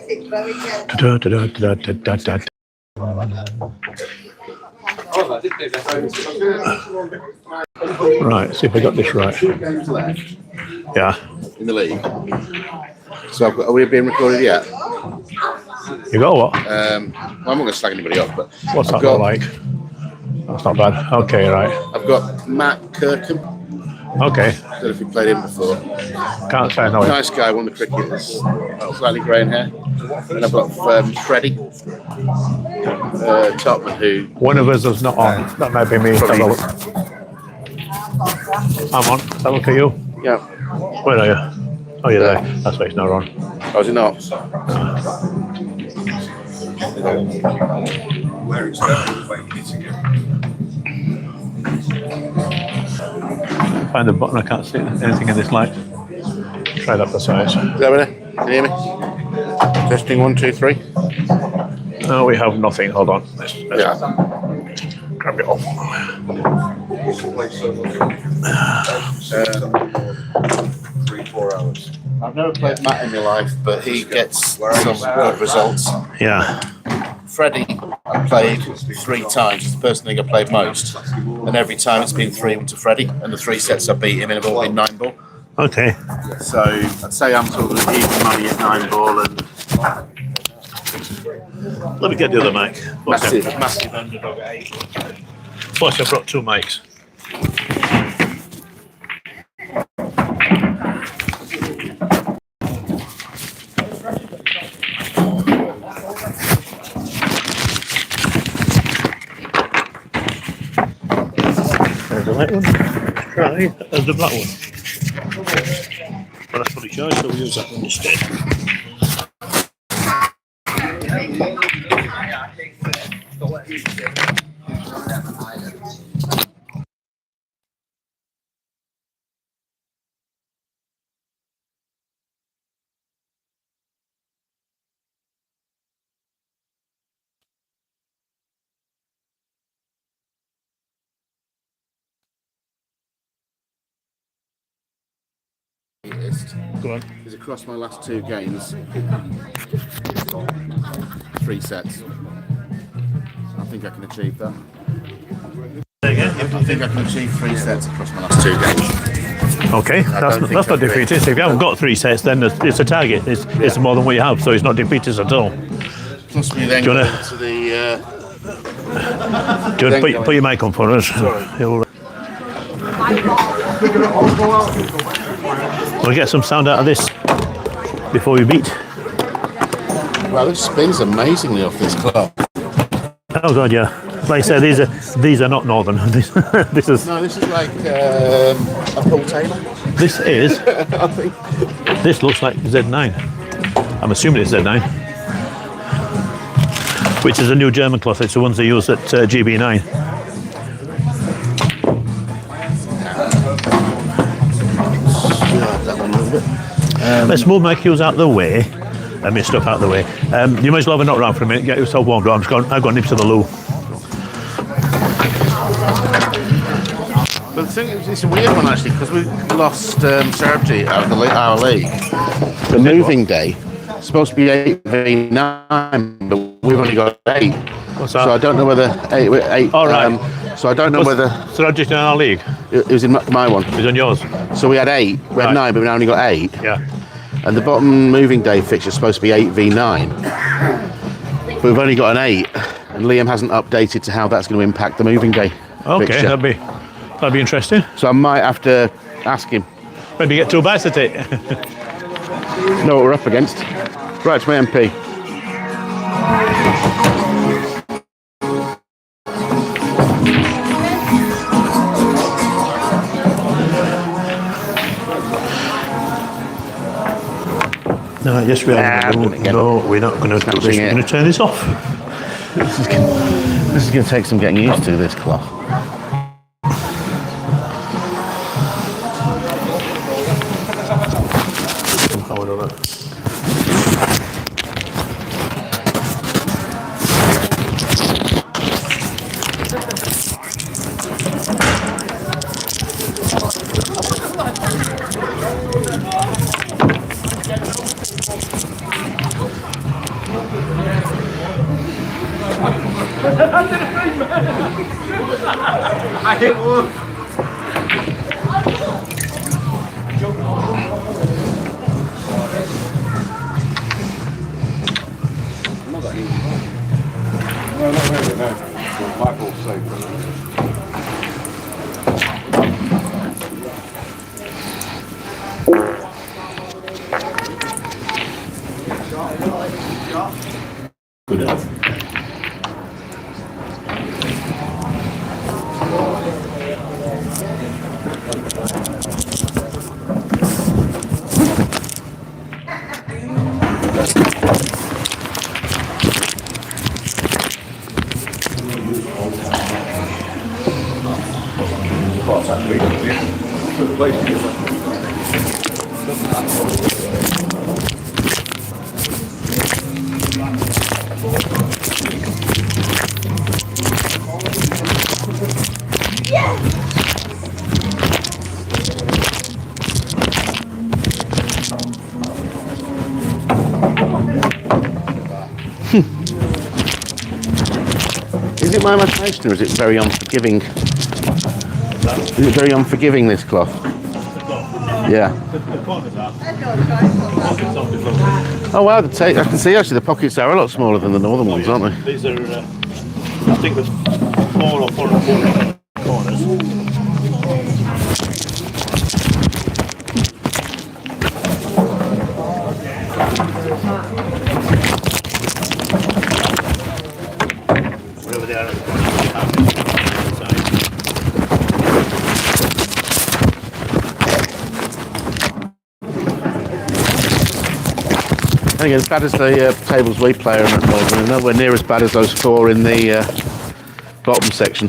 Da, da, da, da, da, da, da. Right, see if I got this right. 2 games left Yeah. in the league. So are we being recorded yet? You got what? I'm not going to slag anybody off, but What's that look like? That's not bad. Okay, right. I've got Matt Kirkham. Okay. Don't know if you played him before. Can't say no. Nice guy, won the cricketers. Slightly grey in hair. And I've got Freddie Topman, who... One of us is not on. That might be me. Have a look. I'm on. Have a look at you. Yeah. Where are you? Oh, you're there. That's why it's not on. Oh, is it not? Find the button. I can't see anything in this light. Try that for size. Is that better? Can you hear me? Testing 1, 2, 3. No, we have nothing. Hold on. Let's Yeah. grab it off. 3-4 hours. I've never played Matt in my life, but he gets some good results. Yeah. Freddie, I played 3 times. He's the person I think I played most. And every time it's been 3-1 to Freddie. And the 3 sets I beat him in have all been 9 ball. Okay. So I'd say I'm sort of even money at 9 ball and Let me get the other mic. massive underdog at 8. Plus, I've brought 2 mics. There's the light one. Let's try. There's the black one. Well, that's fully charged, so we'll use that one instead. Go on. Is across my last 2 games, 3 sets. I think I can achieve that. There you go. I think I can achieve 3 sets across my last 2 games. Okay, that's not defeatist. If you haven't got 3 sets, then it's a target. It's more than what you have, so it's not defeatist at all. Plus we then Do you go wanna- to the... Do you want to put your mic on for us? We'll get some sound out of this before we beat. Wow, this spins amazingly off this club. Oh god, yeah. Like I said, these are not northern. this is. No, this is like a pool table. This is. I think. This looks like Z9. I'm assuming it's Z9, which is a new German cloth. It's the ones they use at GB9. Let's move my cues out of the way. And my stuff out of the way. You might as well have a knock around for a minute, get yourself warmed up. I've got nips to the loo. But the thing is, it's a weird one actually, because we lost Sergi out of our league. The moving day is supposed to be 8v9, but we've only got 8. What's that? So I don't know whether 8. All right. So I don't know whether So I just in our league. it was in my one. It was on yours. So we had 8. We had 9, but we only got 8. Yeah. And the bottom moving day fixture is supposed to be 8v9. But we've only got an 8, and Liam hasn't updated to how that's going to impact the moving day Okay, fixture. that'd be interesting. So I might have to ask him. Maybe get 2 bites at it. Know what we're up against. Right, to my MP. No, yes, we are. No, we're not going to do this. We're going to turn this off. This is going to take some getting used to, this cloth. I hit one. No, not really, no. Black ball safe. Good enough. Is it my imagination or is it very unforgiving? Is it very unforgiving, this cloth? Yeah. Oh wow, I can see actually the pockets are a lot smaller than the northern ones, aren't they? These are, I think there's 4 or 4 corners. Over there. I think as bad as the tables we play are at Northern, they're nowhere near as bad as those 4 in the bottom section.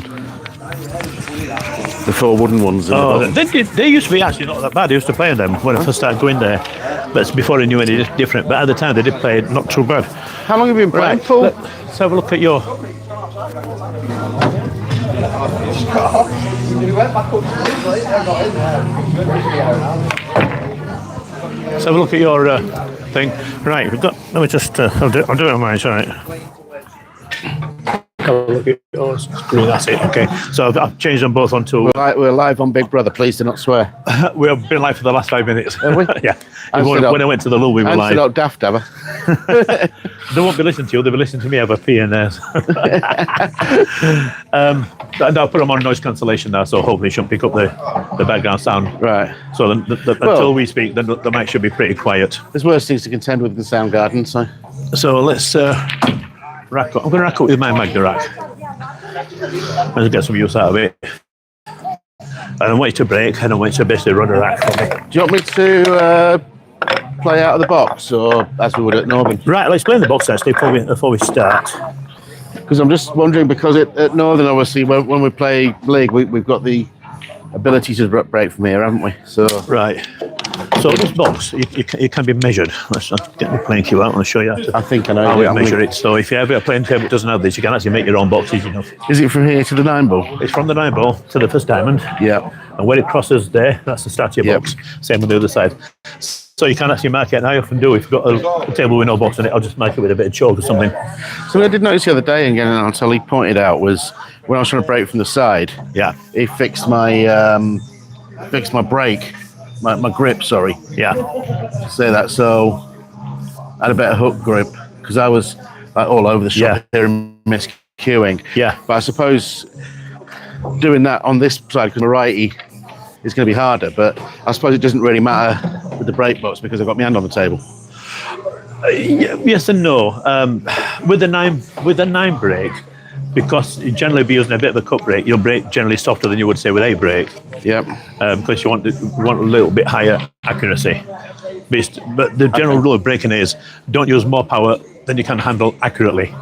The 4 wooden ones. Oh, they used to be actually not that bad. I used to play them when I first started going there. But it's before I knew any different. But at the time, they did play not too bad. How long have you been playing for? Let's have a look at your. Let's have a look at your thing. Right, we've got. Let me just. I'll do it on mine. All right. Have a look at yours. That's it. Okay. So I've changed them both onto. We're live on Big Brother. Please do not swear. We have been live for the last 5 minutes. Have we? Yeah. When I went to the loo, we were live. Not daft, have I? They won't be listening to you. They'll be listening to me have a pee in theirs. And I'll put them on noise cancellation now, so hopefully it shouldn't pick up the background sound. Right. So until we speak, then the mic should be pretty quiet. There's worse things to contend with than Soundgarden, so. So let's rack up. I'm going to rack up with my MagnaRack. Let's get some use out of it. I don't want you to break. I don't want you to basically run a rack for me. Do you want me to play out of the box, or as we would at Northern? Right, let's play in the box actually before we start. Because I'm just wondering, because at Northern, obviously, when we play League, we've got the ability to break from here, haven't we? So right. So this box, it can be measured. Let's get my playing cue out and I'll show you I think I know how we measure it. So if you have a playing table that doesn't have this, you can actually make your own box easy enough. Is it from here to the 9 ball? It's from the 9 ball to the first diamond. Yeah. And when it crosses there, that's the start of your box. Same on the other side. So you can actually mark it, and I often do. If you've got a table with no box in it, I'll just mark it with a bit of chalk or something. So what I did notice the other day, and getting until he pointed out, was when I was trying to break from the side, Yeah. he fixed my break, my grip, sorry. Yeah. Say that. So I had a better hook grip, because I was like all over the shop here and miscuing. Yeah. But I suppose doing that on this side, because I'm a righty, is going to be harder. But I suppose it doesn't really matter with the brake box because I've got my hand on the table. Yes and no. With the nine brake, because you generally be using a bit of a cut brake, your brake generally softer than you would say with a brake. Yep. Because you want a little bit higher accuracy. But the general rule of braking is don't use more power than you can handle accurately.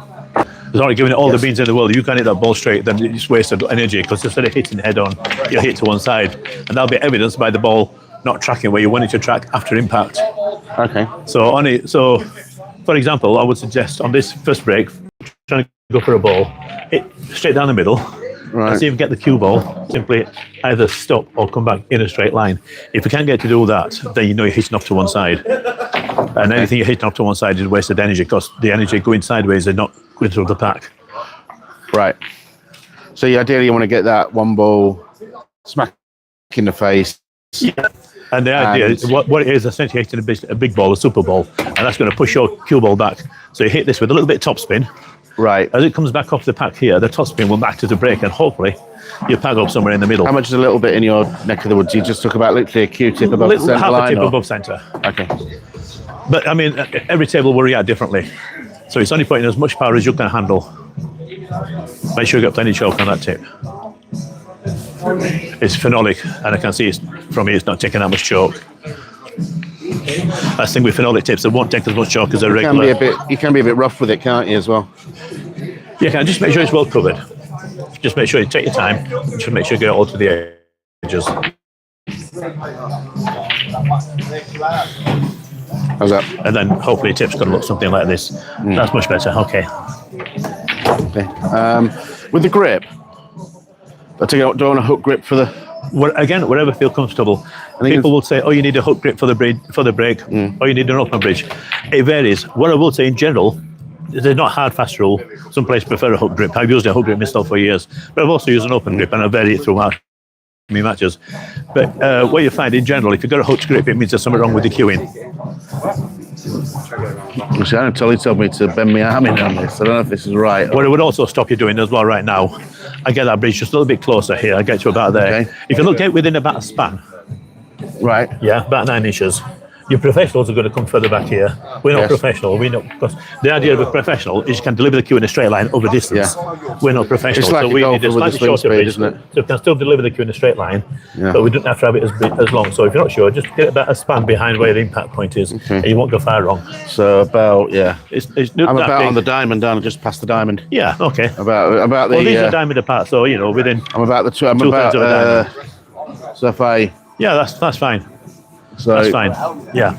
It's only giving it all the beans in the world. You can't hit that ball straight, then you just wasted energy, because instead of hitting head on, you hit to one side, and that'll be evidenced by the ball not tracking where you want it to track after impact. Okay. So for example, I would suggest on this first break, trying to go for a ball, hit straight down the middle. Right. And see if you get the cue ball, simply either stop or come back in a straight line. If you can't get to do that, then you know you're hitting off to one side. And anything you're hitting off to one side is wasted energy, because the energy going sideways is not going through the pack. Right. So you ideally want to get that one ball smack in the face. Yeah. And the idea is what it is essentially hitting a big ball, a super ball, and that's going to push your cue ball back. So you hit this with a little bit of topspin. Right. As it comes back off the pack here, the topspin will act as a brake, and hopefully you pack up somewhere in the middle. How much is a little bit in your neck of the woods? You just talk about literally a Q-tip above the centre half line? a tip or? above centre. Okay. But I mean, every table will react differently. So it's only putting as much power as you can handle. Make sure you get plenty of choke on that tip. It's phenolic, and I can see from here it's not taking that much choke. That's the thing with phenolic tips, they won't take as much choke as a regular. You can be a bit rough with it, can't you, as well? You can just make sure it's well covered. Just make sure you take your time. Just make sure you get it all to the edges. How's that? And then hopefully your tip's going to look something like this. That's much better. Okay. With the grip, I take it, do I want a hook grip for the... Again, wherever feel comfortable. People will say, oh, you need a hook grip for the brake, or you need an open bridge. It varies. What I will say in general, there's not hard, fast rule. Some places prefer a hook grip. I've used a hook grip myself for years, but I've also used an open grip, and I've varied it throughout my matches. But what you find in general, if you've got a hook grip, it means there's something wrong with the cueing. See, I know Tolly told me to bend my arm in on this. I don't know if this is right. What it would also stop you doing as well right now, I get that bridge just a little bit closer here. I get to about there. Okay. If you look at within about a span, Right. yeah, about 9 inches. Your professionals are going to come further back here. We're not Yes. professional. We know, because the idea of a professional is you can deliver the cue in a straight line over distance. Yeah. We're not professional, It's like so a we golfer need a with a slightly swing shorter speed, bridge, isn't it? so we can still deliver the cue in a straight line. Yeah. But we don't have to have it as long. So if you're not sure, just get about a span behind where the impact point is, and you won't go far wrong. So about, It's not I'm that about big. on the diamond, down just past the diamond. Yeah, okay. About the... Well, these are diamond apart, so within. I'm about the... I'm Two-thirds of a about... so if I... Yeah, that's fine. So That's fine. Yeah.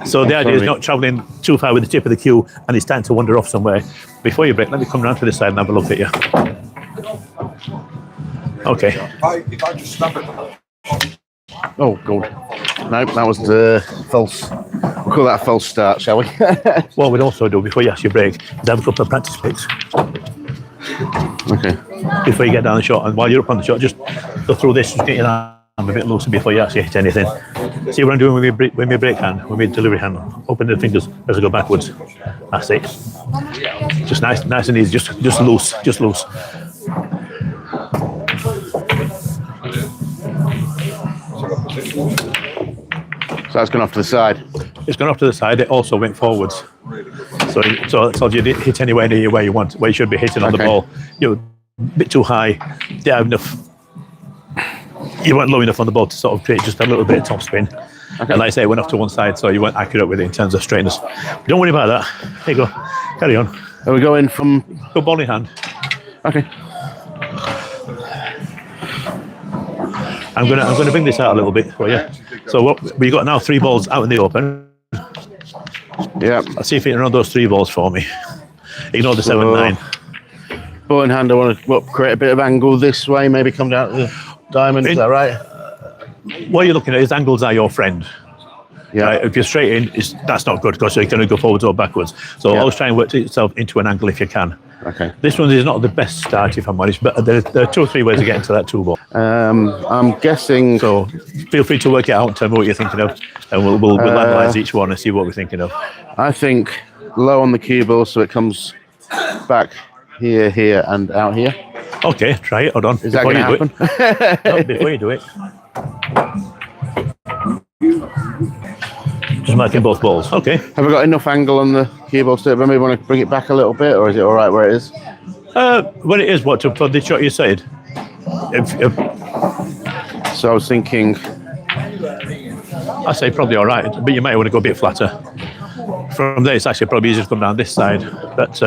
So the idea is not travelling too far with the tip of the cue, and it's time to wander off somewhere. Before you break, let me come round to this side and have a look at you. Okay. If I just snap it. Oh, good. No, that was the false... We'll call that a false start, shall we? What we'd also do before you actually break is have a couple of practice picks Okay. before you get down the shot. And while you're up on the shot, just go through this, just get your arm a bit looser before you actually hit anything. See what I'm doing with my brake hand, with my delivery hand. Open the fingers as I go backwards. That's it. Just nice and easy. Just loose. So that's gone off to the side. It's gone off to the side. It also went forwards. So that's all you didn't hit anywhere near where you should be hitting on the Okay. ball. You're a bit too high. Didn't have enough. You weren't low enough on the ball to sort of create just a little bit of topspin. And like I say, it went off to one side, so you weren't accurate with it in terms of straightness. Don't worry about that. Here you go. Carry on. Are we going from... Go ball in hand. Okay. I'm gonna bring this out a little bit for you. So what we got now, 3 balls out in the open. Yeah. Let's see if you can run those 3 balls for me. Ignore the 7-9. Ball in hand, I want to create a bit of angle this way, maybe come down to the diamond, is that right? What you're looking at is angles are your friend. Yeah. Right? If you're straight in, that's not good because you're going to go forwards or backwards. So Yeah. always try and work yourself into an angle if you can. Okay. This one is not the best start, if I'm honest, but there are 2 or 3 ways of getting to that 2 ball. I'm guessing... So feel free to work it out and tell me what you're thinking of, and we'll analyse each one and see what we're thinking of. I think low on the cue ball, so it comes back here, here, and out here. Okay, try it. Hold on. Is that going to happen? No, before you do it. Just marking both balls. Okay. Have I got enough angle on the cue ball still? Maybe want to bring it back a little bit, or is it all right where it is? Well, it is for the shot you said. So I was thinking... I say probably all right, but you might want to go a bit flatter. From there, it's actually probably easier to come down this side. But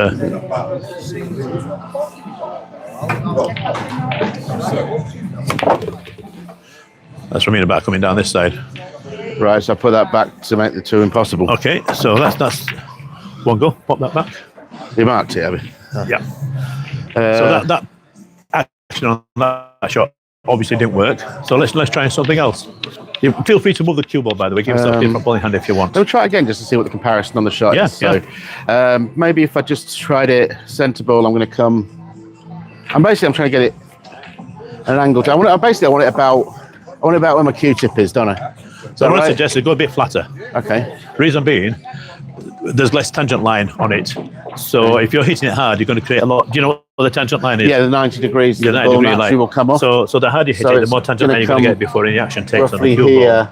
that's from here about coming down this side. Right, so I put that back to make the 2 impossible. Okay, so that's one go. Pop that back. You marked it, have you? Yeah. So that action on that shot obviously didn't work. So let's try something else. You feel free to move the cue ball, by the way. Give yourself a different ball in hand if you want. We'll try again just to see what the comparison on the shot Yeah, is. So maybe if I just tried it centre ball, I'm going to come I'm trying to get it an angle. I want it about where my Q-tip is, don't I? So what I suggest is go a bit flatter. Okay. Reason being, there's less tangent line on it. So if you're hitting it hard, you're going to create a lot. Do you know what the tangent line is? Yeah, the 90 degrees. The 90 degree line will come off. So the harder you hit it, the more tangent line you're going to get before any action takes on the cue ball.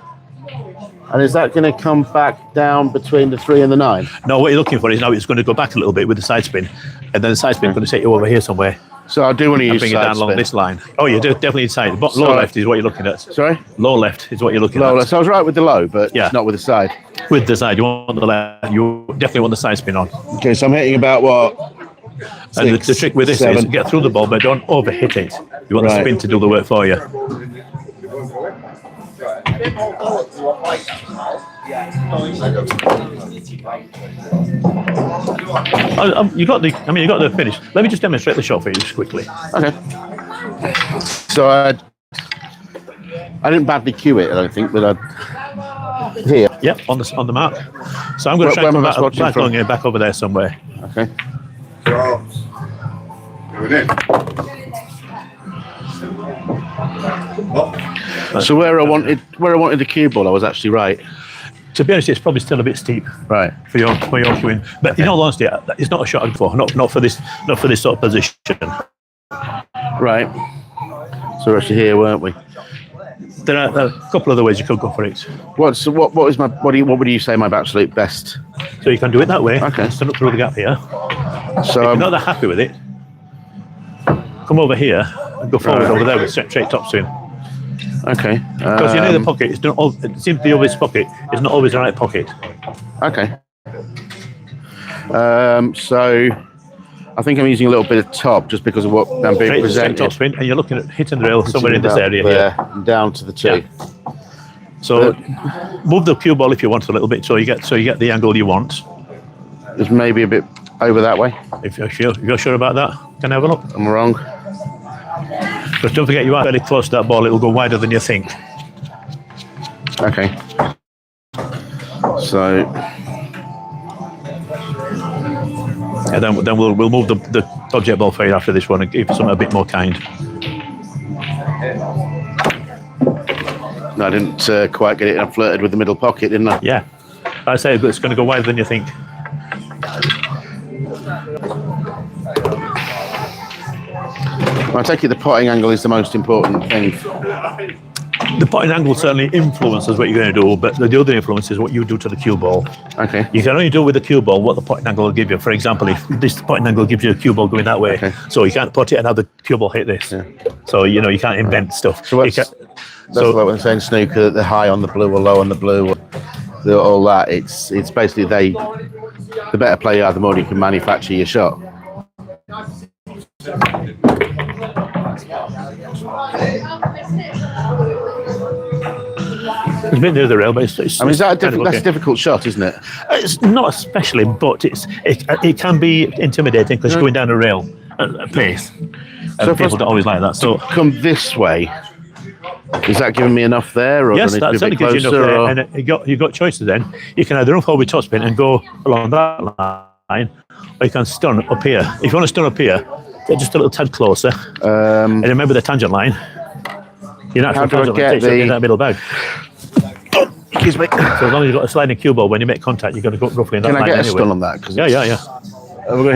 And is that going to come back down between the 3 and the 9? No, what you're looking for is now it's going to go back a little bit with the side spin, and then the side spin is going to take you over here somewhere. So I do want to use bring it down along this line. Oh, you do definitely inside. Low left is what you're looking at. Sorry? Low left is what you're looking at. Left. So I was right with the low, but not with the side. With the side, you want the left. You definitely want the side spin on. Okay, so I'm hitting about what? And the trick with this is get through the ball, but don't overhit it. You want the spin to do the work for you. You got the finish. Let me just demonstrate the shot for you just quickly. Okay. So I didn't badly cue it, I don't think, but here. Yep, on the mark. So I'm going to try to back along here, back over there somewhere. Okay. So where I wanted the cue ball, I was actually right. To be honest, it's probably still a bit steep, right, for your cueing. But in all honesty, it's not a shot I'd for. Not for this sort of position. Right. So we're actually here, weren't we? There are a couple of other ways you could go for it. What would you say my absolute best? So you can do it that way. Okay. Stand up through the gap here. So if you're not that happy with it, come over here and go forward over there with straight topspin. Okay. Because you know the pocket, it seems the obvious pocket is not always the right pocket. Okay. So I think I'm using a little bit of top just because of what I'm being presented. Straight topspin, and you're looking at hitting the rail somewhere in this area here. And down to the tee. Yeah. So move the cue ball if you want a little bit, so you get the angle you want. Just maybe a bit over that way. If you're sure about that, can I have a look? I'm wrong. But don't forget, you are very close to that ball. It'll go wider than you think. Okay. So. Yeah, then we'll move the object ball for you after this one and give you something a bit more kind. No, I didn't quite get it. I flirted with the middle pocket, didn't I? Yeah. I say it's going to go wider than you think. I take it the potting angle is the most important thing. The potting angle certainly influences what you're going to do, but the other influence is what you do to the cue ball. Okay. You can only do with the cue ball what the potting angle will give you. For example, if this potting angle gives you a cue ball going that way, so you can't put it and have the cue ball hit this. Yeah. So you can't invent stuff. So that's like when saying snooker, that they're high on the blue or low on the blue, or all that. It's basically the better player you are, the more you can manufacture your shot. It's a bit near the rail, but it's that's a difficult shot, isn't it? It's not especially, but it can be intimidating because you're going down a rail at pace. So people don't always like that. So come this way. Is that giving me enough there? Or yes, that certainly gives you enough there. And you've got choices then. You can either run forward topspin and go along that line, or you can stun up here. If you want to stun up here, get just a little tad closer. And remember the tangent line. You're not going to get that middle bag. Excuse me. So as long as you've got a sliding cue ball, when you make contact, you're going to go roughly in that line anyway. Can I get a stun on that? Yeah.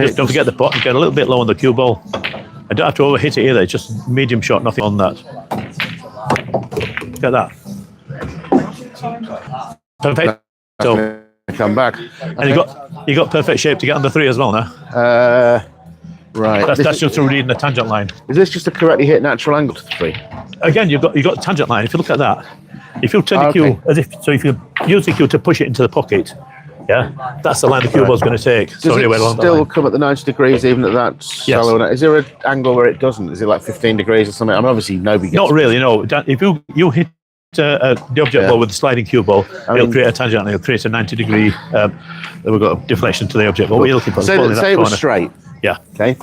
Just don't forget the pot and get a little bit low on the cue ball. I don't have to overhit it either. It's just medium shot, nothing on that. Get that. Perfect. So come back. And you got perfect shape to get on the 3 as well now. Right. That's just through reading the tangent line. Is this just to correctly hit natural angle to 3? Again, you've got tangent line. If you look at that, if you turn the cue if you use the cue to push it into the pocket, that's the line the cue ball's going to take. Does it still come at the 90 degrees even at that shallow? Is there an angle where it doesn't? Is it like 15 degrees or something? I mean, obviously nobody gets. Not really, no. If you hit the object ball with the sliding cue ball, it'll create a tangent and it'll create a 90 degree. Then we've got a deflection to the object ball. What are you looking for? Say it was straight. Yeah. Okay.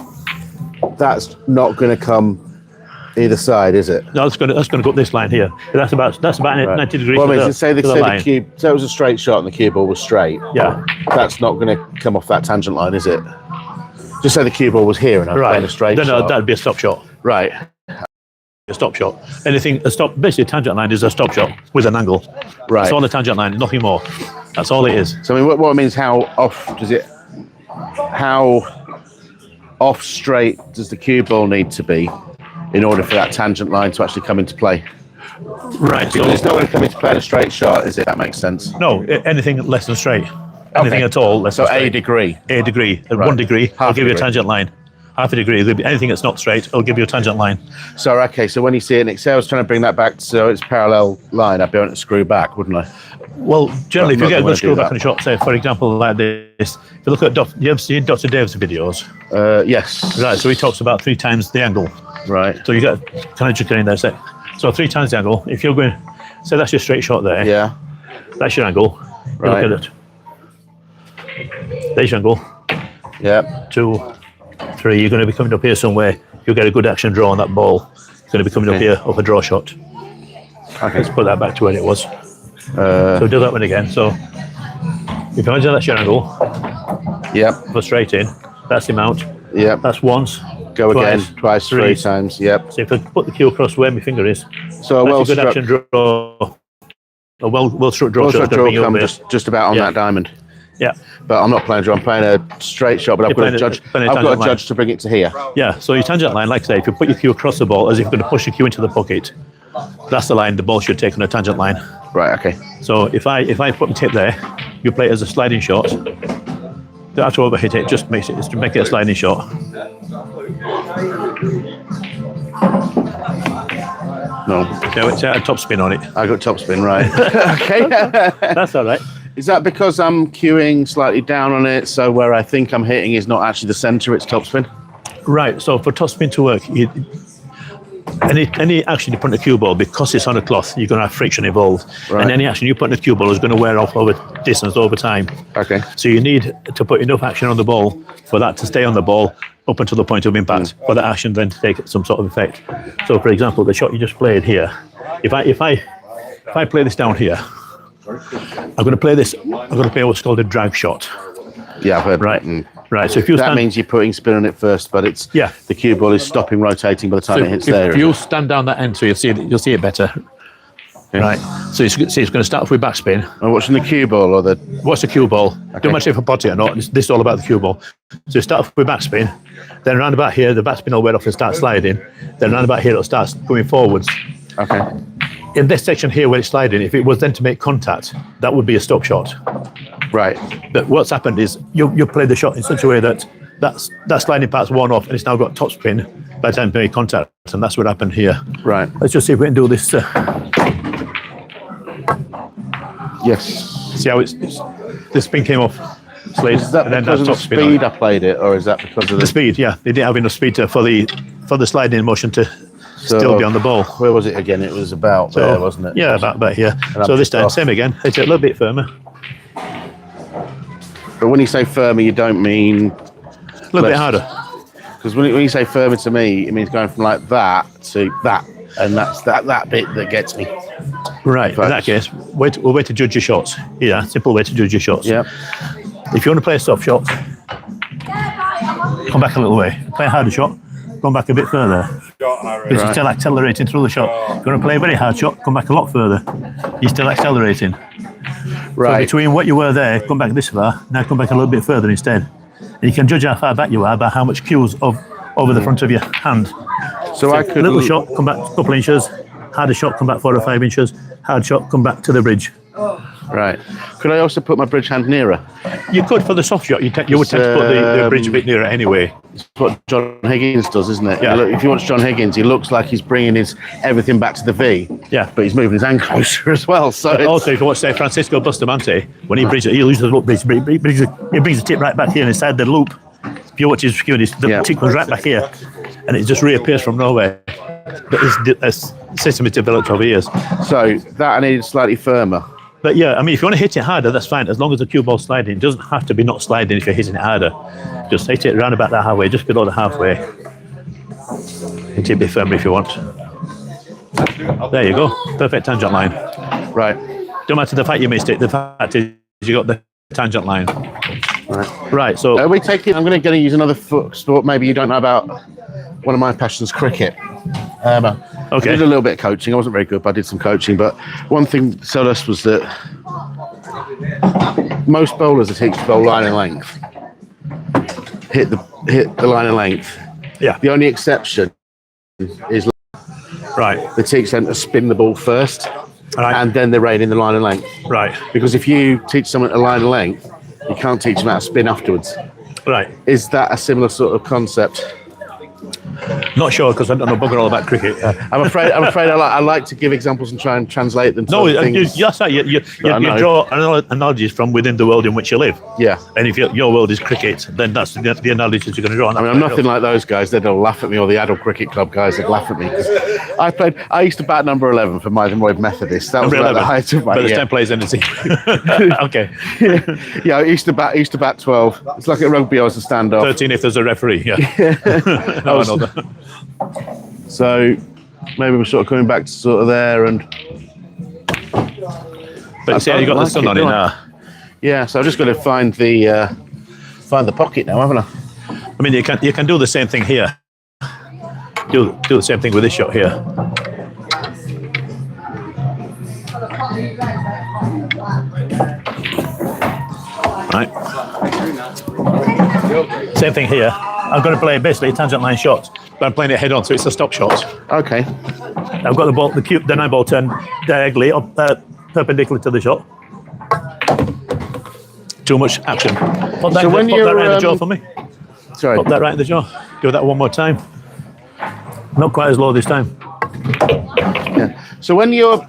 That's not going to come either side, is it? No, that's going to go up this line here. That's about 90 degrees. Well, I mean, say the cube. So it was a straight shot and the cue ball was straight. Yeah. That's not going to come off that tangent line, is it? Just say the cue ball was here and I was playing a straight Then shot. that'd be a stop shot. Right. A stop shot. Anything, basically a tangent line is a stop shot with an angle. Right. It's all a tangent line, nothing more. That's all it is. So I mean, what it means, how off straight does the cue ball need to be in order for that tangent line to actually come into play? Right. So Because it's not going to come into play in a straight shot, is it? That makes sense. no, anything less than straight. Anything at all less So than a straight. degree. A degree. Right. 1 degree, Half I'll give you a degree. tangent line. Half a degree, anything that's not straight, I'll give you a tangent line. So okay, so when you see it, say I was trying to bring that back so it's parallel line, I'd be able to screw back, wouldn't I? Well, generally, if Not you get a the way good to do screw back that. on a shot, say, for example, like this, if you look at, you ever seen Dr. Dave's videos? Yes. Right, so he talks about 3 times the angle. Right. So you got, can I just get in there a sec? So 3 times the angle, if you're going, say that's your straight shot there, Yeah. that's your angle. You Right. look at it. There's your angle. Yeah. 2, 3, you're going to be coming up here somewhere. You'll get a good action draw on that ball. It's going to be coming up here, up a draw shot. Okay. Let's put that back to where it was. So do that one again. So if you imagine that's your angle, Yep. go straight in. That's the amount. Yep. That's once. Go twice, again. Twice. 3 times. Yep. So if I put the cue across where my finger is, So a that's well a good struck action draw. A well struck draw shot. draw bring you come over. just about on Yeah. that diamond. Yeah, But I'm not playing a draw. I'm playing a straight shot. But I've got a judge. playing a I've got a tangent line. judge to bring it to here. yeah. So your tangent line, like I say, if you put your cue across the ball as if you're going to push your cue into the pocket, that's the line the ball should take on a tangent line. Right. Okay. So if I put the tip there, you play it as a sliding shot. Don't have to overhit it. Just makes it to make it a sliding shot. No. So it's a top spin on it. I got topspin. Right. Okay. That's all right. Is that because I'm cueing slightly down on it, so where I think I'm hitting is not actually the centre, it's topspin? Right. So for top spin to work, any action you put in a cue ball, because it's on a cloth, you're going to have friction involved, Right. and any action you put in a cue ball is going to wear off over distance over time. Okay. So you need to put enough action on the ball for that to stay on the ball up until the point of impact, for that action then to take some sort of effect. So, for example, the shot you just played here, if I play this down here, I'm going to play this. I'm going to play what's called a drag shot. Yeah, I've heard. Right. Mm. Right. So if you That stand, means you're putting spin on it first, but it's Yeah. the cue ball is stopping rotating by the time so it hits if there. you stand down that end, so you'll see it better. Right. So it's going to start off with backspin. I'm watching the cue ball or the What's the cue ball? Okay. Don't matter if I pot it or not. This is all about the cue ball. So start off with backspin, then round about here, the backspin will wear off and start sliding. Then round about here, it'll start going forwards. okay. In this section here where it's sliding, if it was then to make contact, that would be a stop shot. Right. But what's happened is you play the shot in such a way that that sliding part's worn off and it's now got top spin by the time you make contact, and that's what happened here. Right. Let's just see if we can do this. Yes. See how it's the spin came off. Slid, Is that and then because of the top spin on speed it. I played it, or is that because of The the speed, yeah, they didn't have enough speed for the sliding motion to still be on the ball. Where was it again? It was about there, wasn't it? Yeah, about here. I'm So this just time, off. same again. Hit it a little bit firmer. But when you say firmer, you don't mean A little bit Less. harder. because when you say firmer to me, it means going from like that to that, and that's that bit that gets me. Right, in that Right. case, we'll wait to judge your shots. Yeah, simple way to judge your shots. Yeah. If you want to play a soft shot, come back a little way. Play a harder shot, come back a bit further. Because you're Right. still accelerating through the shot. If you want to play a very hard shot, come back a lot further. You're still accelerating. So Right. between what you were there, come back this far, now come back a little bit further instead. And you can judge how far back you are by how much cues over the front of your hand. So I could Little shot, come back a couple inches. Harder shot, come back 4 or 5 inches. Hard shot, come back to the bridge. Right. Could I also put my bridge hand nearer? You could for the soft shot. You would tend to put the bridge a bit nearer anyway. It's what John Higgins does, isn't it? Yeah. Look, if you watch John Higgins, he looks like he's bringing his everything back to the V. Yeah. But he's moving his hand closer as well. So it's, Also, if you watch, say, Francisco Bustamante, when he bridges, he uses the loop bridge, he brings the tip right back here inside the loop. If you watch his skewing, the Yeah. tip goes right back here, and it just reappears from nowhere. But this system is developed over years. so that I needed slightly firmer. But yeah, I mean, if you want to hit it harder, that's fine. As long as the cue ball's sliding, it doesn't have to be not sliding if you're hitting it harder. Just hit it around about that halfway, just below the halfway. Hit it a bit firmer if you want. There you go. Perfect tangent line. Right. Don't matter the fact you missed it. The fact is you got the tangent line. Right. So Are we taking? I'm going to use another sport. Maybe you don't know about. One of my passions, cricket. I okay. did a little bit of coaching. I wasn't very good, but I did some coaching. But one thing that told us was that most bowlers are teach to bowl line and length. Hit the line and length. Yeah. The only exception is Right. they teach them to spin the ball first, Right. and then they rein in the line and length. Right. Because if you teach someone to line and length, you can't teach them how to spin afterwards. Right. Is that a similar sort of concept? Not sure because I don't know bugger all about cricket. I'm afraid I like to give examples and try and translate them. To No, other things. that's right. You draw analogies from within the world in which you live. Yeah. And if your world is cricket, then that's the analogies you're going to draw. I mean, I'm nothing like those guys. They'd all laugh at me, or the adult cricket club guys would laugh at me. I used to bat number 11 for Mythen Wade Methodist. That was like the height of my. But there's 10 players in the team. Okay. Yeah, I used to bat 12. It's like at rugby, I was a standoff. 13 if there's a referee. Yeah. No, I know that. So maybe we're sort of coming back to sort of there, and But see how you got the sun on it now. Yeah, so I've just got to find the pocket now, haven't I? I mean, you can do the same thing here. Do the same thing with this shot here. Right. Same thing here. I'm going to play basically a tangent line shot, but I'm playing it head on, so it's a stop shot. Okay. I've got the ball, the 9 ball turn diagonally up, perpendicular to the shot. Too much action. Put that, So when put that right in the you're, jaw for me. Sorry. Put that right in the jaw. Do that one more time. Not quite as low this time. Yeah. So when you're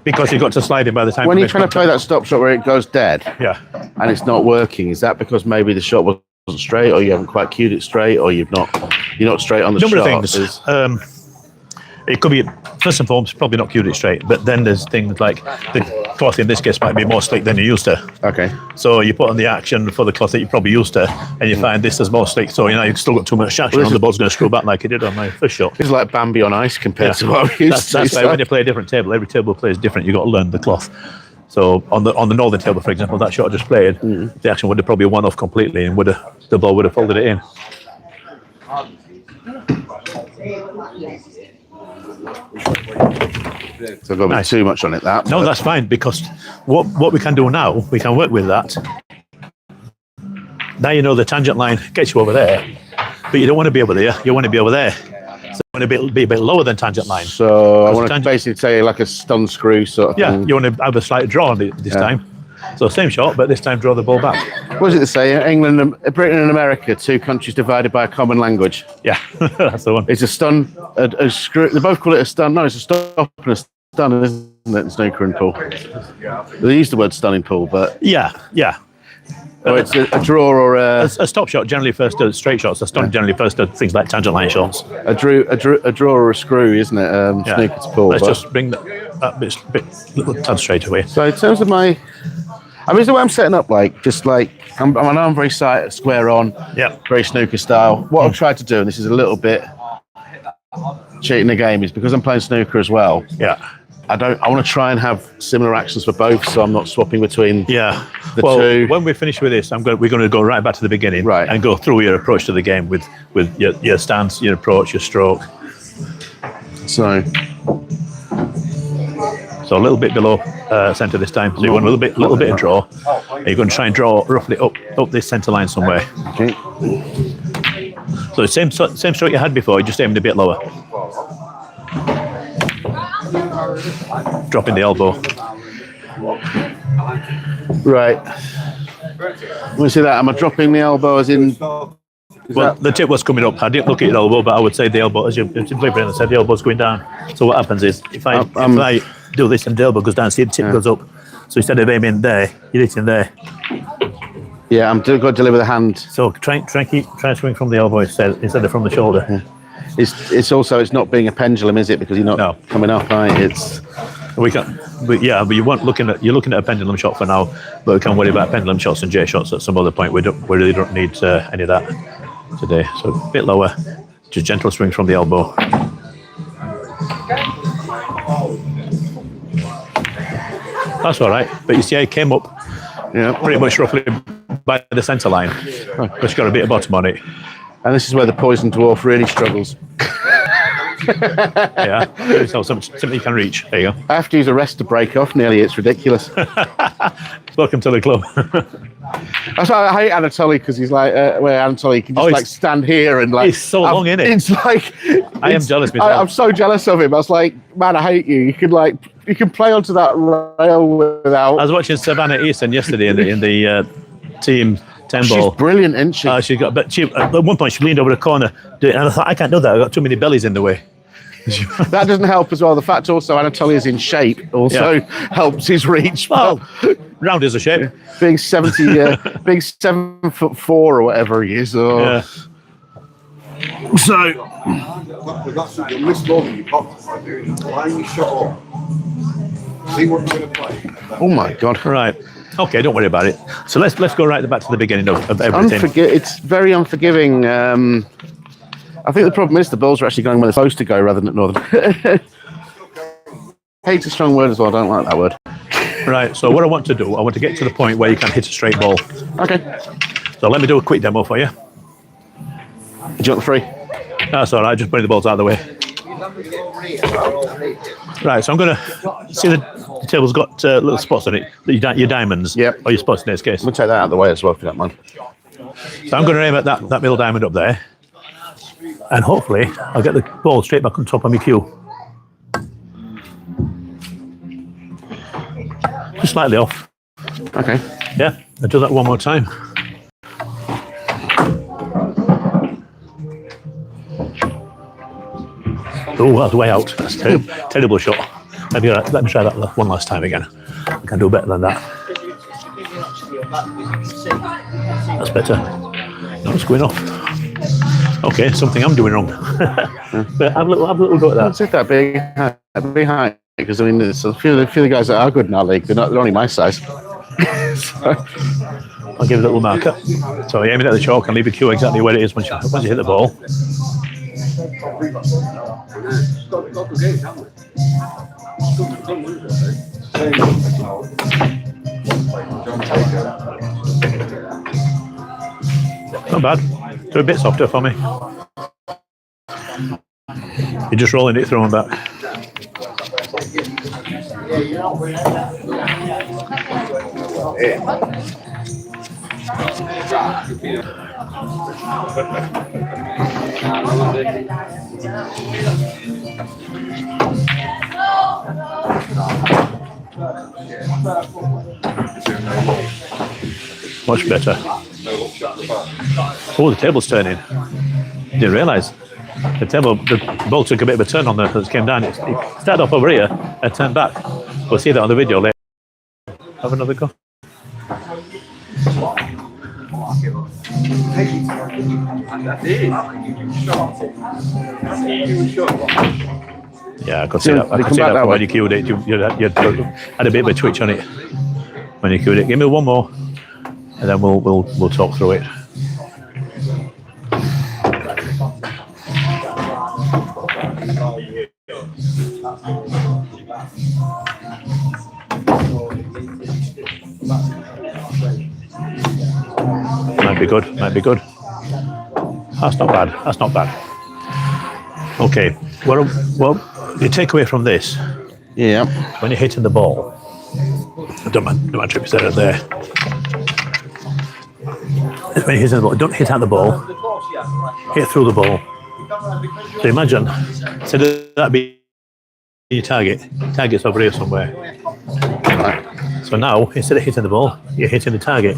Because you've got to slide it by the time. when you're trying to play that stop shot where it goes dead, Yeah. and it's not working, is that because maybe the shot wasn't straight, or you haven't quite cued it straight, or you're not straight on the Number shot? of things. It could be, first and foremost, probably not cued it straight, but then there's things like the cloth in this case might be more slick than you're used to. Okay. So you put on the action for the cloth that you're probably used to, and you find this is more slick, so you've still got too much action on the ball's going to screw back like it did on my first shot. It's like Bambi on ice compared to what I'm used to. That's why when you play a different table, every table plays different. You've got to learn the cloth. So on the northern table, for example, that shot I just played, the action would have probably won off completely, and the ball would have folded it in. So I've got a bit too much on it. No, that's fine, because what we can do now, we can work with that. Now you know the tangent line gets you over there, but you don't want to be over there. You want to be over there. So you want to be a bit lower than tangent line. So I want to basically say like a stun screw sort of thing. You want to have a slight draw on it this time. So same shot, but this time draw the ball back. What was it to say? Britain and America, two countries divided by a common language. Yeah, that's the one. It's a stun, a screw. They both call it a stun. No, it's a stop and a stun, isn't it? In snooker and pool. They use the word stun in pool, but Yeah. or it's a draw or A stop shot generally first does straight shots. A stun generally first does things like tangent line shots. a draw or a screw, isn't it? Snooker to pool. Let's but- just bring that bit little tad straight away. So in terms of my, I mean, the way I'm setting up, like, just like, I know I'm very square on, Yeah. very snooker style. What I've tried to do, and this is a little bit cheating the game, is because I'm playing snooker as well. Yeah. I want to try and have similar actions for both, so I'm not swapping between. Yeah. The well, two. when we finish with this, we're going to go right back to the beginning, Right. and go through your approach to the game with your stance, your approach, your stroke. So So a little bit below centre this time. So you want a little bit of draw. And you're going to try and draw roughly up this centre line somewhere. okay. So the same stroke you had before, you're just aiming a bit lower. Dropping the elbow. Right. Let me see that. Am I dropping the elbow as in? Well, the tip was coming up. I didn't look at your elbow, but I would say the elbow, as you said, the elbow's going down. So what happens is, if I do this and the elbow goes down, see the tip goes up. So instead of aiming there, you're hitting there. Yeah, I'm going to deliver the hand. So try and swing from the elbow instead of from the shoulder. Yeah. It's also not being a pendulum, is it? Because you're not coming up, right? It's But you're looking at a pendulum shot for now, but we can worry about pendulum shots and J shots at some other point. We really don't need any of that today. So a bit lower, just gentle swing from the elbow. That's all right. But you see, I came up pretty much roughly by the centre line. But it's got a bit of bottom on it. And this is where the poison dwarf really struggles. Yeah, so something you can reach. There you go. I have to use a rest to break off nearly. It's ridiculous. Welcome to the club. That's why I hate Anatoly, because he's like, where Anatoly can just like stand here and like. He's so long, isn't it? It's like. I am jealous myself. I'm so jealous of him. I was like, man, I hate you. You can play onto that rail without. I was watching Savannah Easton yesterday in the team 10 ball. She's brilliant, isn't she? At one point she leaned over the corner, and I thought, I can't do that. I've got too many bellies in the way. That doesn't help as well. The fact also Anatoly is in shape also helps his reach. Well, round is a shape. Being 70, being 7'4" or whatever he is. Or... Yeah. So. You missed more than you popped by doing it. Why you shut up? See what you're going to play. Oh my God. Right. Okay, don't worry about it. So let's go right back to the beginning of everything. It's very unforgiving. I think the problem is the balls are actually going where they're supposed to go rather than at Northern. Hate's a strong word as well. I don't like that word. Right. So what I want to do, I want to get to the point where you can hit a straight ball. Okay. So let me do a quick demo for you. Do you want the free? That's all right. Just putting the balls out of the way. Right. So I'm going to see the table's got little spots on it. Your diamonds. Yep. Or your spots in this case. I'm going to take that out of the way as well, if you don't mind. So I'm going to aim at that middle diamond up there. And hopefully I'll get the ball straight back on top of my cue. Just slightly off. Okay. Yeah, I'll do that one more time. Oh, that's way out. That's a terrible shot. Let me try that one last time again. I can do better than that. That's better. No, it's going off. Okay, something I'm doing wrong. But have a little go at that. Let's hit that big high. Because I mean, there's a few of the guys that are good in our league. They're only my size. So. I'll give it a little marker. So you aim it at the chalk and leave the cue exactly where it is once you hit the ball. Not bad. Do a bit softer for me. You're just rolling it through and back. Much better. Oh, the table's turning. Didn't realise. The ball took a bit of a turn on there as it came down. It started off over here and turned back. We'll see that on the video later. Have another go. Yeah, I could see that. I could see that from when you cued it. You had a bit of a twitch on it when you cued it. Give me one more, and then we'll talk through it. Might be good. That's not bad. Okay, well, you take away from this. Yeah. When you're hitting the ball, don't mind trip set it there. When you're hitting the ball, don't hit at the ball, hit through the ball. So imagine, instead of that being your target's over here somewhere. Right. So now, instead of hitting the ball, you're hitting the target.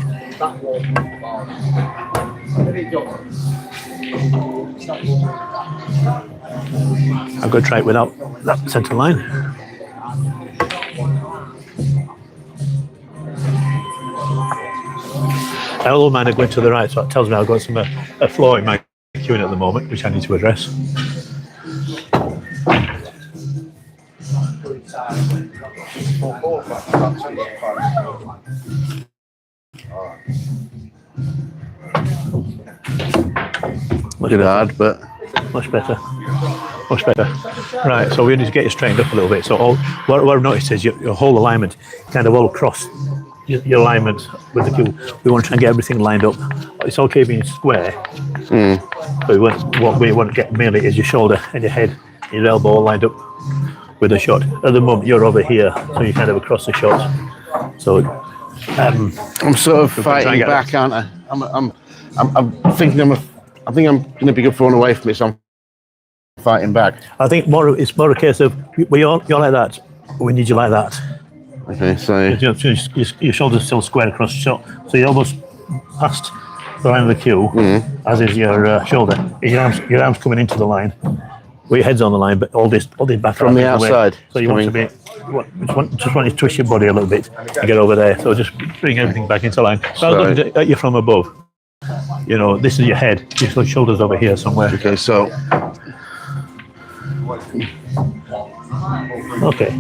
I'm going to try it without that centre line. I don't mind going to the right, so it tells me I've got a flaw in my cueing at the moment, which I need to address. Much hard, but much better. Right, so we need to get you straightened up a little bit. So what I've noticed is your whole alignment kind of all across your alignment with the cue. We want to try and get everything lined up. It's okay being square, but what we want to get mainly is your shoulder and your head, your elbow lined up with the shot. At the moment, you're over here, so you're kind of across the shot. So I'm sort of fighting back, aren't I? I'm thinking I think I'm going to be good for one away from it, so I'm fighting back. I think it's more a case of you're like that. We need you like that. Okay, so your shoulders still square across the shot, so you're almost past the line of the cue, as is your shoulder. Your arms coming into the line. With your head's on the line, but all this back from the outside. So you want to be just want to twist your body a little bit to get over there. So just bring everything back into line. So I was looking at you from above. You know, this is your head. Your shoulders over here somewhere. Okay, so okay,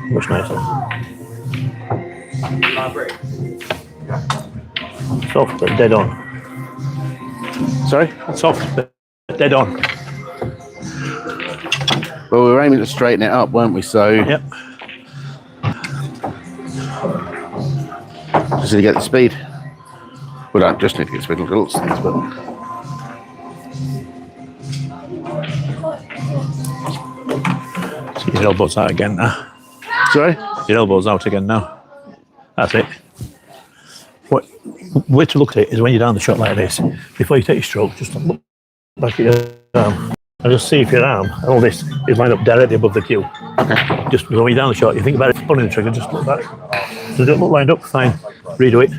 much nicer. Soft but dead on. sorry. Soft but dead on. Well, we were aiming to straighten it up, weren't we? So Yep. just need to get the speed. We don't just need to get speed, look at little things, but So your elbow's out again now. sorry. Your elbow's out again now. That's it. What way to look at it is when you're down the shot like this, before you take your stroke, just look back at your arm and just see if your arm, all this, is lined up directly above the cue. Okay. Just when you're down the shot, you think about it, pulling the trigger, just look back. Does it look lined up? Fine. Redo it.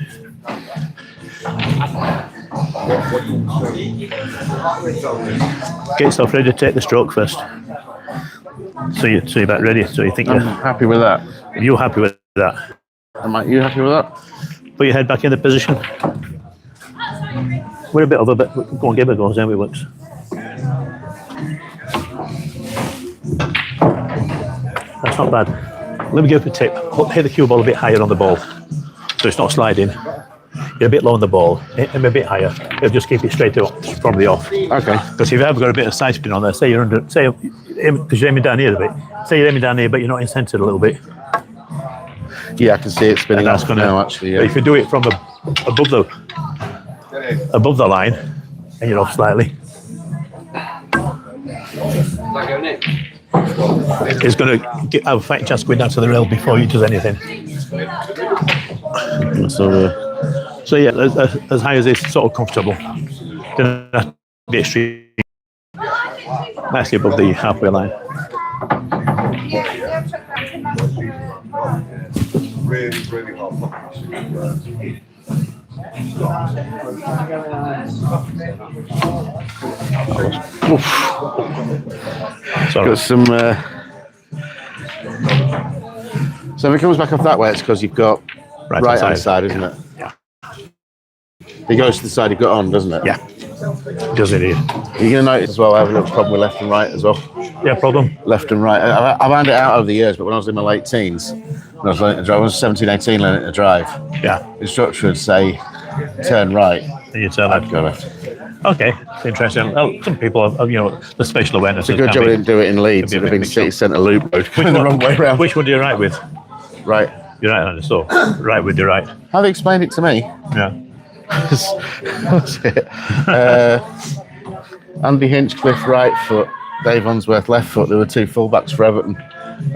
Get yourself ready to take the stroke first. So you're about ready. So you think I'm happy with that. you're happy with that. You happy with that? Put your head back in the position. We're a bit over, but go on, give it a go, then it works. That's not bad. Let me give it a tip. Hit the cue ball a bit higher on the ball, so it's not sliding. You're a bit low on the ball, hit them a bit higher. It'll just keep it straight up from the off. Okay. Because if you've ever got a bit of side spin on there, say you're under, because you're aiming down here a bit. Say you're aiming down here, but you're not incented a little bit. Yeah, I can see it spinning That's off gonna. now, actually. Yeah. If you do it from above the line, and you're off slightly, it's going to have a fighting chance going down to the rail before you does anything. So yeah, as high as this, sort of comfortable. Don't have to be extreme. Nicely above the halfway line. Really, really hard. Sorry. Got some. So if it comes back off that way, it's because you've got right hand side, isn't it? Yeah. It goes to the side you've got on, doesn't it? Yeah. Does it? You're going to notice as well, I have a little problem with left and right as well. Yeah, problem. Left and right. I've found it out over the years, but when I was in my late teens, when I was learning to drive, I was 17, 18 learning to drive. Yeah. The instructor would say, turn right. And you turn I'd left. go left. Okay, it's interesting. Well, some people have, the spatial awareness. It's a good job I didn't do it in Leeds. It would have been city centre loop road going the wrong way around. Which one do you right with? Right. You're right, so right with your right. Have they explained it to me? Yeah. What's it? Andy Hinchcliffe right foot, Dave Unsworth left foot. There were two fullbacks for Everton.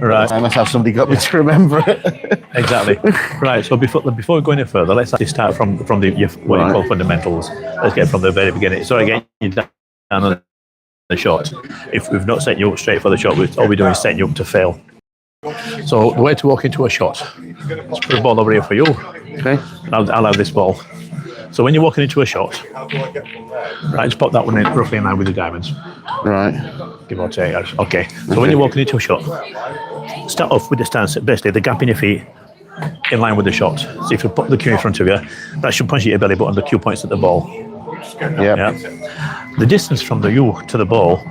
Right. I must have somebody got me to remember it. Exactly. Right. So before we go any further, let's actually start from the what you call fundamentals. Let's get from the very beginning. So again, you down on the shot. If we've not set you up straight for the shot, all we're doing is setting you up to fail. So the way to walk into a shot, let's put a ball over here for you. Okay. I'll have this ball. So when you're walking into a shot, right, just pop that one in roughly in line with the diamonds. Right. Give or take. Okay. So when you're walking into a shot, start off with the stance, basically the gap in your feet in line with the shot. So if you put the cue in front of you, that should punch at your belly button, the cue points at the ball. Yep. Yeah. The distance from the U to the ball,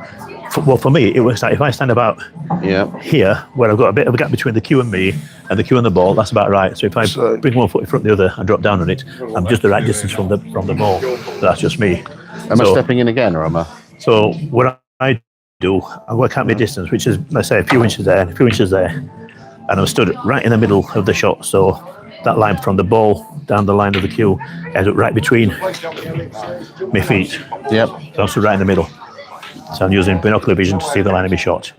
for me, it works out if I stand about here, where I've got a bit of a gap between the cue and me, and the cue and the ball, that's about right. So if I bring one foot in front of the other and drop down on it, I'm just the right distance from the ball. So that's just me. Am I stepping in again, or am I? So what I do, I work out my distance, which is, let's say, a few inches there and a few inches there, and I'm stood right in the middle of the shot. So that line from the ball down the line of the cue ends up right between my feet. Yep. So I'm stood right in the middle. So I'm using binocular vision to see the line of my shot.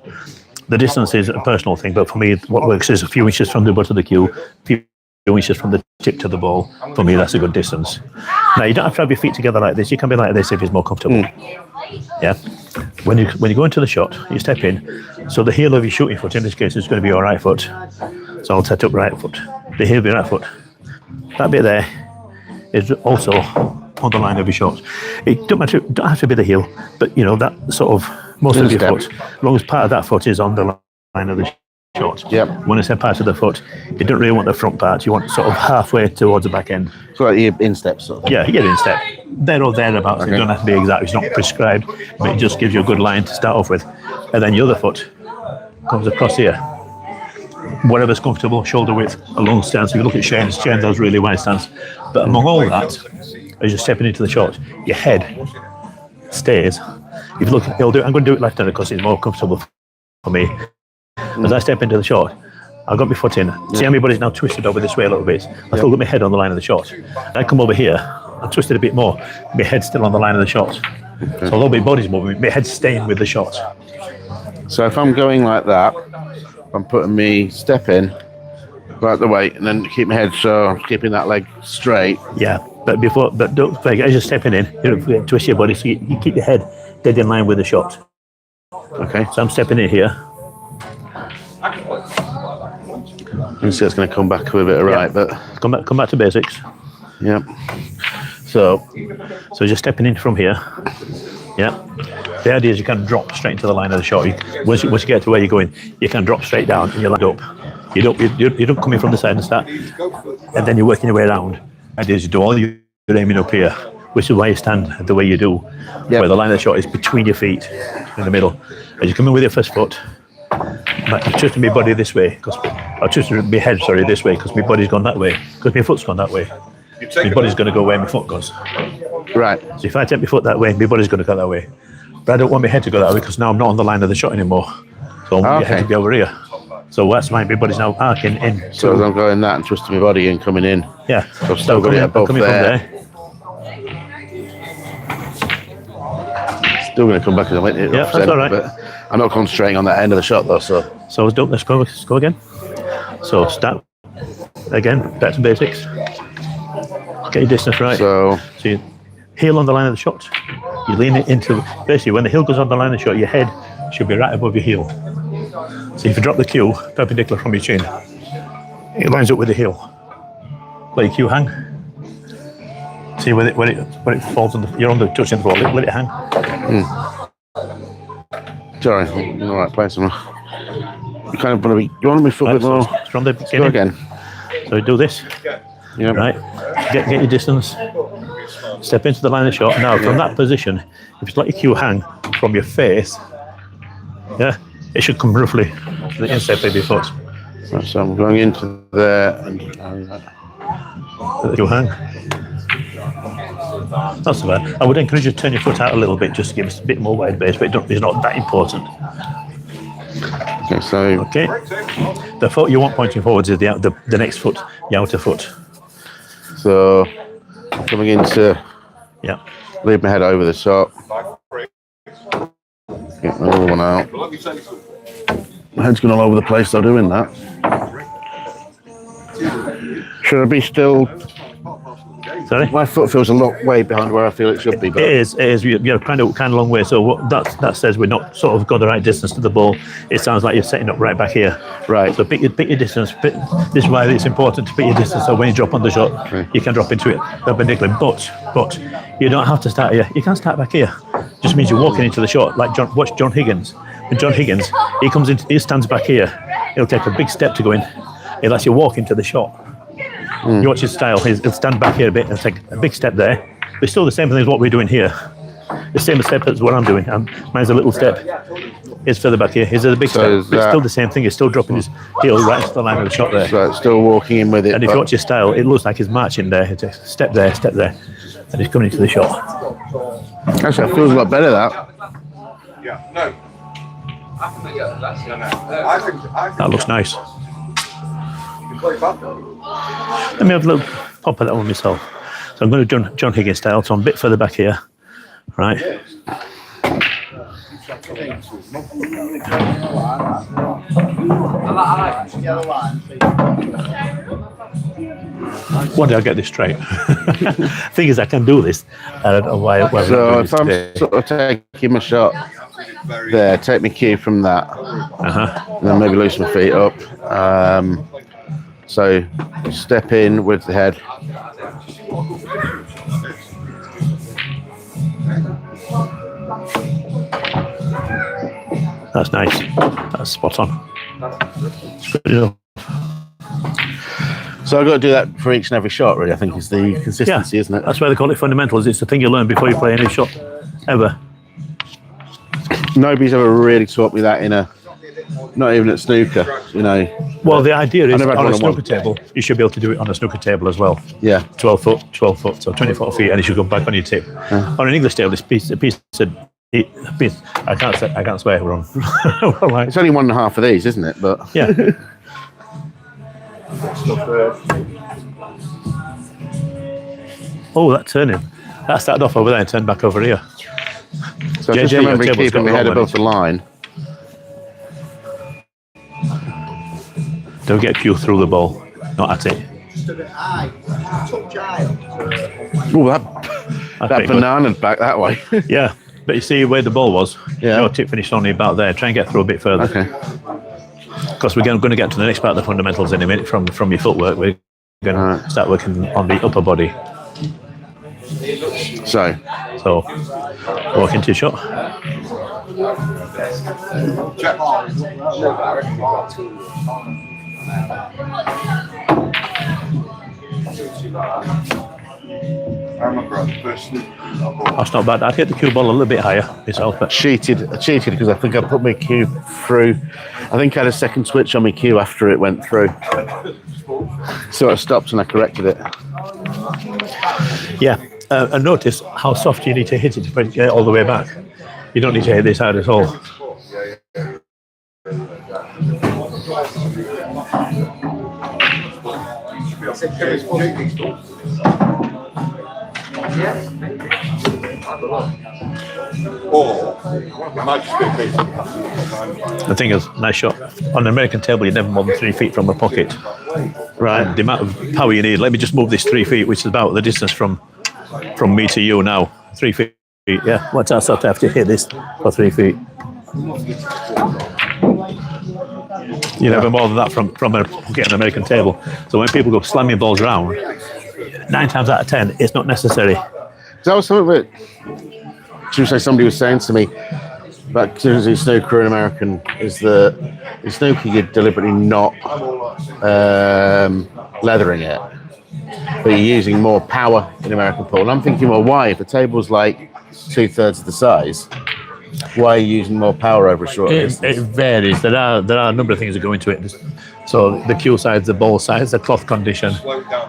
The distance is a personal thing, but for me, what works is a few inches from the butt of the cue, a few inches from the tip to the ball. For me, that's a good distance. Now, you don't have to have your feet together like this. You can be like this if it's more comfortable. Yeah. When you go into the shot, you step in. So the heel of your shooting foot, in this case, is going to be your right foot. So I'll set up right foot. The heel of your right foot. That bit there is also on the line of your shot. It don't have to be the heel, but you know that sort of most of your foot, as long as part of that foot is on the line of the shot. Yep. When I say part of the foot, you don't really want the front part. You want sort of halfway towards the back end. So like your instep sort of. Yeah, you get in step. There or thereabouts. Okay. It don't have to be exact. It's not prescribed, but it just gives you a good line to start off with. And then your other foot comes across here. Whatever's comfortable, shoulder width, a long stance. If you look at Shane's has really wide stance. But among all that, as you're stepping into the shot, your head stays. If you look, I'm going to do it left-handed because it's more comfortable for me. As I step into the shot, I've got my foot in. See how my body's now twisted over this way a little bit. I've still got my head on the line of the shot. I come over here, I'm twisted a bit more. My head's still on the line of the shot. So although my body's moving, my head's staying with the shot. So if I'm going like that, I'm putting me step in, right the way, and then keep my head so I'm keeping that leg straight. Yeah, but don't forget, as you're stepping in, you don't forget to twist your body so you keep your head dead in line with the shot. Okay. So I'm stepping in here. You see it's going to come back with a bit of right, but Come back to basics. yeah. So you're stepping in from here. Yeah. The idea is you can drop straight into the line of the shot. Once you get to where you're going, you can drop straight down and you land up. You don't come in from the side and start, and then you're working your way around. The idea is you do all your aiming up here, which is why you stand the way you do, where the line of the shot is between your feet in the middle. As you come in with your first foot, I'm twisting my body this way, I'm twisting my head, this way, because my body's gone that way, because my foot's gone that way. My body's going to go where my foot goes. Right. So if I take my foot that way, my body's going to go that way. But I don't want my head to go that way because now I'm not on the line of the shot anymore. So I want my head to be over here. So that's why my body's now arcing in. So as I'm going that and twisting my body and coming in. Yeah. So I've still got it above coming there. From there. Still going to come back as I went. Yeah, that's all right. But I'm not concentrating on that end of the shot though. So Let's go again. So start again, back to basics. Get your distance right. So you heel on the line of the shot. You lean it into, basically when the heel goes on the line of the shot, your head should be right above your heel. So if you drop the cue perpendicular from your chin, it lines up with the heel. Let your cue hang. See when it falls on you're on the touching the ball, let it hang. sorry, I'm in the right place. You kind of want to be. You want to be foot a bit more. From the Go beginning. again. So do this. Yeah. Right. Get your distance. Step into the line of shot. Now from that position, if you let your cue hang from your face, yeah, it should come roughly to the instep of your foot. Right, so I'm going into there and Let the cue hang. Not so bad. I would encourage you to turn your foot out a little bit just to give us a bit more wide base, but it's not that important. okay, so Okay. The foot you want pointing forwards is the next foot, the outer foot. so coming into Yeah. leave my head over the shot. Get my other one out. My head's going all over the place though doing that. Should I be still? Sorry? My foot feels a lot way behind where I feel it should be. But It is. You're kind of long way. So what that says we're not sort of got the right distance to the ball. It sounds like you're setting up right back here. right. So pick your distance. This is why it's important to pick your distance. So when you drop on the shot, you can drop into it perpendicularly. But you don't have to start here. You can start back here. Just means you're walking into the shot. Like watch John Higgins. When John Higgins, he stands back here. He'll take a big step to go in. He'll actually walk into the shot. You watch his style. He'll stand back here a bit and take a big step there. But it's still the same thing as what we're doing here. The same step as what I'm doing. Mine's a little step. His further back here. His is a big step. But it's still the same thing. He's still dropping his heel right into the line of the shot there. So it's still walking in with it. And if you watch his style, it looks like he's marching there. It's a step there, and he's coming into the shot. Actually, it feels a lot better that. Yeah, no. I think That looks nice. you play bad though. Let me have a little pop at that one myself. So I'm going to John Higgins style, so I'm a bit further back here. Right. One day I'll get this straight. Thing is, I can do this. I don't know why. So if I'm sort of taking my shot there, take my cue from that, and then maybe loosen my feet up. So step in with the head. That's nice. That's spot on. It's good enough. So I've got to do that for each and every shot, really. I think is the consistency, isn't it? That's why they call it fundamentals. It's the thing you learn before you play any shot ever. Nobody's ever really taught me that not even at snooker, you know. Well, the idea is on a snooker one. table, you should be able to do it on a snooker table as well. Yeah. 12 foot, so 24 feet, and it should go back on your tip. On an English table, a piece of I can't swear, we're on. It's only 1.5 of these, isn't it? But yeah. Oh, that turning. That started off over there and turned back over here. So I just remember keeping my head above the line. Don't get cue through the ball, not at it. Oh, that bananaed back that way. Yeah, but you see where the ball was? Yeah. Your tip finished only about there. Try and get through a bit further. Okay. Because we're going to get to the next part of the fundamentals in a minute from your footwork. We're going to start working on the upper body. So walk into your shot. That's not bad. I'd hit the cue ball a little bit higher myself. But I cheated because I think I put my cue through. I think I had a second switch on my cue after it went through. So I stopped and I corrected it. Yeah, and notice how soft you need to hit it to get it all the way back. You don't need to hit this hard at all. The thing is, nice shot. On an American table, you're never more than 3 feet from a pocket. Right. And the amount of power you need. Let me just move this 3 feet, which is about the distance from me to you now. 3 feet. Yeah. What's that sort of have to hit this for 3 feet? You never more than that from a pocket on an American table. So when people go slamming balls around, 9 times out of 10, it's not necessary. That was something that Tuesday somebody was saying to me about snooker in American is that in snooker you're deliberately not leathering it, but you're using more power in American pool. And I'm thinking, well, why? If a table's like 2/3 of the size, why are you using more power over a short distance? It varies. There are a number of things that go into it. So the cue size, the ball size, the cloth condition.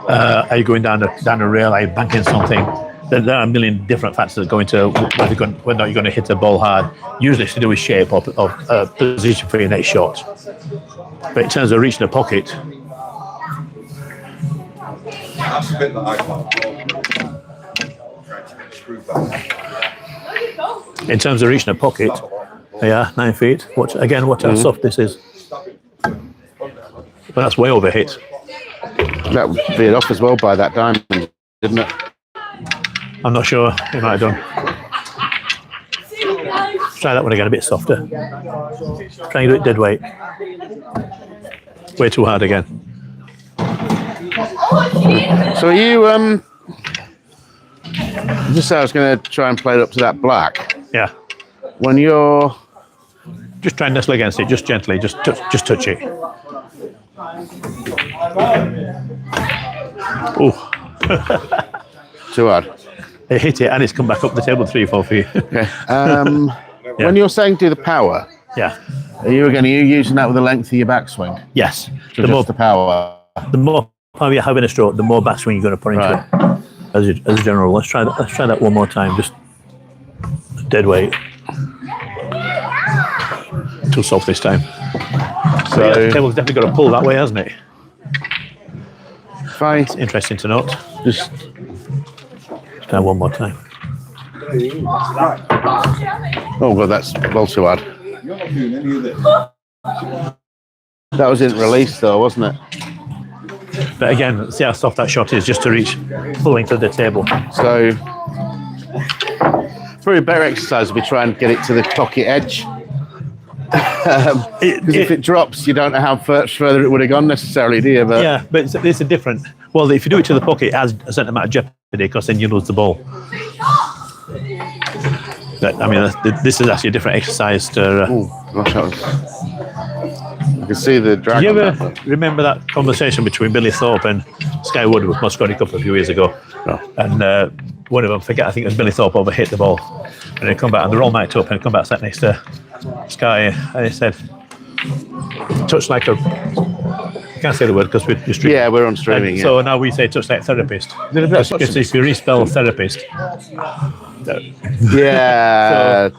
Are you going down a rail? Are you banking something? There are a million different factors that go into whether you're going to hit a ball hard. Usually it's to do with shape or position for your next shot. But in terms of reaching a pocket, that's the bit that I found. in terms of reaching a pocket, yeah, 9 feet. Watch how soft this is. But that's way over hit. That veered off as well by that diamond, didn't it? I'm not sure. It might have done. Try that one again, a bit softer. Try and do it dead weight. Way too hard again. So you just said I was going to try and play it up to that black. Yeah. When you're just try and nestle against it, just gently, just touch it. Oh. Too hard. It hit it and it's come back up the table 3 or 4 feet. Okay. When you're saying do the power, yeah. Are you using that with the length of your backswing? Yes. The more the power. The more power you have in a stroke, the more backswing you're going to put into it. As a general, let's try that one more time. Just dead weight. Too soft this time. So the table's definitely got to pull that way, hasn't it? It's interesting to note. just Try one more time. oh god, that's well too hard. You're not doing any of this. That was in release though, wasn't it? But again, see how soft that shot is just to reach full length of the table. So probably a better exercise would be try and get it to the pocket edge. Because if it drops, you don't know how much further it would have gone necessarily, do you? But yeah, but it's a different. Well, if you do it to the pocket, it has a certain amount of jeopardy because then you lose the ball. But, I mean, this is actually a different exercise to. oh gosh, that was, I can see the drag. Do you on ever that, remember that conversation between Billy Thorpe and Sky Wood with Mosconi Cup a few years ago? No. And one of them, I think it was Billy Thorpe, overhit the ball. And they come back, and they're all mic'd up, and they come back, sat next to Sky, and he said, touch like a. I can't say the word because we're streaming. Yeah, we're on streaming. And yeah. so now we say touch like therapist. Because if you respell therapist. Yeah.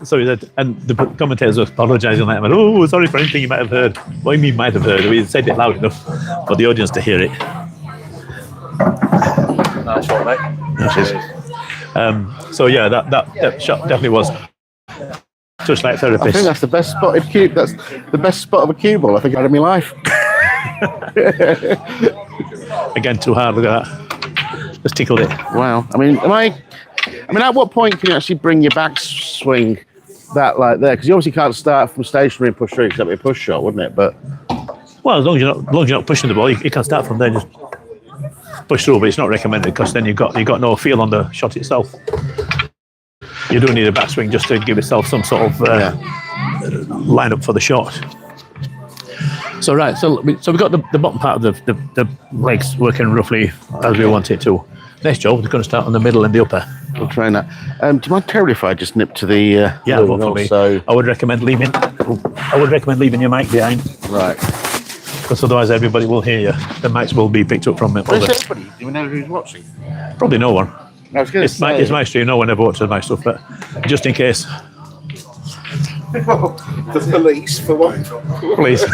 So he said, and the commentators were apologising like, oh, sorry for anything you might have heard. What do you mean might have heard? We said it loud enough for the audience to hear it. Nice one, mate. So yeah, that shot definitely was touch like I therapist. think that's the best spotted cube. That's the best spot of a cue ball I think I've had in my life. Again, too hard. Look at that. Just tickled it. Wow. I mean, at what point can you actually bring your backswing that like there? Because you obviously can't start from stationary and push through because that'd be a push shot, wouldn't it? But Well, as long as you're not pushing the ball, you can start from there. Just push through, but it's not recommended because then you've got no feel on the shot itself. You do need a backswing just to give yourself some sort of line up for the shot. So right, so we've got the bottom part of the legs working roughly as we want it to. Next job, we're going to start on the middle and the upper. we'll try that. Do you mind terribly if I just nip to the Yeah, loom vote for me. also? I would recommend leaving your mic behind Right. because otherwise everybody will hear you. The mics will be picked up from it. Where's everybody? Do we know who's watching? Probably no one. I was going to It's my stream. No one ever watches my stuff, but just in case, The police for one. please.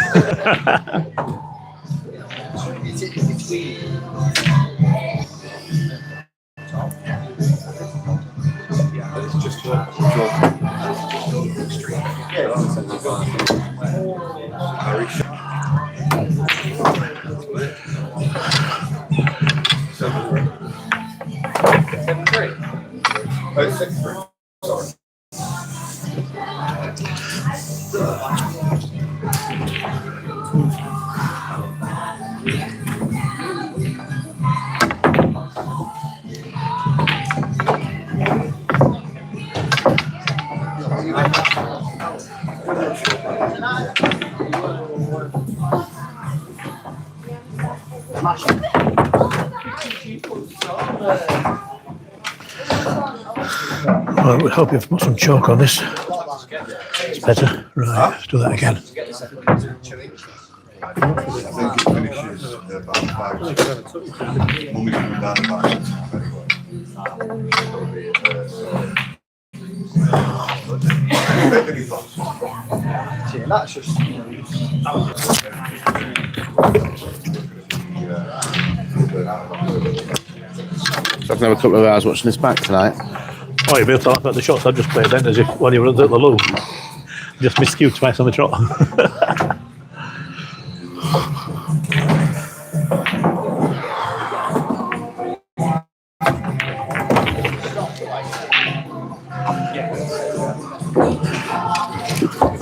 Well, we hope you've put some chalk on this. It's better. Right, let's do that again. I think it finishes about 5. Mummy's coming down about 6. Any thoughts? That's just. So I can have a couple of hours watching this back tonight. Oh, you'll be able to talk about the shots I've just played then, as if when you were at the loop. Just miscued twice on the trot.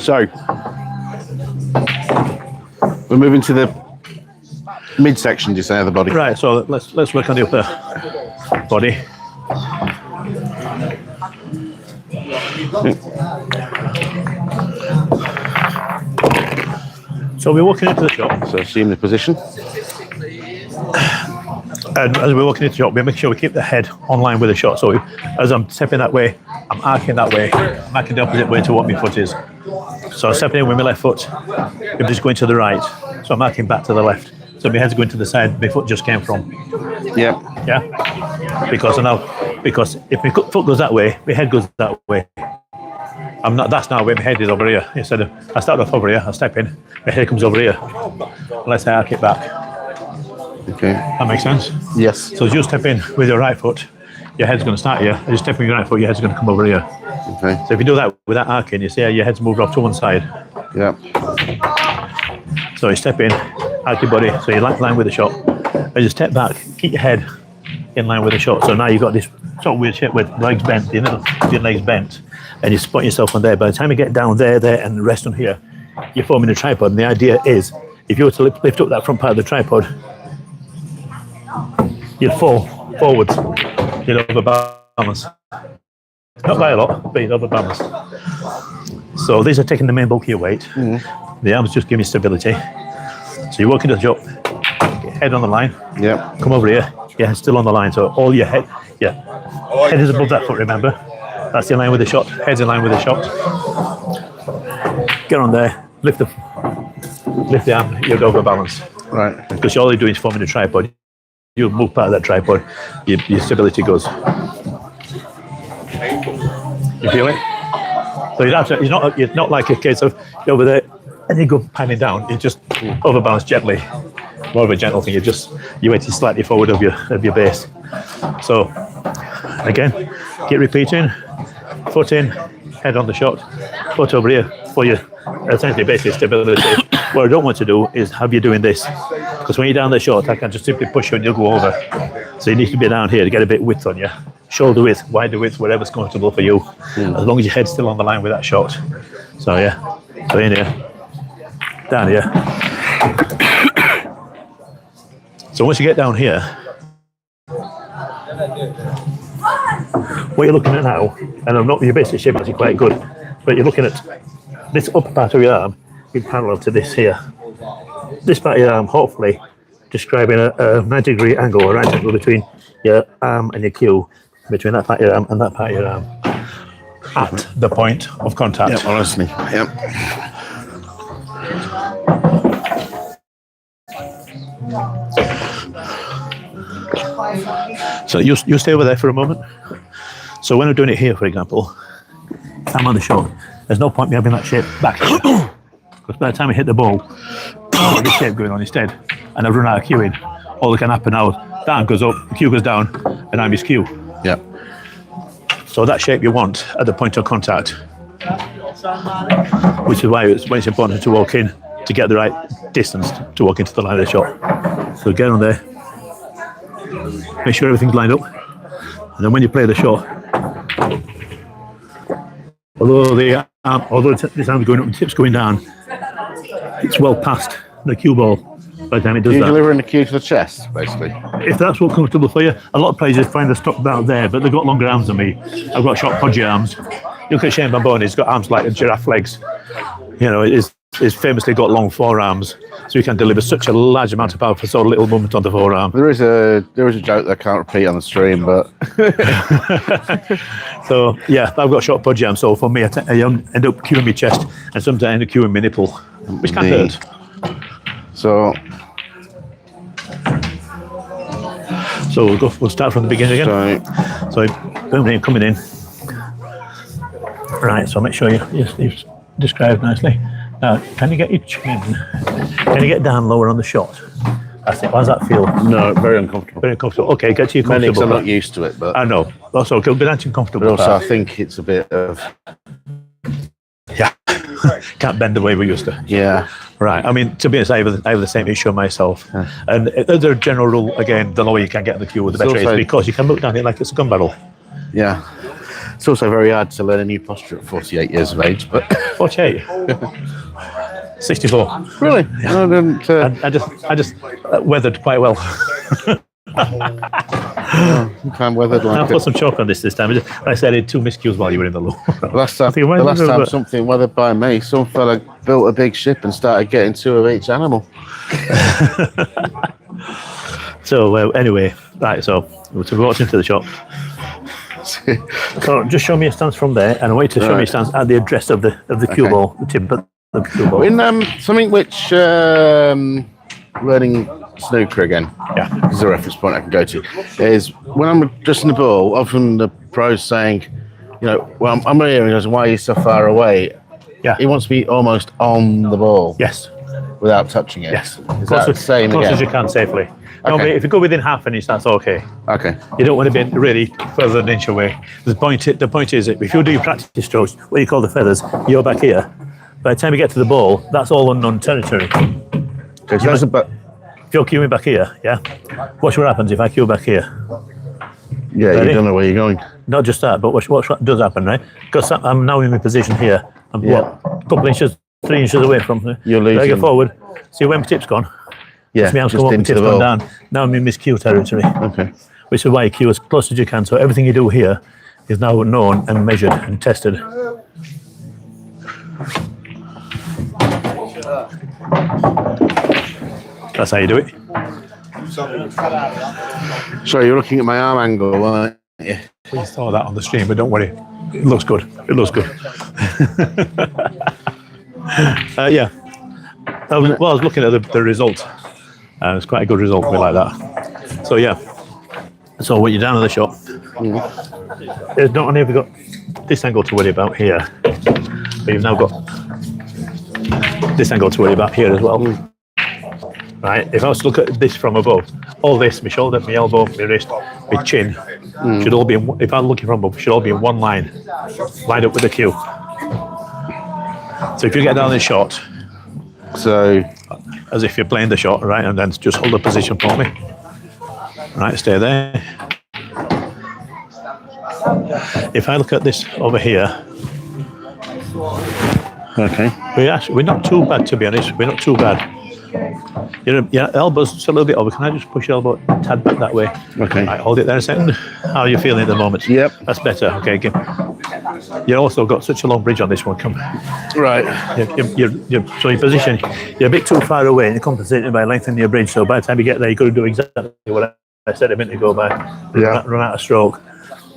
So we're moving to the midsection, do you say, of the body? Right, so let's work on the upper body. So we're walking into the shot, So assume the position. and as we're walking into the shot, we're making sure we keep the head on line with the shot. So as I'm stepping that way, I'm arcing that way, I'm arcing the opposite way to what my foot is. So I'm stepping in with my left foot, I'm just going to the right. So I'm arcing back to the left. So my head's going to the side my foot just came from. Yeah. Yeah? Because if my foot goes that way, my head goes that way. That's not where my head is, over here. Instead of, I start off over here, I step in, my head comes over here. Unless I arc it back. Okay. That makes sense? Yes. So as you step in with your right foot, your head's going to start here. As you step in with your right foot, your head's going to come over here. Okay. So if you do that without arcing, you see how your head's moved off to one side. Yeah. So you step in, arc your body, so you're line with the shot. As you step back, keep your head in line with the shot. So now you've got this sort of weird shape with legs bent, your legs bent, and you spot yourself on there. By the time you get down there, and rest on here, you're forming a tripod. And the idea is, if you were to lift up that front part of the tripod, you'll fall forwards, you'll overbalance. Not by a lot, but you'll overbalance. So these are taking the main bulk of your weight. The arms just give you stability. So you walk into the shot, head on the line. Yeah. Come over here. Your head's still on the line. So all your head, head is above that foot. Remember, that's in line with the shot. Head's in line with the shot. Get on there. Lift the arm. You'll overbalance. Right. Because all you're doing is forming a tripod. You move part of that tripod. Your stability goes. You feel it? So you're not like a case of you're over there and you go panning down. You just overbalance gently. More of a gentle thing. You weight slightly forward of your base. So again, keep repeating. Foot in, head on the shot. Foot over here for your essentially basic stability. What I don't want to do is have you doing this, because when you're down the shot, I can just simply push you and you'll go over. So you need to be down here to get a bit of width on you. Shoulder width, wider width, whatever's comfortable for you, as long as your head's still on the line with that shot. So so in here, down here. So once you get down here, what you're looking at now, and I'm not, your basic shape is actually quite good, but you're looking at this upper part of your arm in parallel to this here. This part of your arm, hopefully, describing a 90-degree angle or right angle between your arm and your cue, between that part of your arm and that part of your arm, at the point of contact. Yeah, honestly. Yep. So you stay over there for a moment. So when I'm doing it here, for example, if I'm on the shot, there's no point me having that shape back here. Because by the time I hit the ball, I've got this shape going on instead, and I've run out of cueing. All that can happen now, that arm goes up, the cue goes down, and I'm his cue. Yeah. So that shape you want at the point of contact, which is why it's important to walk in to get the right distance to walk into the line of the shot. So get on there, make sure everything's lined up, and then when you play the shot, although this arm's going up and the tip's going down, it's well past the cue ball by the time it does You're that. delivering the cue to the chest, basically. If that's what's comfortable for you, a lot of players find they're stuck about there, but they've got longer arms than me. I've got short, podgy arms. You look at Shane Bamboni, he's got arms like a giraffe legs. You know, he's famously got long forearms, so he can deliver such a large amount of power for so little movement on the forearm. There is a joke that I can't repeat on the stream, but So yeah, I've got short podgy arms, so for me, I end up cueing my chest, and sometimes I end up cueing my nipple, which can hurt. So we'll start from the beginning again. So boom, in, coming in. Right, so make sure you've described nicely. Now, can you get your chin? Can you get down lower on the shot? That's it. How does that feel? no, very uncomfortable. Very comfortable. Okay, get to your Mainly 'cause comfortable. I'm not used to it, but I know. Also, it'll be nice and comfortable. also I part. think it's a bit of Yeah. Can't bend the way we used to. yeah. Right. I mean, to be honest, I have the same issue myself. And there's a general rule, again, the lower you can get in the cue, the better it is, because you can look down it like it's a gun barrel. Yeah. It's also very hard to learn a new posture at 48 years of age, but 48. 64. really, I didn't. I just weathered quite well. I'm weathered I'll like put it. some chalk on this time. Like I said, I did 2 miscues while you were in the low. Last time something weathered by me, some fella built a big ship and started getting 2 of each animal. So anyway, right. So we walked into the shop. So just show me your stance from there, and I want you to show me your stance at the address of the cue ball, the tip of the cue ball. In something which learning snooker again, Yeah. is a reference point I can go to, is when I'm addressing the ball, often the pro's saying, you know, well, I'm here, and he goes, why are you so far away? Yeah. He wants to be almost on the ball Yes. without touching it. Yes. Is that the same close again? as you can safely. Normally, if you go within half an inch, that's okay. Okay. You don't want to be really further than an inch away. The point is that if you do your practice strokes, what you call the feathers, you're back here. By the time you get to the ball, that's all unknown territory. Okay, so that's about. If you're cueing back here, yeah, watch what happens if I cue back here. Yeah, Ready? you don't know where you're going. Not just that, but what does happen, right? Because I'm now in my position here. I'm what, a couple inches, 3 inches away from here. You're losing. I go forward. See when my tip's gone? Yeah, My arm's just come up, my into tip's the gone ball. down. Now I'm in this cue territory. Okay. Which is why you cue as close as you can. So everything you do here is now known and measured and tested. That's how you do it. So you're looking at my arm angle, aren't you? We saw that on the stream, but don't worry. It looks good. It looks good. Yeah. I was looking at the result. It's quite a good result. We like that. So, yeah. So, when you're down at the shot, there's not only have you got this angle to worry about here, but you've now got this angle to worry about here as well. Right? If I was to look at this from above, all this, my shoulder, my elbow, my wrist, my chin, should all be in, if I'm looking from above, should all be in one line, lined up with the cue. So if you get down the shot, So, as if you're playing the shot, right, and then just hold the position for me. Right, stay there. If I look at this over here, okay. we're not too bad, to be honest. We're not too bad. Your elbow's just a little bit over. Can I just push your elbow a tad back that way? Okay. Right, hold it there a second. How are you feeling at the moment? Yep. That's better. Okay, good. You also got such a long bridge on this one. Come. Right. So your position, you're a bit too far away and you're compensating by lengthening your bridge. So by the time you get there, you've got to do exactly what I said a minute ago by run out of stroke.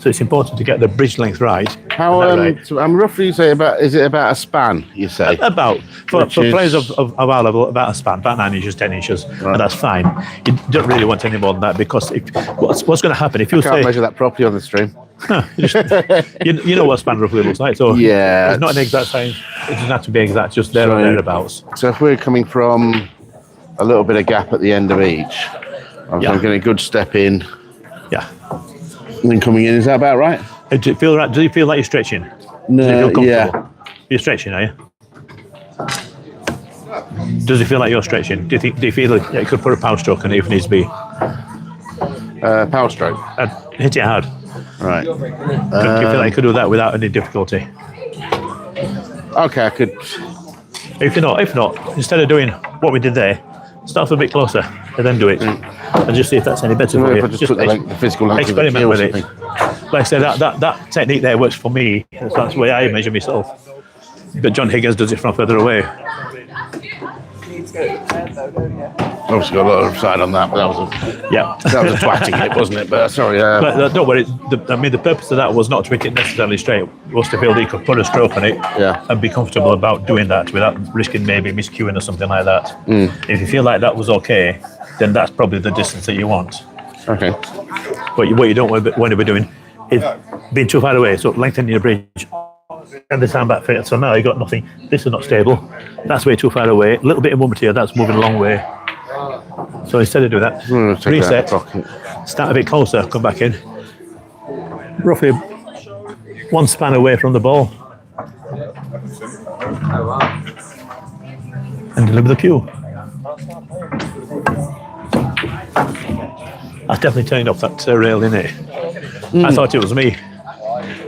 So it's important to get the bridge length right. How, so I'm roughly say about, is it about a span, you say? About, for Which is- players of our level, about a span, about 9 inches, 10 inches, and that's fine. You don't really want any more than that because what's going to happen if you Can't say, measure that properly on the stream. you know what a span roughly looks like, so Yeah, it's not an exact science, it doesn't have to be exact, just there or thereabouts. So if we're coming from a little bit of gap at the end of each, I'm getting a good step in Yeah. and then coming in, is that about right? Do you feel right? Do you feel like you're stretching? No, Does it feel comfortable? yeah. You're stretching, are you? Does it feel like you're stretching? Do you feel like you could put a power stroke on it if needs be? Power stroke. Hit it hard. Right. Do you feel like you could do that without any difficulty? Okay, I could. If not, instead of doing what we did there, start a bit closer and then do it, and just see if that's any better for If you. I just put the physical length of the experiment cue or with it. something. Like I said, that technique there works for me. That's the way I measure myself. But John Higgins does it from further away. Obviously got a lot of side on that, but that was a, Yeah. that was a twatting it, wasn't it? But sorry. But don't worry. The purpose of that was not to make it necessarily straight. It was to feel that you could put a stroke on it and be comfortable about doing that without risking maybe miscuing or something like that. If you feel like that was okay, then that's probably the distance that you want. Okay. But what you don't want to be doing is being too far away. So lengthening your bridge and the sound back fit. So now you got nothing. This is not stable. That's way too far away. A little bit of movement here. That's moving a long way. So instead of doing that, Take reset. that pocket. Start a bit closer. Come back in. Roughly one span away from the ball. And deliver the cue. That's definitely turning off that rail, isn't it? I thought it was me.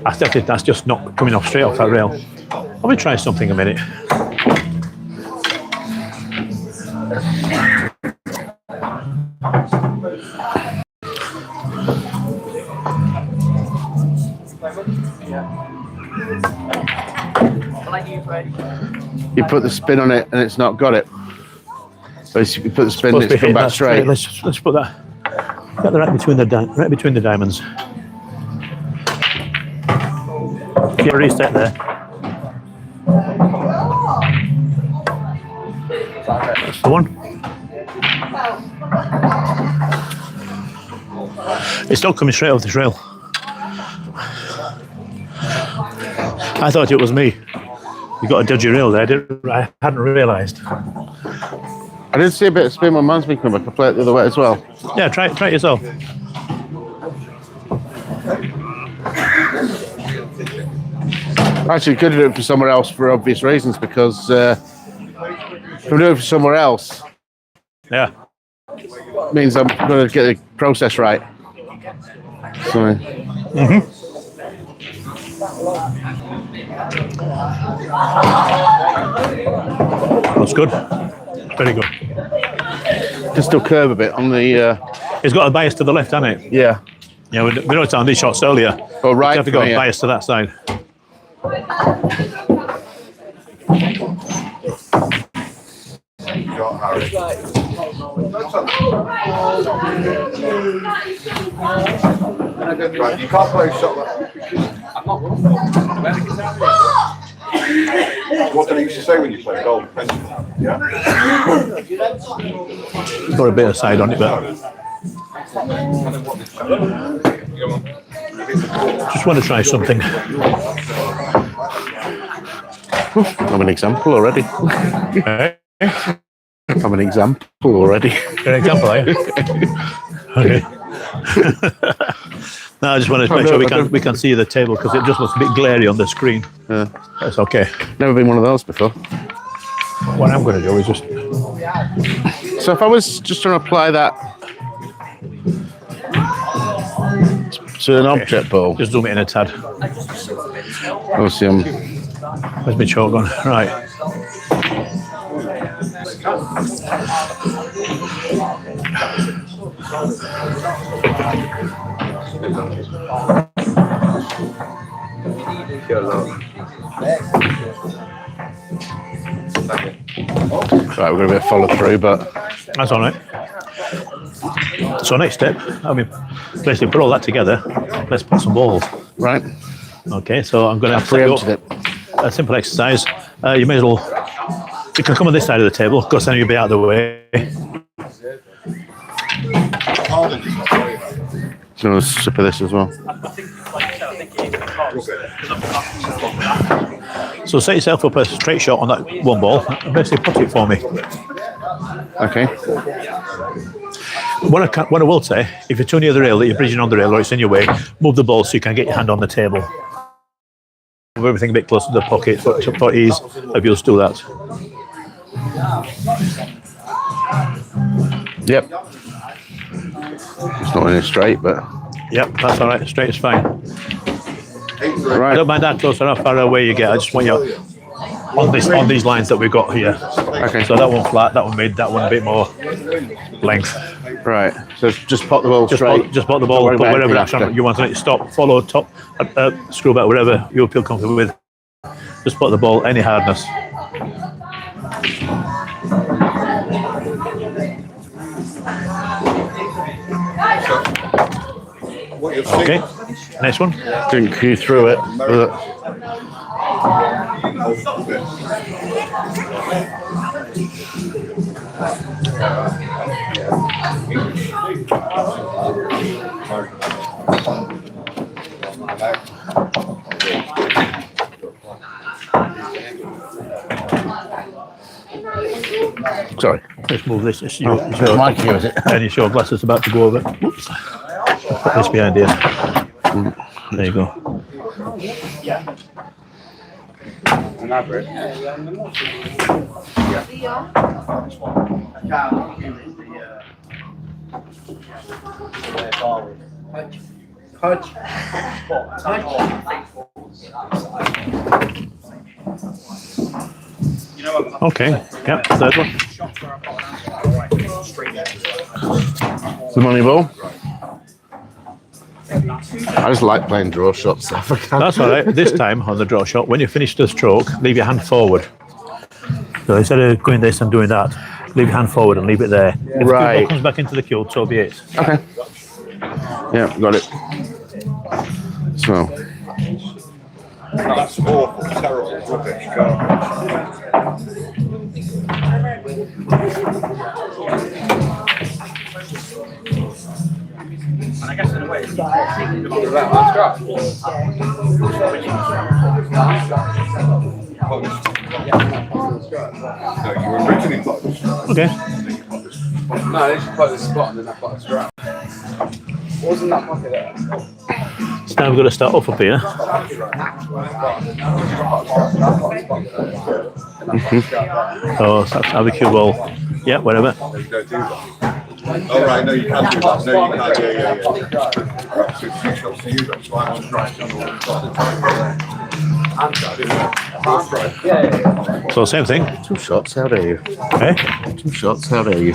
That's just not coming off straight off that rail. Let me try something a minute. You put the spin on it and it's not got it. So you put the spin and it's come back straight. Let's put that. Got the right between the diamonds. Get a reset there. That's the one. It's not coming straight off this rail. I thought it was me. You got a dodgy rail there. I hadn't realised. I did see a bit of spin when mine's been coming. I could play it the other way as well. Yeah, try it yourself. Actually, could do it for somewhere else for obvious reasons because if I'm doing it for somewhere else, Yeah. it means I'm going to get the process right. So, That's good. Very good. can still curve a bit on the. It's got a bias to the left, hasn't it? Yeah. Yeah, we noticed on these shots earlier. Oh, right. You have to go yeah. bias to that side. Right, you can't play a shot like that because what did I used to say when you play golf? Yeah. Got a bit of side on it, but just want to try something. I'm an example already. I'm an example already. An example, are you? Okay. No, I just want to make sure we can see the table because it just looks a bit glary on the screen. Yeah. That's okay. Never been one of those before. What I'm going to do is just So if I was just trying to apply that to an object ball, just zoom it in a tad. obviously Where's my chalk gone? Right. right, we're going to be a follow through, but That's all right. So next step, I mean, basically put all that together. Let's put some balls. right, Okay, so I'm going to preempted it. a simple exercise. You may as well. You can come on this side of the table because then you'll be out of the way. So I'll sip of this as well. So set yourself up a straight shot on that one ball and basically put it for me. Okay. What I will say, if you're too near the rail, that you're bridging on the rail or it's in your way, move the ball so you can get your hand on the table. Move everything a bit closer to the pocket for ease. If you'll do that. Yep. It's not really straight, but Yep, that's all right. Straight is fine. I right. don't mind that close or how far away you get. I just want you on these lines that we've got here. Okay. So that one flat, that one mid, that one a bit more length. Right. So just pop the ball straight. Just put the ball, Don't worry put about wherever anything action after. you want it to stop, follow, top, screw back, wherever you feel comfortable with. Just put the ball any hardness. What you'll Okay, next one. Didn't cue through it. Sorry. Let's move this. It's your, Mike, is it? and your show glasses about to go over. Whoops. Put this behind here. There you go. Okay, yeah, third one. The money ball. I just like playing draw shots. If I can. That's all right. This time on the draw shot, when you finish the stroke, leave your hand forward. So instead of going this and doing that, leave your hand forward and leave it there. If the cue Right. ball comes back into the cue, so be it. Okay. Yeah, got it. So, That's awful, terrible, rubbish garbage. And I guess in a way, it's that's scratch. No, you were originally close. Okay. No, they just put this spot and then that got a strap. What was in that pocket there? So now we've got to start off up here. Oh, so that's how the cue ball. Yeah, whatever. All right, no, you can't do that. No, you can't. Yeah. So you got slide on strike. So same thing. 2 shots, how dare you? Eh? 2 shots, how dare you?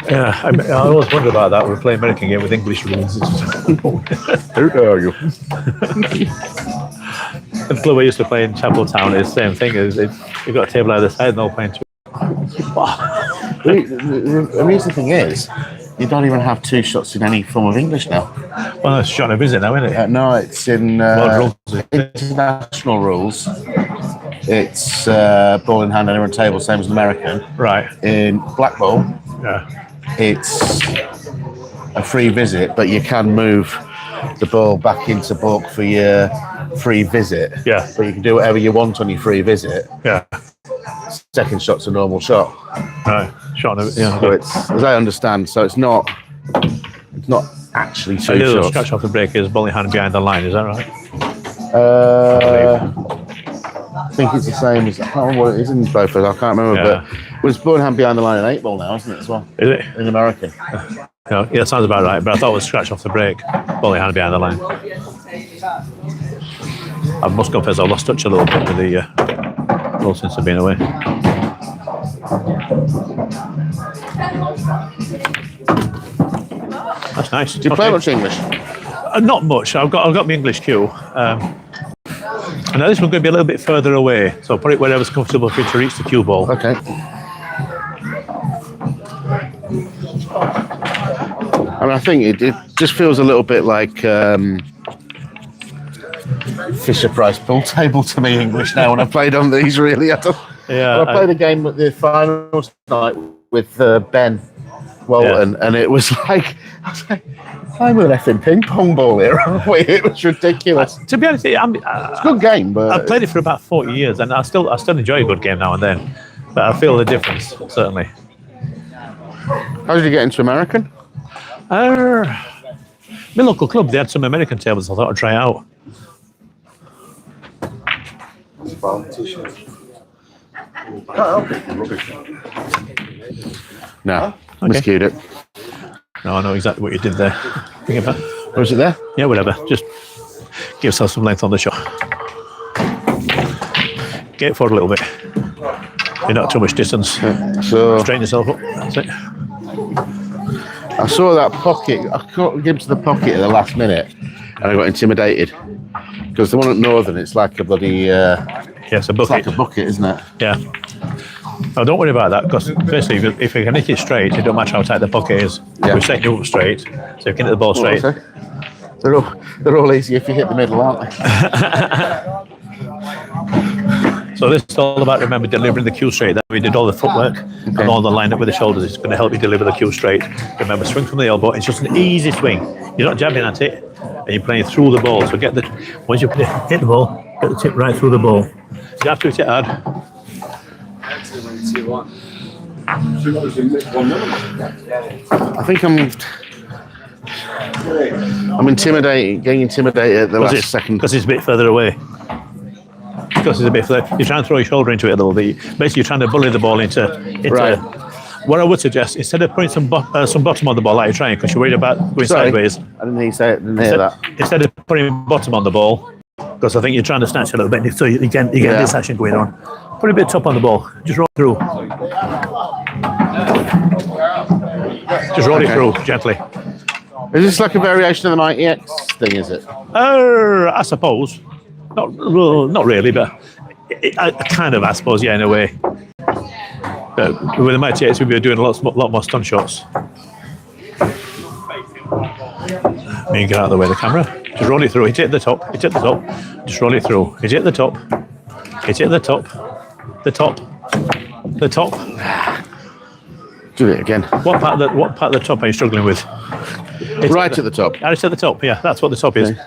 Yeah, I always wonder about that. We're playing American game with English rules. How dare you? The club I used to play in Chapeltown is the same thing. You've got a table either side and they're all playing two. The amazing thing is, you don't even have 2 shots in any form of English now. Well, that's shot in a visit now, isn't it? No, it's in World rules. international rules. It's ball in hand, anyone table, same as an American. Right. In black ball, Yeah. it's a free visit, but you can move the ball back into balk for your free visit. Yeah. But you can do whatever you want on your free visit. Yeah. Second shot's a normal shot. Right. Shot in a yeah. So it's, as I understand, so it's not actually 2 A little shots. scratch off the break is ball in hand behind the line. Is that right? I think it's the same as, I can't remember what it is in both of us, I can't remember, Yeah. but it was ball in hand behind the line in 8 ball now, isn't it, as well? Is it? In American. No, yeah, that sounds about right. But I thought it was scratch off the break, ball in hand behind the line. I must confess, I lost touch a little bit with the ball since I've been away. That's nice. Do you play much English? Not much. I've got my English cue. And now this one's going to be a little bit further away, so put it wherever's comfortable for you to reach the cue ball. Okay. I mean, I think it just feels a little bit like Fisher Price pool table to me, English now, when I played on these, really. I played a game at the finals night with Ben Walton, and it was like, I was like, I'm an effing ping pong ball here, aren't we? It was ridiculous. To be honest, It's a good game, but I've played it for about 40 years, and I still enjoy a good game now and then. But I feel the difference, certainly. how did you get into American? My local club, they had some American tables. I thought I'd try out. No, miscued it. No, I know exactly what you did there. Bring it back. Was it there? Yeah, whatever. Just give yourself some length on the shot. Get it forward a little bit. You're not too much distance. So Straighten yourself up. That's it. I saw that pocket. I couldn't get to the pocket at the last minute, and I got intimidated because the one at Northern, it's like a bloody. Yes, a It's bucket. like a bucket, isn't it? Yeah. No, don't worry about that, because basically, if you can hit it straight, it don't matter how tight the pocket is. Yeah. We're setting you up straight, so you can hit the ball straight. Okay. They're all easy if you hit the middle, aren't they? So this is all about, remember, delivering the cue straight. That we did all the footwork and all the line up with the shoulders. It's going to help you deliver the cue straight. Remember, swing from the elbow. It's just an easy swing. You're not jabbing at it, and you're playing through the ball. So once you hit the ball, get the tip right through the ball. You have to hit it hard. I think I'm getting intimidated at the last second. Because it's a bit further away. Because it's a bit further. You're trying to throw your shoulder into it a little bit. Basically, you're trying to bully the ball into. Right. What I would suggest, instead of putting some bottom on the ball like you're trying, because you're worried about going sideways. I didn't hear you say it. Didn't hear that. Instead of putting bottom on the ball, because I think you're trying to snatch a little bit, so you get this action going on. Put a bit of top on the ball. Just roll through. Just roll it through gently. Is this like a variation of the 90X thing? Is it? I suppose. Not really, but I kind of, I suppose, yeah, in a way. But with the Mighty X, we'll be doing a lot more stun shots. Me get out of the way of the camera. Just roll it through. Hit it at the top. Hit it at the top. Just roll it through. Hit it at the top. Hit it at the top. The top. The top. Do it again. What part of the top are you struggling with? Right at the top. It's at the top. Yeah, that's what the top is.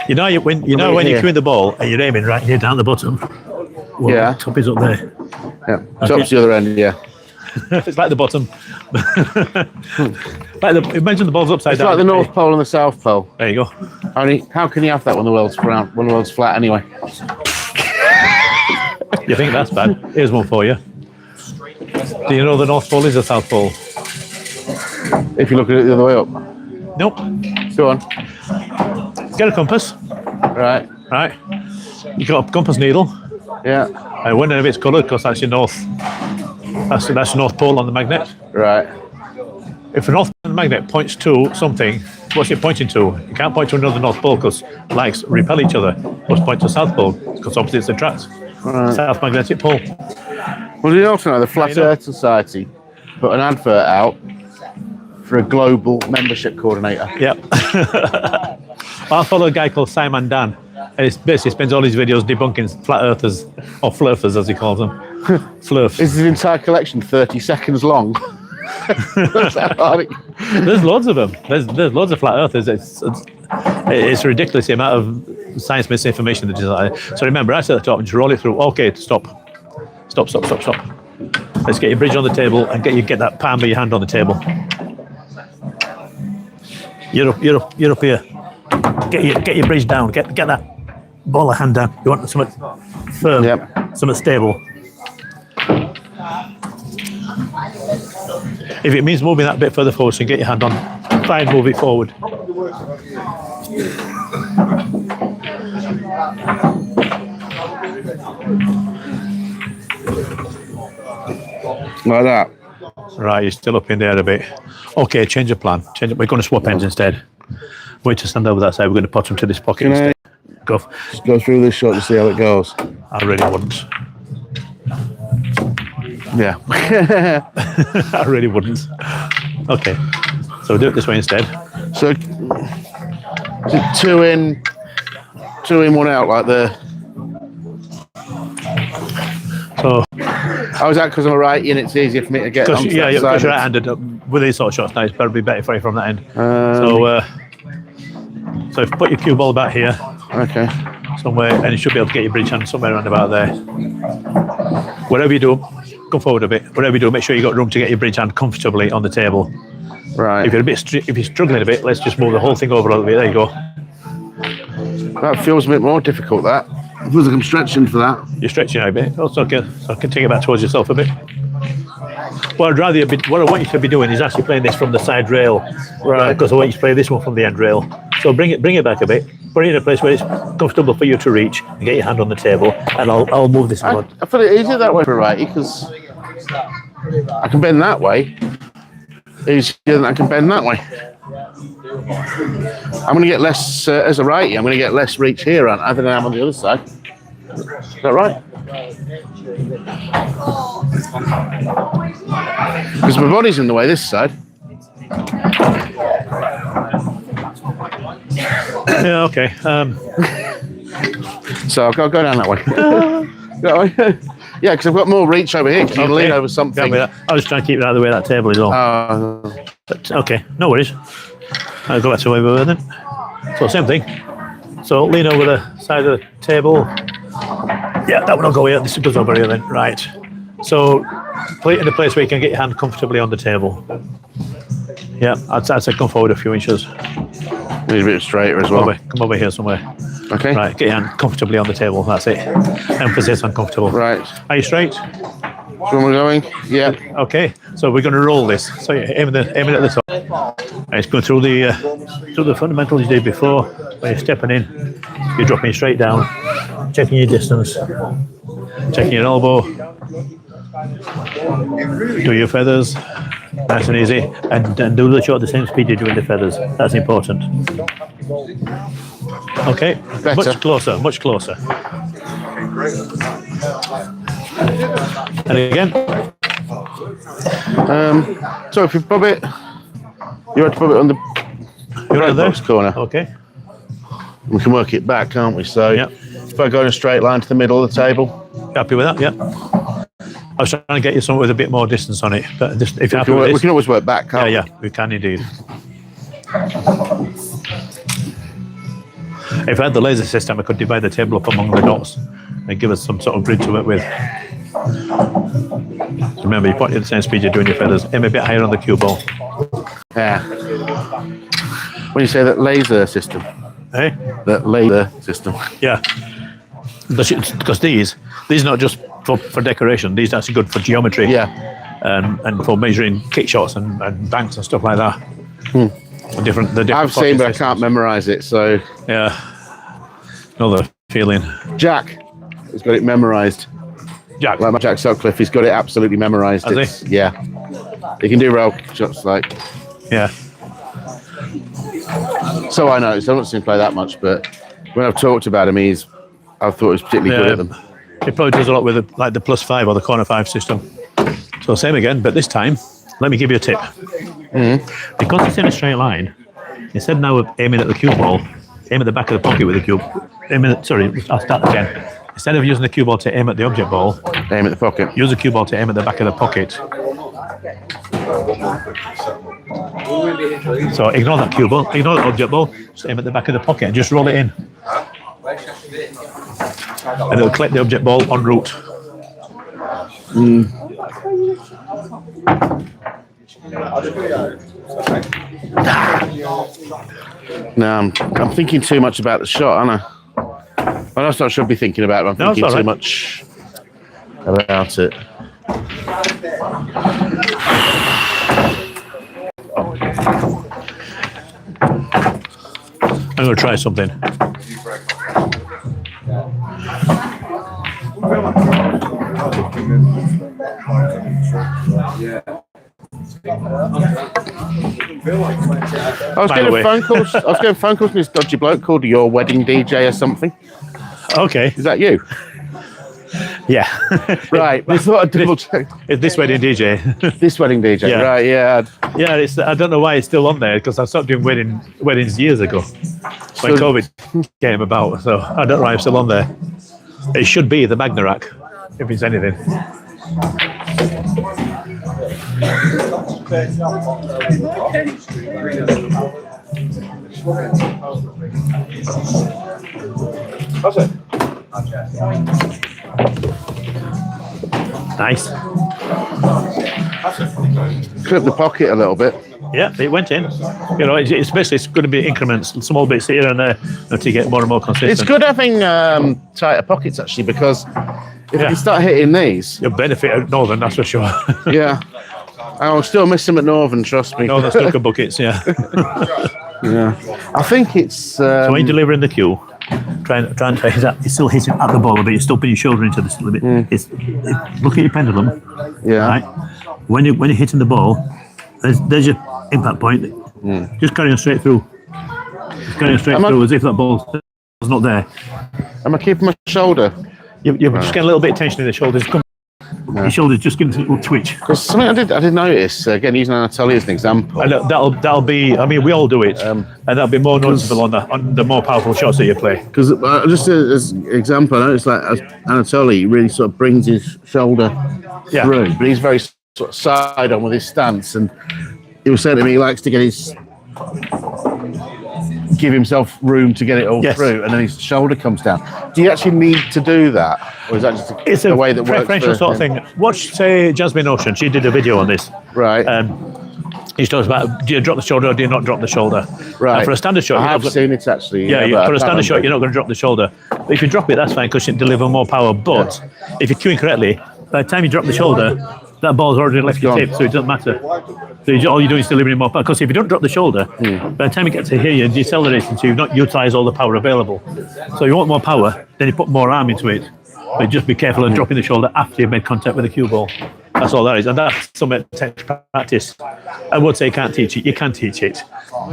You know when here. you're cueing the ball and you're aiming right here down the bottom. Well, Yeah. the top is up there. Yeah. Top's the other end. Yeah. It's like the bottom. Imagine the ball's upside It's down. like the North Pole and the South Pole. There you go. Only, how can you have that when the world's round, when the world's flat anyway? You think that's bad? Here's one for you. Do you know the North Pole is the South Pole? If you look at it the other way up. Nope. Go on. Get a compass. Right. Right. You got a compass needle. Yeah. I wonder if it's coloured because that's your north. That's your North Pole on the magnet. Right. If the North Pole on the magnet points to something, what's it pointing to? You can't point to another North Pole because lights repel each other. Must point to South Pole because opposites attract. Right. South magnetic pole. Well, you also know the Flat Earth Society put an advert out for a global membership coordinator. Yep. I follow a guy called Simon Dan. And he basically spends all his videos debunking flat earthers, or flurfers as he calls them. Flurfs. Is his entire collection 30 seconds long? That's how hard it... There's loads of them. There's loads of flat earthers. It's ridiculous the amount of science misinformation that is out there. So remember, I said at the top, just roll it through. Okay, stop. Let's get your bridge on the table and get that palm of your hand on the table. You're up here. Get your bridge down. Get that ball of hand down. You want something firm, something stable. If it means moving that bit further forward, so you get your hand on, try and move it forward. Like that. Right, you're still up in there a bit. Okay, change of plan. We're going to swap ends instead. Wait to stand over that side. We're going to put them to this pocket instead. Go through this shot to see how it goes. I really wouldn't. Yeah. I really wouldn't. Okay, so we'll do it this way instead. So, two in, one out, like the. So. Oh, is that because I'm a righty and it's easier for me to get? Because you're right-handed. With these sort of shots now, it's better be better for you from that end. So if you put your cue ball back here. Okay. Somewhere, and you should be able to get your bridge hand somewhere around about there. Whatever you do, come forward a bit. Whatever you do, make sure you got room to get your bridge hand comfortably on the table. Right. If you're struggling a bit, let's just move the whole thing over a little bit. There you go. That feels a bit more difficult. That it feels like I'm stretching for that. You're stretching out a bit. Also, okay. So I can take it back towards yourself a bit. What I want you to be doing is actually playing this from the side rail, right? Because I want you to play this one from the end rail. So bring it back a bit. Put it in a place where it's comfortable for you to reach and get your hand on the table, and I'll move this one. I feel it easier that way for a righty because I can bend that way. Easier than I can bend that way. I'm going to get less as a righty. I'm going to get less reach here, aren't I, than I am on the other side. Is that right? Because my body's in the way this side. Yeah, okay. So I'll go down that way. Yeah, because I've got more reach over here. Because you can lean over something. I was trying to keep it out of the way of that table is all. But, okay, no worries. I'll go back to where we were then. So same thing. So lean over the side of the table. Yeah, that one will go here. This goes over here then. Right. So play it in a place where you can get your hand comfortably on the table. Yeah, I'd say come forward a few inches. Need a bit straighter as well. Come over here somewhere. Okay. Right, get your hand comfortably on the table. That's it. Emphasis on comfortable. Right. Are you straight? Where am I going? Yeah. Okay. So we're going to roll this. So you're aiming at the top. And it's going through the fundamentals you did before. When you're stepping in, you're dropping straight down, checking your distance, checking your elbow. Do your feathers. Nice and easy, and do the shot at the same speed you're doing the feathers. That's important. Okay, better. Much closer. And again. So if you pop it, you have to pop it on the right box corner. Okay. We can work it back, can't we? So if I go in a straight line to the middle of the table. Happy with that? Yep. I was trying to get you somewhere with a bit more distance on it, but just, if you're happy with this, we can always work back, can't we? Yeah, we can indeed. If I had the laser system, I could divide the table up among the dots and give us some sort of grid to work with. So remember, you point at the same speed you're doing your feathers. Aim a bit higher on the cue ball. Yeah. When you say that laser system, Eh? that laser system. Yeah. Because these are not just for decoration. These are actually good for geometry. Yeah. And for measuring kick shots and banks and stuff like that. The different I've seen, but I systems. can't memorize it. So Yeah. Another feeling. Jack has got it memorized. Jack. Like my Jack Sutcliffe, he's got it absolutely memorized. Has he? Yeah. He can do rail shots like. Yeah. So I noticed. I don't see him play that much, but when I've talked about him, I thought he was particularly good at them. It probably does a lot with the +5 or the corner 5 system. So same again, but this time, let me give you a tip. Because it's in a straight line, instead now of aiming at the cue ball, aim at the back of the pocket with the cube. I'll start again. Instead of using the cue ball to aim at the object ball, Aim at the pocket. use the cue ball to aim at the back of the pocket. So ignore that cue ball, ignore the object ball, just aim at the back of the pocket and just roll it in. And it'll collect the object ball en route. No, I'm thinking too much about the shot, aren't I? Well, that's what I should be thinking about. But I'm No, it's thinking all too right. much about it. I'm going to try something. I was By the getting way. phone calls. I was getting phone calls from this dodgy bloke called your wedding DJ or something. Okay. Is that you? Yeah. Right. I thought I'd double check. It's this wedding DJ. This wedding DJ. Yeah. Right. Yeah. Yeah, I don't know why it's still on there because I stopped doing weddings years ago when So- COVID came about. So I don't know why it's still on there. It should be the MagnaRack, if it's anything. Nice. Clip the pocket a little bit. Yeah, it went in. You know, it's basically it's going to be increments, small bits here and there, to get more and more consistent. It's good having tighter pockets actually because if Yeah. you start hitting these, You'll benefit at Northern, that's for sure. yeah. I'll still miss them at Northern, trust me. Northern snooker buckets, yeah. Yeah. I think it's. So when you're delivering the cue, try and phase that. You're still hitting at the ball a bit. You're still putting your shoulder into this a little bit. Look at your pendulum. yeah. Right. When you're hitting the ball, there's your impact point. Just carry on straight through. Just carry on straight through as if that ball's not there. Am I keeping my shoulder? You're just getting a little bit of tension in the shoulders. Your shoulders just giving a little twitch. Because something I did notice, again, using Anatoly as an example. And that'll be. I mean, we all do it, and that'll be more noticeable on the more powerful shots that you play. Because just as an example, I noticed like as Anatoly really sort of brings his shoulder Yeah. through, but he's very sort of side on with his stance. And he was saying to me he likes to get give himself room to get it all Yes. through, and then his shoulder comes down. Do you actually need to do that, or is that just It's a a way that works? preferential for sort of him? thing. Watch, say, Jasmine Ocean. She did a video on this. Right. He talks about, do you drop the shoulder or do you not drop the shoulder? Right. And for a standard shot, I you're have not seen it actually. Yeah, but I for a can't standard shot, remember. you're not going to drop the shoulder. But if you drop it, that's fine because you deliver more power. But if you're cueing correctly, by the time you drop the shoulder, that ball's already left your gone. tip, so it doesn't matter. So all you're doing is delivering more power. Because if you don't drop the shoulder, by the time you get to here, you're decelerating, so you've not utilised all the power available. So you want more power, then you put more arm into it. But just be careful of dropping the shoulder after you've made contact with the cue ball. That's all that is. And that's something that takes practice. I would say you can't teach it. You can teach it.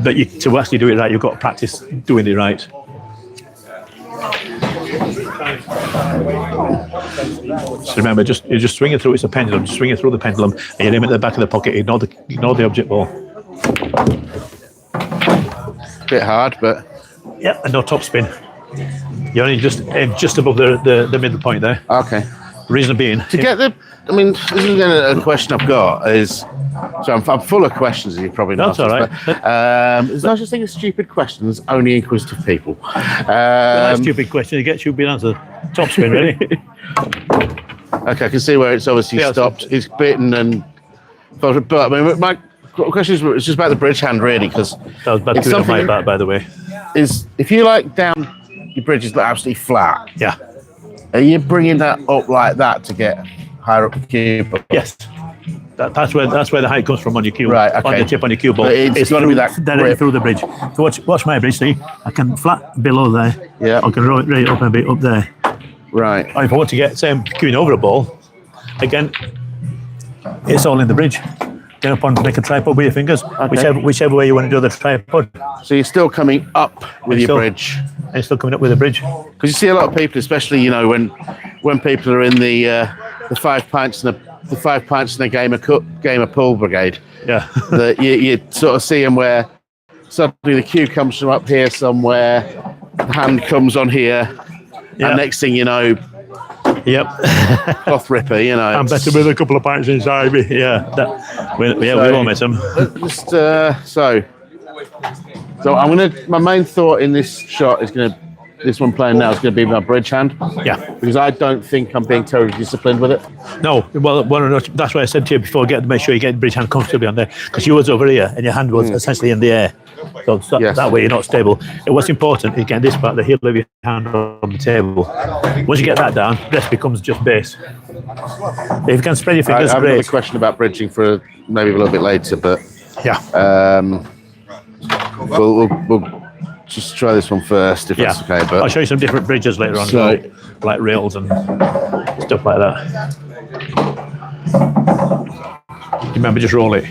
But to actually do it right, you've got to practice doing it right. So remember, you're just swinging through. It's a pendulum. Just swinging through the pendulum, and you aim it at the back of the pocket. Ignore the object ball. Bit hard, but Yep, and no top spin. You only just aim just above the middle point there. okay. Reason being, To get the, I mean, this is again a question I've got is, so I'm full of questions as you probably know. That's all right. There's no such thing as stupid questions, only inquisitive people. That's a stupid question. You get stupid answer. Top spin, ready? Okay, I can see where it's obviously Yeah, stopped. It's bitten and... But I mean, my question is just about the bridge hand, really, because That was bad it's queuing on my something back, by the way. is if you like down your bridge is absolutely flat, Yeah. are you bringing that up like that to get higher up the cue? Yes. That's where the height comes from on your cue. Right, okay. On the tip on your cue ball. But it's gotta be that directly grip. through the bridge. So watch my bridge. See, I can flat below there. Yeah. I can roll it right up a bit up there. Right. Or if I want to get same queuing over a ball, again, it's all in the bridge. Get up on, make a tripod with your fingers, whichever way you want to do the tripod. So you're still coming up with your bridge. And you're still coming up with the bridge. Because you see a lot of people, especially when people are in the 5 pints and the 5 pints and a game of pool brigade. Yeah. That you sort of see them where suddenly the cue comes from up here somewhere, the hand comes on here, and next thing you know, cloth ripper. I'm better with a couple of pints inside me. We all miss them. Just so I'm my main thought in this shot is this one playing now is going to be my bridge hand. Yeah. Because I don't think I'm being terribly disciplined with it. No, well, that's why I said to you before, make sure you get the bridge hand comfortably on there, because yours over here and your hand was essentially in the air. So that way you're not stable. And what's important is getting this part, the heel of your hand on the table. Once you get that down, the rest becomes just base. If you can spread your fingers, I have great. another question about bridging for maybe a little bit later, but we'll just try this one first, if that's okay. But I'll show you some different bridges later on, like rails and stuff like that. Remember, just roll it.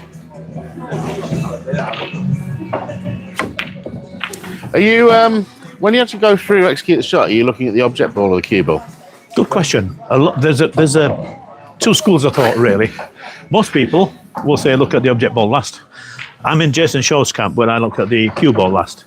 Are you, when you actually go through execute the shot, are you looking at the object ball or the cue ball? Good question. There's two schools of thought, really. Most people will say look at the object ball last. I'm in Jason Shaw's camp where I look at the cue ball last.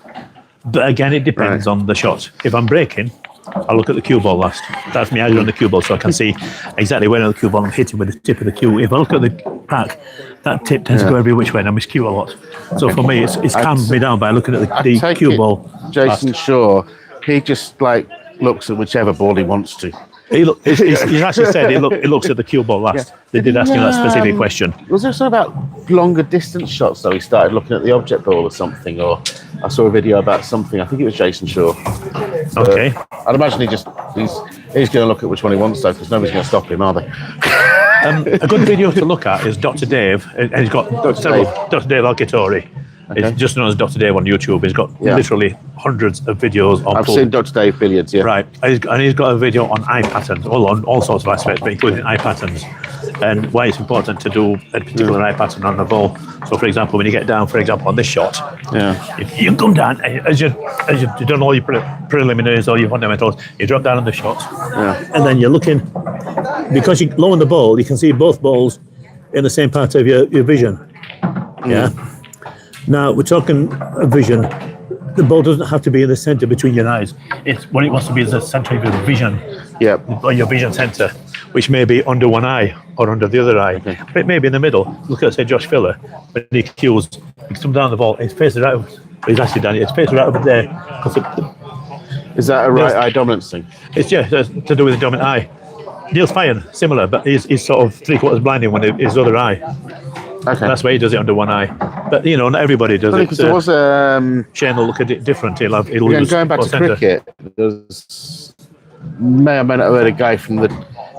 But again, it depends on the shot. If I'm breaking, I'll look at the cue ball last. That's me eyes on the cue ball, so I can see exactly where on the cue ball I'm hitting with the tip of the cue. If I look at the pack, that tip tends to go every which way, and I miss cue a lot. So for me, it's calmed me down by looking at the cue ball. Jason Shaw, he just looks at whichever ball he wants to. He actually said he looks at the cue ball last. They did ask him that specific question. Was there something about longer distance shots though? He started looking at the object ball or something, or I saw a video about something. I think it was Jason Shaw. Okay. I'd imagine he's going to look at which one he wants though, because nobody's going to stop him, are they? A good video to look at is Dr. Dave, and he's got Dr. Dave Alcatori. Okay. It's just known as Dr. Dave on YouTube. He's got literally hundreds of videos on. I've seen Dr. Dave Billiards, Right, and he's got a video on eye patterns, on all sorts of aspects, but including eye patterns, and why it's important to do a particular eye pattern on the ball. So, for example, when you get down, for example, on this shot, if you come down, as you've done all your preliminaries or your fundamentals, you drop down on the shot, and then you're looking, because you lower the ball, you can see both balls in the same part of your vision. Yeah. Now, we're talking a vision. The ball doesn't have to be in the centre between your eyes. It's what it wants to be is the centre of your vision. Or your vision centre, which may be under one eye or under the other eye. Okay. But it may be in the middle. Look at, say, Josh Filler. When he cues, he comes down the ball, his face is right, he's actually down, his face is right over there. Is that a right eye dominance thing? It's to do with the dominant eye. Neil's fine, similar, but he's sort of 3/4 blinding when his other eye. Okay. That's why he does it under one eye. But, not everybody does it. Because there was Shane will look at it different. He'll going back to cricket, there's may or may not have heard a guy from the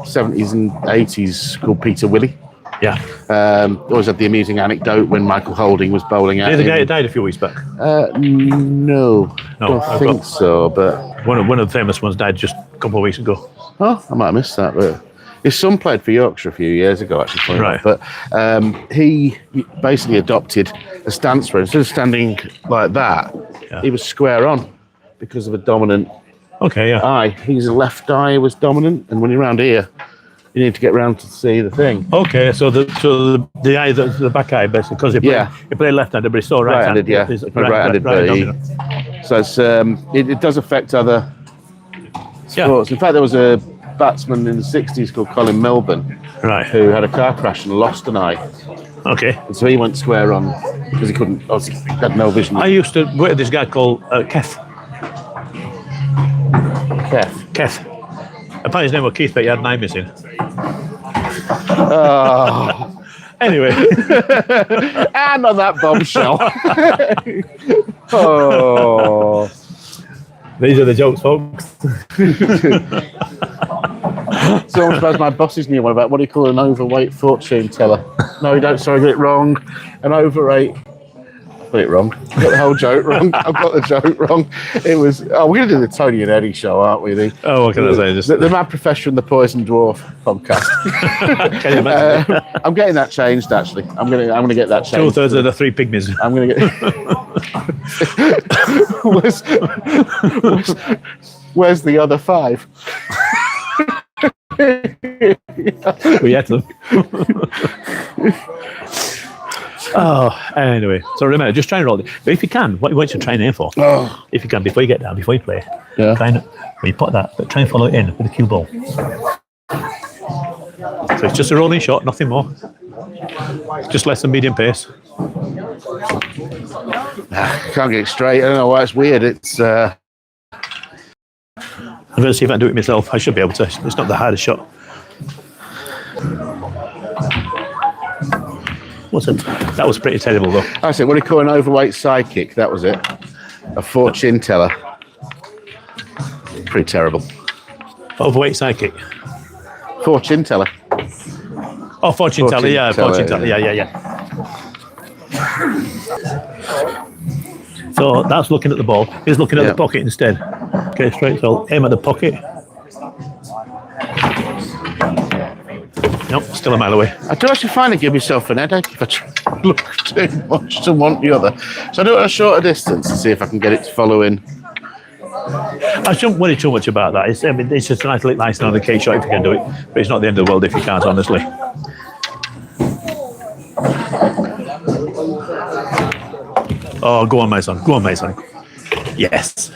70s and 80s called Peter Willey. Yeah. Always had the amusing anecdote when Michael Holding was bowling at him. The guy that died a few weeks back? No, I don't think so. But one of the famous ones died just a couple of weeks ago. Oh, I might have missed that. But his son played for Yorkshire a few years ago, actually. Right. But he basically adopted a stance where instead of standing like that, he was square on because of a dominant eye. His left eye was dominant, and when you're around here, you need to get round to see the thing. Okay, so the eye, the back eye, basically, because he played left-handed, but he's still right-handed. Right-handed. So it's, it does affect other sports. In fact, there was a batsman in the 60s called Colin Milburn, who had a car crash and lost an eye. Okay. And so he went square on because he couldn't, obviously, he had no vision. I used to work with this guy called Keith. Apparently his name was Keith, but he had an eye missing. Oh. Anyway, And on that bombshell. Oh. these are the jokes, folks. So I'm surprised my boss's new one about what do you call an overweight fortune teller? No, you don't. Sorry, I got it wrong. An overweight. Got it wrong. I got the whole joke wrong. I've got the joke wrong. It was. Oh, we're going to do the Tony and Eddie show, aren't we? Oh, what can I say? Just The Mad Professor and the Poison Dwarf podcast. can you imagine? I'm getting that changed. Actually, I'm gonna get that changed. 2/3 of the three pygmies. I'm gonna get. where's the other 5? We had them. Oh, anyway. So remember, just try and roll it. But if you can, what you want to try and aim for, if you can, before you get down, before you play, try and, when you put that, but try and follow it in with a cue ball. So it's just a rolling shot, nothing more. Just less than medium pace. Can't get it straight. I don't know why it's weird. It's. I'm going to see if I can do it myself. I should be able to. It's not the hardest shot. What's it? That was pretty terrible, though. I said, what do you call an overweight sidekick? That was it. A fortune teller. Pretty terrible. Overweight sidekick. Fortune teller. Oh, fortune teller. Yeah, fortune teller. Yeah. So that's looking at the ball. He's looking at the pocket instead. Okay, straight. So aim at the pocket. Nope, still a mile away. I do actually find I give myself an headache if I try to look too much to one the other. So I do it at a shorter distance to see if I can get it to follow in. I shouldn't worry too much about that. It's just a nice little icing on the cake shot if you can do it. But it's not the end of the world if you can't, honestly. Oh, go on, my son. Go on, my son. Yes.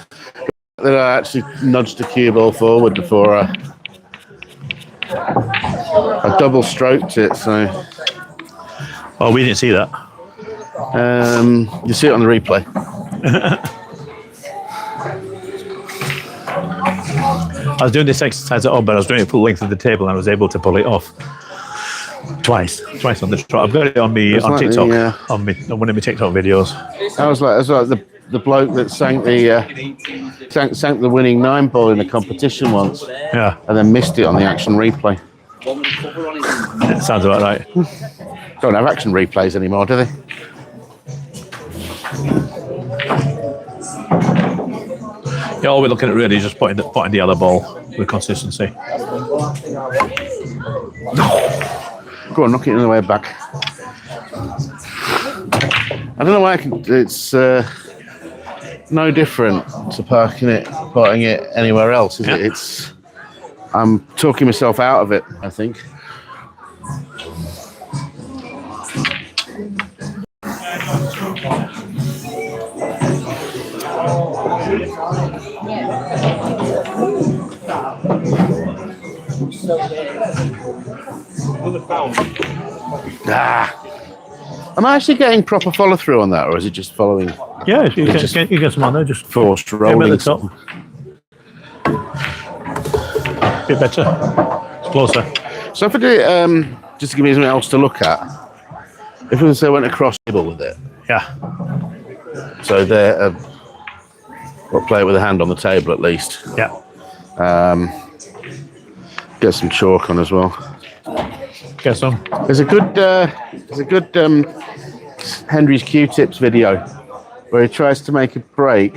Then I actually nudged the cue ball forward before I double stroked it. So. Oh, we didn't see that. You see it on the replay. I was doing this exercise at home, but I was doing it full length of the table, and I was able to pull it off twice on the trot. I've got it on me on TikTok, on one of my TikTok videos. I was like the bloke that sank the sank the winning 9-ball in a competition once. Yeah, and then missed it on the action replay. It sounds about right. Don't have action replays anymore, do they? Yeah, all we're looking at really is just putting the other ball with consistency. Go on, knock it in the way back. I don't know why it's no different to putting it anywhere else, is it? I'm talking myself out of it, I think. Am I actually getting proper follow through on that, or is it just following? Yeah, you get some on there, just forced rolling. At the top. A bit better. It's closer. So if I do it, just to give me something else to look at, if we say went across table with it. Yeah. So there, we'll play it with a hand on the table at least. Yeah. Get some chalk on as well. Get some. There's a good Henry's Q-tips video where he tries to make a break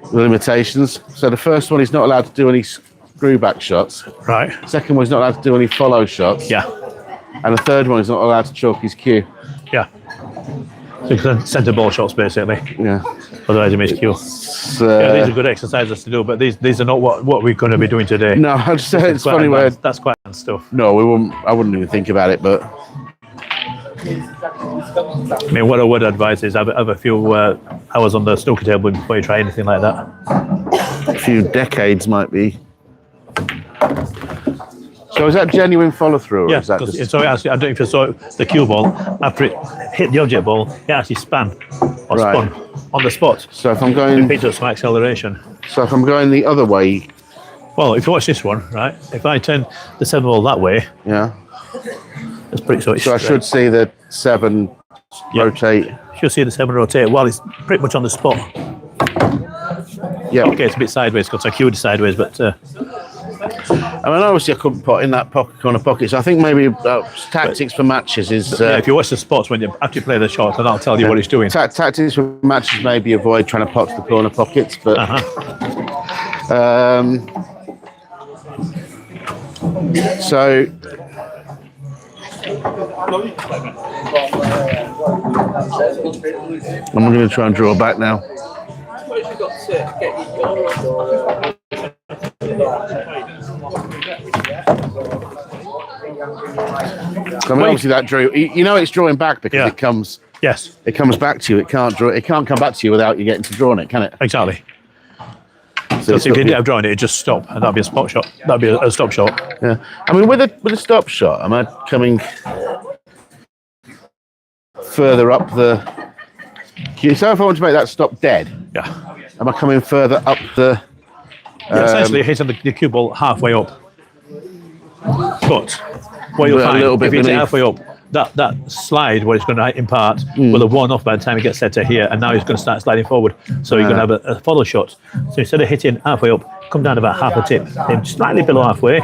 with limitations. So the first one, he's not allowed to do any screw back shots. Right. Second one, he's not allowed to do any follow shots. Yeah. And the third one, he's not allowed to chalk his cue. Yeah. So you can centre ball shots basically. Yeah. Otherwise you miss cue. Yeah, these are good exercises to do, but these are not what we're going to be doing today. No, I'd say it's funny where that's quite advanced stuff. No, I wouldn't even think about it, but I mean, what I would advise is have a few hours on the snooker table before you try anything like that. A few decades might be. So is that genuine follow through? Yeah, is that just... so actually, I don't know if you saw the cue ball after it hit the object ball, it actually span or spun on the spot. So if I'm going, it picked up some acceleration. So if I'm going the other way, well, if you watch this one, right? If I turn the 7 ball that way, yeah, That's pretty so. So I should see the 7 rotate. Should see the 7 rotate while it's pretty much on the spot. Yeah. Okay, it's a bit sideways because I queued sideways, but I mean, obviously I couldn't put in that corner pocket, so I think maybe tactics for matches is... yeah, if you watch the spots when you after you play the shot, and I'll tell you what it's doing. Tactics for matches maybe avoid trying to pot to the corner pockets, but... So... I'm going to try and draw back now. I mean, obviously that drew. You know, it's drawing back because it comes. Yes. It comes back to you. It can't draw. It can't come back to you without you getting to drawing it, can it? Exactly. So if you didn't have drawing it, it'd just stop, and that'd be a spot shot. That'd be a stop shot. Yeah. I mean, with a stop shot, am I coming further up the queue? So if I want to make that stop dead, am I coming further up the? Essentially, hitting the cue ball halfway up. But what you'll find, if you hit it halfway up, that slide where it's going to impart will have worn off by the time it gets set to here, and now it's going to start sliding forward. So you're going to have a follow shot. So instead of hitting halfway up, come down about half a tip, then slightly below halfway,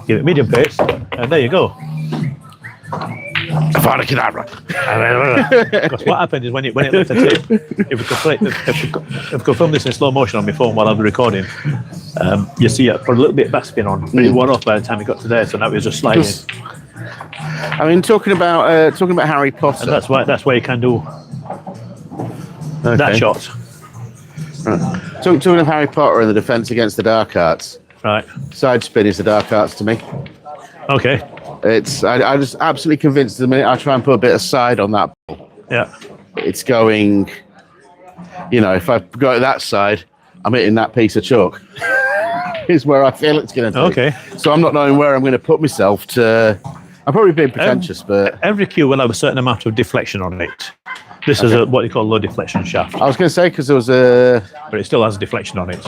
give it medium pace, and there you go. Because what happened is when it left the tip, if we could film this in slow motion on my phone while I'm recording, you see it for a little bit of backspin on, but it wore off by the time it got to there, so now it was just sliding. I mean, talking about Harry Potter, and that's where you can do that shot. Right. Talking of Harry Potter and the defense against the dark arts, right? Side spin is the dark arts to me. Okay. I'm just absolutely convinced the minute I try and put a bit of side on that ball, it's going, you know, if I go to that side, I'm hitting that piece of chalk. Is where I feel it's going to do. Okay. So I'm not knowing where I'm going to put myself to. I'm probably being pretentious, but every cue will have a certain amount of deflection on it. This is what you call a low deflection shaft. I was going to say because there was but it still has a deflection on it.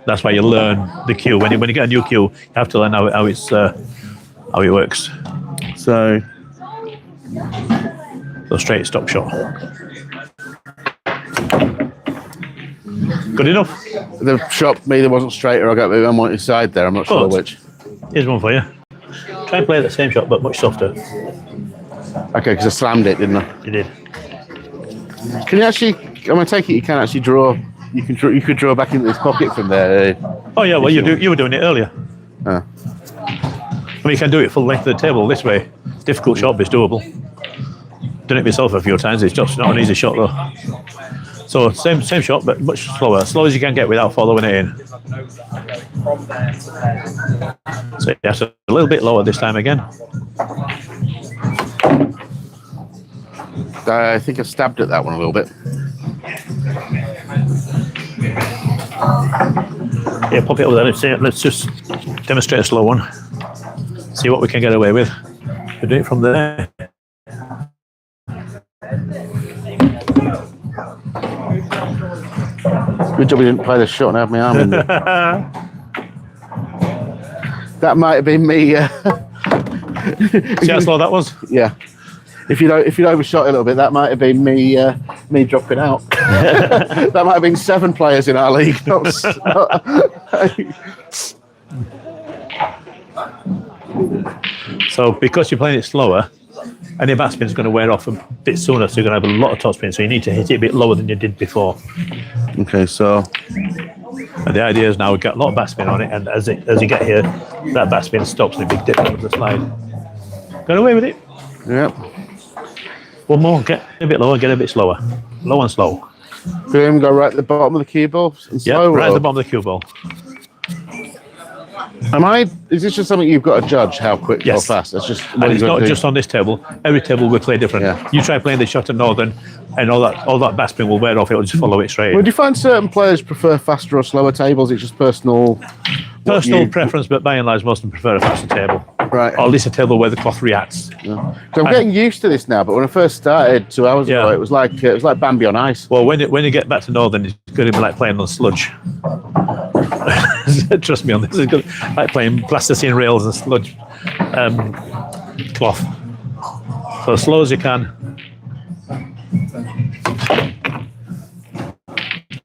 That's why you learn the cue. When you get a new cue, you have to learn how it works. So straight stop shot. Good enough. The shot either wasn't straight or I got on one side there. I'm not sure which. Here's one for you. Try and play the same shot, but much softer. Okay, because I slammed it, didn't I? You did. Can you actually? I'm going to take it. You can actually draw. You could draw back into this pocket from there. Oh yeah, well you were doing it earlier. I mean, you can do it full length of the table this way. It's a difficult shot, but it's doable. Done it myself a few times. It's just not an easy shot though. So same shot, but much slower. As slow as you can get without following it in. So yes, a little bit lower this time again. I think I stabbed at that one a little bit. Yeah, pop it over there. Let's just demonstrate a slow one. See what we can get away with. We'll do it from there. Good job we didn't play the shot and have my arm in there. That might have been me. See how slow that was? Yeah. If you'd overshot a little bit, that might have been me dropping out. That might have been 7 players in our league. So because you're playing it slower, any backspin is going to wear off a bit sooner, so you're going to have a lot of topspin. So you need to hit it a bit lower than you did before. Okay, so. And the idea is now we've got a lot of backspin on it, and as you get here, that backspin stops and a big dip of the slide. Got away with it. Yep. One more, get a bit lower, get a bit slower. Low and slow. Boom, go right at the bottom of the cue ball. Yeah, right at the bottom of the cue ball. Is this just something you've got to judge how quick or fast? It's just. And it's not just on this table. Every table will play different. Yeah. You try playing the shot at Northern, and all that backspin will wear off. It will just follow it straight. Well, do you find certain players prefer faster or slower tables? It's just personal preference, but by and large, most of them prefer a faster table. Right. Or at least a table where the cloth reacts. Yeah. So I'm getting used to this now, but when I first started 2 hours ago, it was like Bambi on ice. Well, when you get back to Northern, it's going to be like playing on sludge. Trust me on this. It's like playing plasticine rails and sludge cloth. So as slow as you can.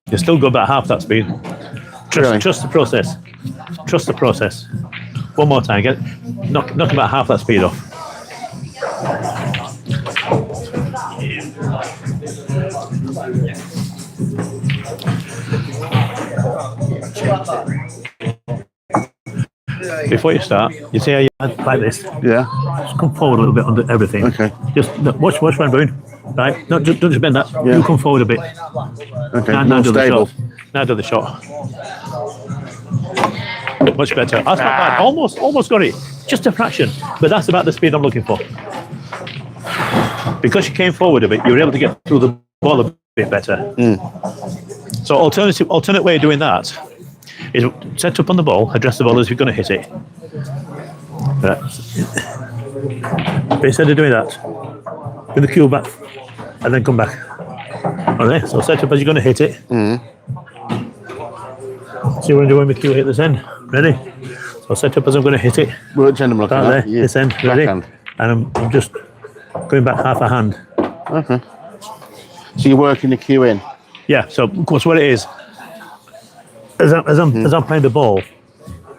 You still go about half that speed. Trust the process. Trust the process. One more time. Knock about half that speed off. Before you start, you see how you like this? Yeah. Just come forward a little bit under everything. Okay. Just watch what I'm doing. Right? No, don't just bend that. Yeah. You come forward a bit. Okay. Now More do the stable. shot. Now do the shot. Much better. That's not bad. Almost got it. Just a fraction. But that's about the speed I'm looking for. Because you came forward a bit, you were able to get through the ball a bit better. So alternate way of doing that is set up on the ball, address the ball as you're going to hit it. Right. But instead of doing that, bring the cue back and then come back. Alright, so set up as you're going to hit it. See what I'm doing with cue hit this end. Ready? So set up as I'm going to hit it. Which end am I looking Start at? there, this end. Ready? Backhand. And I'm just going back half a hand. Okay. So you're working the cue in? Yeah, so of course what it is, as I'm playing the ball,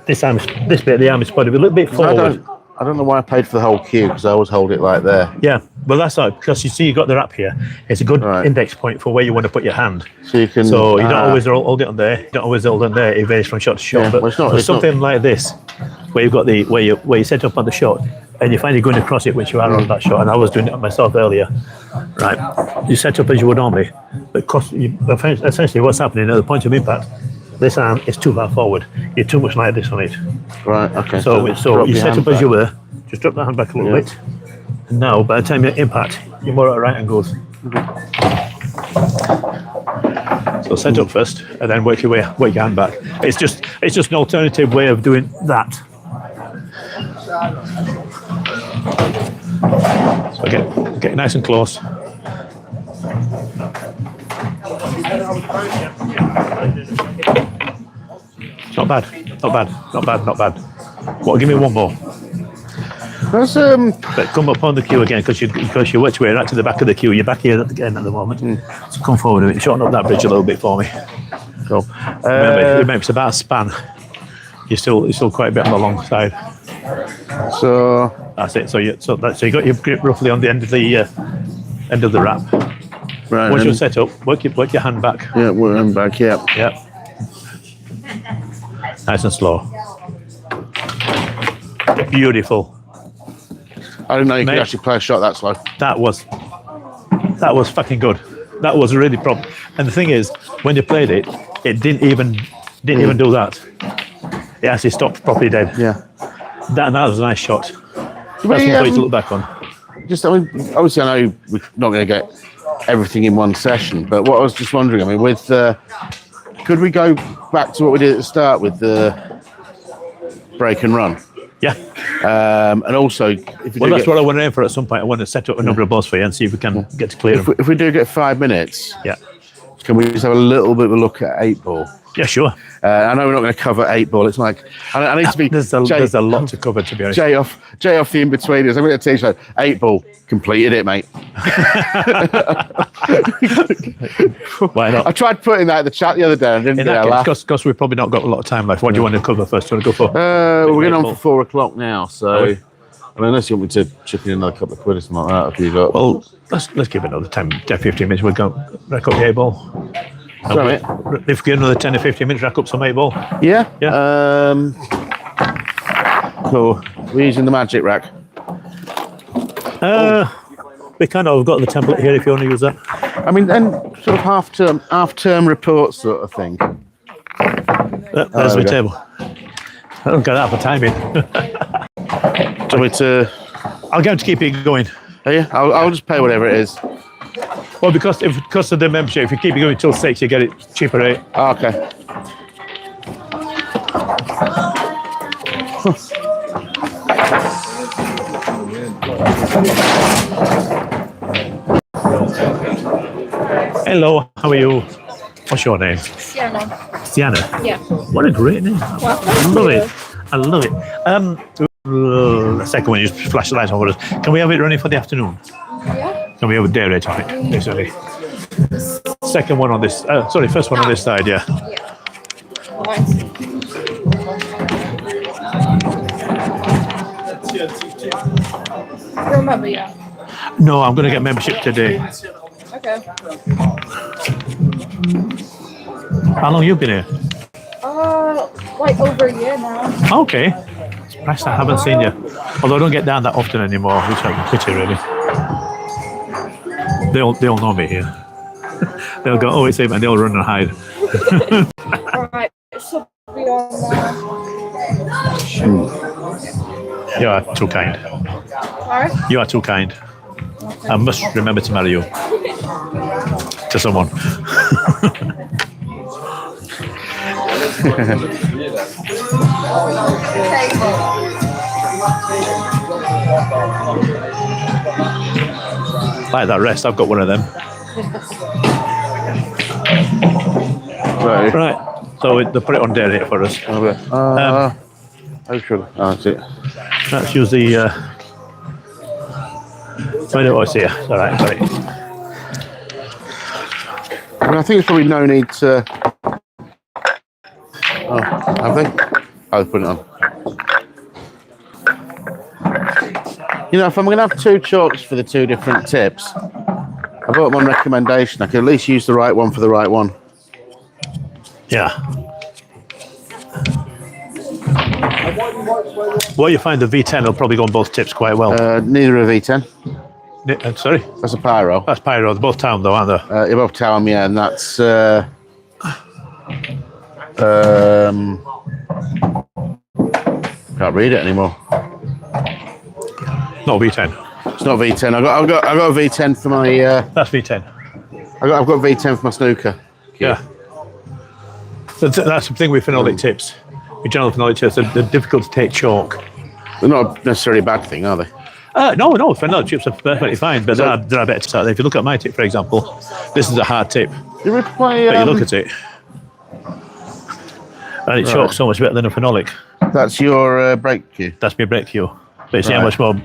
this bit of the arm is spotted a little bit forward. I don't know why I paid for the whole cue because I always hold it like there. Yeah, well that's not because you see you've got the wrap here. It's a good index point for where you want to put your hand. So you can. So you don't always hold it on there. You don't always hold it on there. It varies from shot to shot. Yeah, but well, it's not- for it's something like this, where you've got the where you set up on the shot, and you find you're going across it, which you are on that shot, and I was doing it myself earlier. Right, you set up as you would normally, but essentially what's happening at the point of impact, this arm is too far forward. You're too much like this on it. Right. Okay. So drop you your set hand up as back. you were. Just drop the hand back a little bit. And now, by the time you impact, you're more at right angles. So set up first, and then work your hand back. It's just an alternative way of doing that. So get nice and close. Not bad. Well, give me one more. That's But come up on the queue again because you worked your way right to the back of the queue. You're back here again at the moment. So come forward a bit. Shorten up that bridge a little bit for me. cool. Remember, it's about a span. You're still quite a bit on the long side. So That's it. So you got your grip roughly on the end of the wrap. right. Once then- you're set up, work your hand back. Yeah, we're on back. Yeah. Yep. Nice and slow. Beautiful. I didn't know you Mate. could actually play a shot that slow. That was fucking good. That was really proper. And the thing is, when you played it, it didn't even do that. It actually stopped properly dead. Yeah. That was a nice shot. That's We, one for you to look back on. Just, I mean, obviously, I know we're not going to get everything in one session, but what I was just wondering, I mean, with could we go back to what we did at the start with the break and run? Yeah. And also, if we Well, do that's get, what I want to aim for at some point. I want to set up a number of balls for you and see if we can get to clear them. if we do get 5 minutes, Yeah. can we just have a little bit of a look at 8-ball? Yeah, sure. I know we're not going to cover 8-ball. It's like I need to be. There's a lot to cover, to be honest. Jay off the in betweeners. I'm going to teach you 8-ball. Completed it, mate. Why not? I tried putting that in the chat the other day. And I didn't In get that a laugh. case, because we've probably not got a lot of time left. What do you want to cover first? Do you want to go for? We're getting on 8-ball? for 4 o'clock now, so Are we? I mean, unless you want me to chip in another couple of quid or something like that, if you got. Well, let's give it another 10, 15 minutes. We'll go rack up the 8-ball. Sorry, mate. If we get another 10 or 15 minutes, rack up some 8-ball. Yeah. Yeah. Cool. We're using the MagnaRack. We kind of got the template here if you want to use that. I mean, then sort of half-term report sort of thing. There's there my we go. table. I don't get that for timing. Do you want me to? I'll get him to keep it going. Oh, yeah, I'll just pay whatever it is. Well, because of the membership, if you keep it going till 6, you get it cheaper rate. Oh, okay. Hello, how are you? What's your name? Sienna. Sienna. Yeah. What a great name. Well, I love it. I love it. the second one, you just flash the lights on for us. Can we have it running for the afternoon? Yeah. Can we have a day rate on it, basically? Second one on this, sorry, first one on this side, yeah. Nice. You remember, yeah. No, I'm going to get membership today. Okay. How long you been here? Like over a year now. Okay. Surprised I haven't seen you. Although I don't get down that often anymore, which I can pity, really. They'll know me here. They'll go, oh, it's him, and they'll run and hide. Right. It should be on You are too kind. Sorry? You are too kind. I must remember to marry you. To someone. Like that rest, I've got one of them. Right. So they put it on day rate for us. Okay. That's it. Let's use the. Where do I see it? All right, sorry. I think there's probably no need to. Oh, have they? I'll put it on. You know, if I'm going to have two chalks for the two different tips, I've got one recommendation. I can at least use the right one for the right one. Yeah. Well, you find the V10 will probably go on both tips quite well. Neither a V10. Sorry? That's a Pyro. That's Pyro. They're both town, though, aren't they? You're both town, yeah, and that's. Can't read it anymore. No, V10. It's not V10. I've got a V10 for my. That's V10. I've got V10 for my snooker. Yeah. That's the thing with phenolic tips. With general phenolic tips, they're difficult to take chalk. They're not necessarily a bad thing, are they? No, phenolic tips are perfectly fine, but there are better tips out there. If you look at my tip, for example, this is a hard tip. You play, but you look at it, and it chalks so much better than a phenolic. That's your brake cue. That's my brake cue. But you see how much more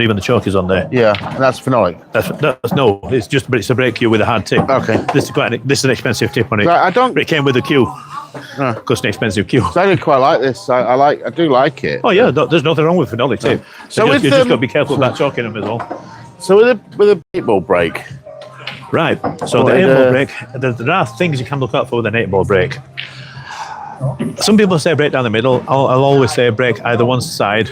even the chalk is on there. Yeah, and that's phenolic. That's no. It's a brake cue with a hard tip. Okay. This is an expensive tip on it. I don't. But it came with a cue. Cost an expensive cue. So I do quite like this. I do like it. Oh yeah, there's nothing wrong with phenolic tip. So you just got to be careful about chalking them as well. So with a 8-ball brake. Right. So the 8-ball brake, there are things you can look out for with an 8-ball brake. Some people say brake down the middle. I'll always say brake either one side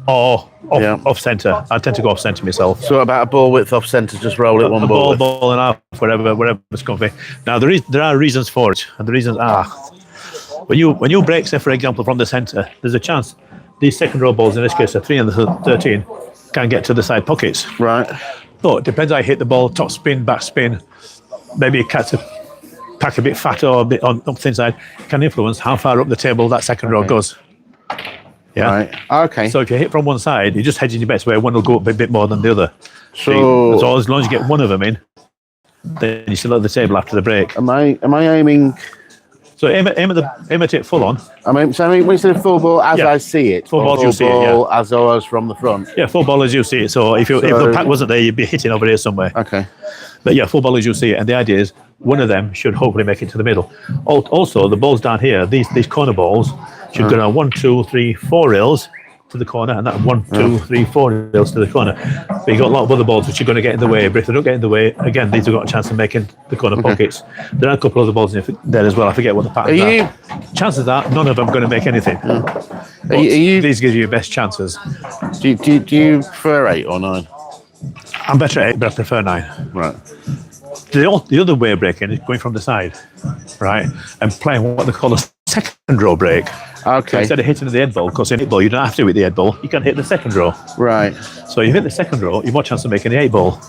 or off centre. I tend to go off centre myself. So about a ball width off centre, just roll it one ball. Ball and a half, whatever's comfy. Now there are reasons for it, and the reasons are when you brake, say for example from the centre, there's a chance these second row balls, in this case the 3 and the 13, can get to the side pockets. Right. But it depends how you hit the ball, top spin, back spin. Maybe you catch a pack a bit fatter or a bit on thin side, can influence how far up the table that second row goes. Yeah. Right. Okay. So if you hit from one side, you're just hedging your bets where one will go up a bit more than the other. So as long as you get one of them in, then you still at the table after the break. Am I aiming? So aim at it full on. When you say full ball as I see it, full ball as you see it, yeah. As I was from the front. Yeah, full ball as you see it. So if the pack wasn't there, you'd be hitting over here somewhere. Okay. But yeah, full ball as you see it, and the idea is one of them should hopefully make it to the middle. Also, the balls down here, these corner balls, should go down 1, 2, 3, 4 rails to the corner, and that 1, 2, 3, 4 rails to the corner. But you've got a lot of other balls which are going to get in the way. But if they don't get in the way, again, these have got a chance of making the corner pockets. There are a couple of other balls in there as well. I forget what the patterns are. Chances are none of them are going to make anything. These give you your best chances. Do you prefer 8 or 9? I'm better at 8, but I prefer 9. Right. The other way of breaking is going from the side, right, and playing what they call a second row break. Okay. So instead of hitting the 8 ball, because in 8 ball you don't have to hit the 8 ball, you can hit the second row. Right. So you hit the second row, you've more chance of making the 8 ball.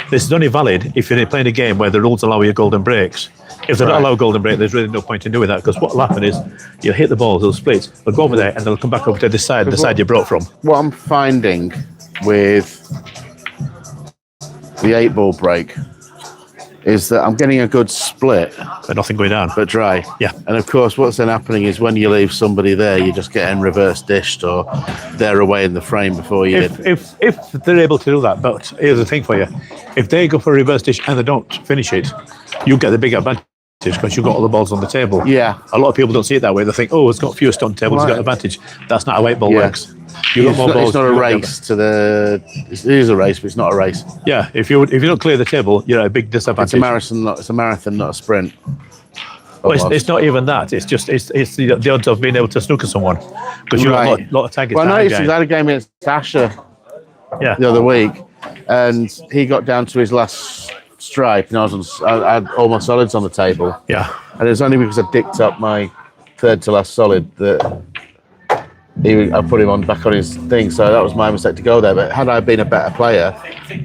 This is only valid if you're playing a game where the rules allow you golden breaks. If they don't allow golden break, there's really no point in doing that, because what will happen is you'll hit the balls, they'll split, they'll go over there, and they'll come back over to this side, the side you broke from. What I'm finding with the 8 ball break is that I'm getting a good split, but nothing going down. but dry. Yeah. And of course, what's then happening is when you leave somebody there, you're just getting reverse dished, or they're away in the frame before you. If they're able to do that, but here's the thing for you: if they go for a reverse dish and they don't finish it, you get the big advantage because you've got all the balls on the table. Yeah. A lot of people don't see it that way. They think, oh, it's got fewer on the table, it's got an advantage. That's not how 8-ball works. You got more balls. It's not a race to the. It is a race, but it's not a race. Yeah, if you don't clear the table, you're at a big disadvantage. It's a marathon, not a sprint. Well, it's not even that. It's just it's the odds of being able to snooker someone because you've got a lot of targets. Well, I noticed I had a game against Asher the other week, and he got down to his last stripe, and I had all my solids on the table. Yeah, and it was only because I dicked up my third to last solid that I put him back on his thing. So that was my mistake to go there. But had I been a better player,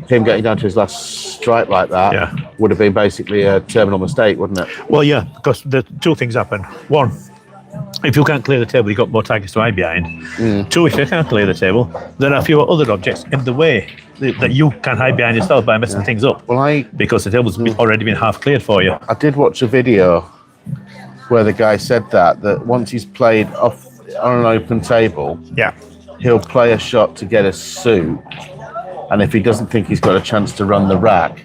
him getting down to his last stripe like that would have been basically a terminal mistake, wouldn't it? Well, yeah, because the two things happen. One, if you can't clear the table, you've got more targets to hide behind. Two, if you can't clear the table, there are fewer other objects in the way that you can hide behind yourself by messing things up. Well, because the table's already been half cleared for you. I did watch a video where the guy said that once he's played off on an open table, he'll play a shot to get a suit, and if he doesn't think he's got a chance to run the rack,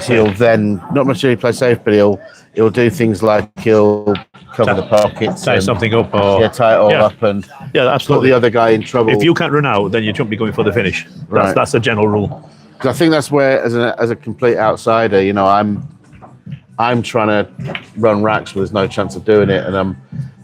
he'll then not necessarily play safe, but he'll do things like he'll cover the pockets, tie something up, or tie it all up, and absolutely put the other guy in trouble. If you can't run out, then you shouldn't be going for the finish. That's the general rule. I think that's where, as a complete outsider, I'm trying to run racks where there's no chance of doing it, and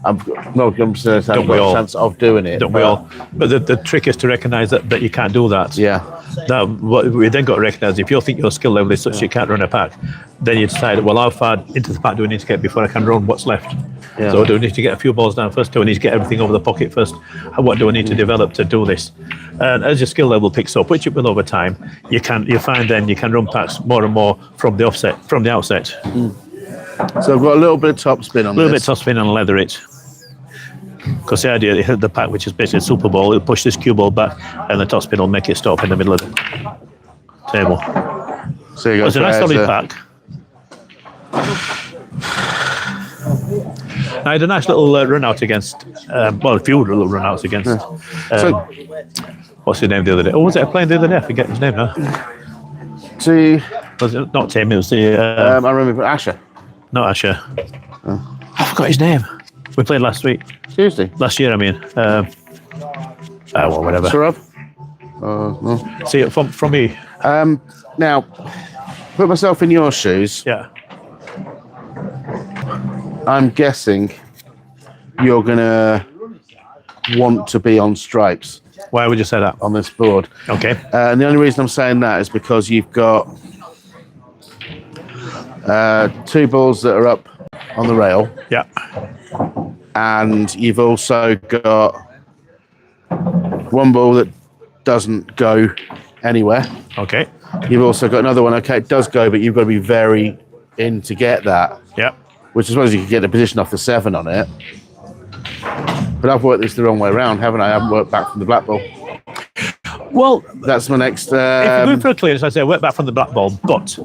I'm not going to have a chance of doing it. Don't we all? But the trick is to recognise that you can't do that. Yeah. Now, what we then got to recognise, if you think your skill level is such you can't run a pack, then you decide, well, how far into the pack do I need to get before I can run what's left? Yeah. So do I need to get a few balls down first? Do I need to get everything over the pocket first? What do I need to develop to do this? And as your skill level picks up, which it will over time, you find then you can run packs more and more from the outset. So I've got a little bit of top spin on this. A little bit of top spin and leather it. Because the idea, you hit the pack, which is basically a super ball, it'll push this cue ball back, and the top spin will make it stop in the middle of the table. So it's a nice solid pack. I had a nice little run out against, a few little run outs against. What's his name the other day? Oh, was it a playing the other day? I forget his name now. Was it not Tim? It was the. I remember Asher. Not Asher. I forgot his name. We played last week. Tuesday. Last year, I mean. Whatever. Sarab? No. See, from me. Now, put myself in your shoes. Yeah. I'm guessing you're going to want to be on stripes. Why would you say that? On this board. Okay. And the only reason I'm saying that is because you've got two balls that are up on the rail. Yeah. And you've also got one ball that doesn't go anywhere. Okay. You've also got another one. Okay, it does go, but you've got to be very in to get that. Yeah. Which I suppose you could get a position off the 7 on it. But I've worked this the wrong way around, haven't I? I haven't worked back from the black ball. Well, that's my next. If you're going for a clearance, I say work back from the black ball, but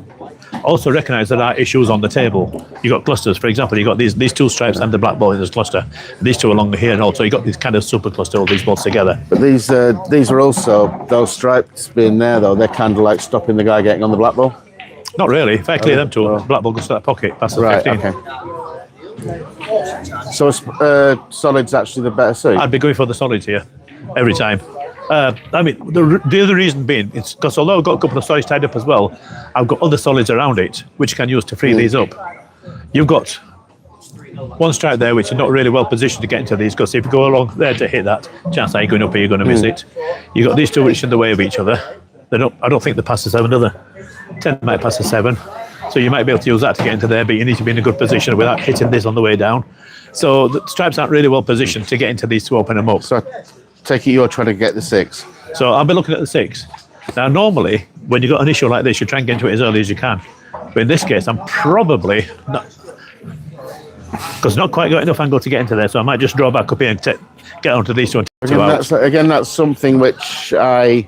also recognise there are issues on the table. You've got clusters. For example, you've got these two stripes and the black ball in this cluster. These two along here, and also you've got this kind of super cluster, all these balls together. But these are also, those stripes being there, though, they're kind of like stopping the guy getting on the black ball? Not really. If I clear them two, black ball goes to that pocket. That's the 15. Okay. So solid's actually the better suit? I'd be going for the solids here every time. I mean, the other reason being, it's because although I've got a couple of solids tied up as well, I've got other solids around it, which I can use to free these up. You've got one stripe there, which is not really well positioned to get into these, because if you go along there to hit that, chance are you going up here, you're going to miss it. You've got these two which are in the way of each other. I don't think they pass the 7 either. 10 might pass the 7. So you might be able to use that to get into there, but you need to be in a good position without hitting this on the way down. So the stripes aren't really well positioned to get into these to open them up. So take it you're trying to get the 6. So I'll be looking at the 6. Now, normally, when you've got an issue like this, you try and get into it as early as you can. But in this case, I'm probably not, because not quite got enough angle to get into there, so I might just draw back up here and get onto these two. Again, that's something which I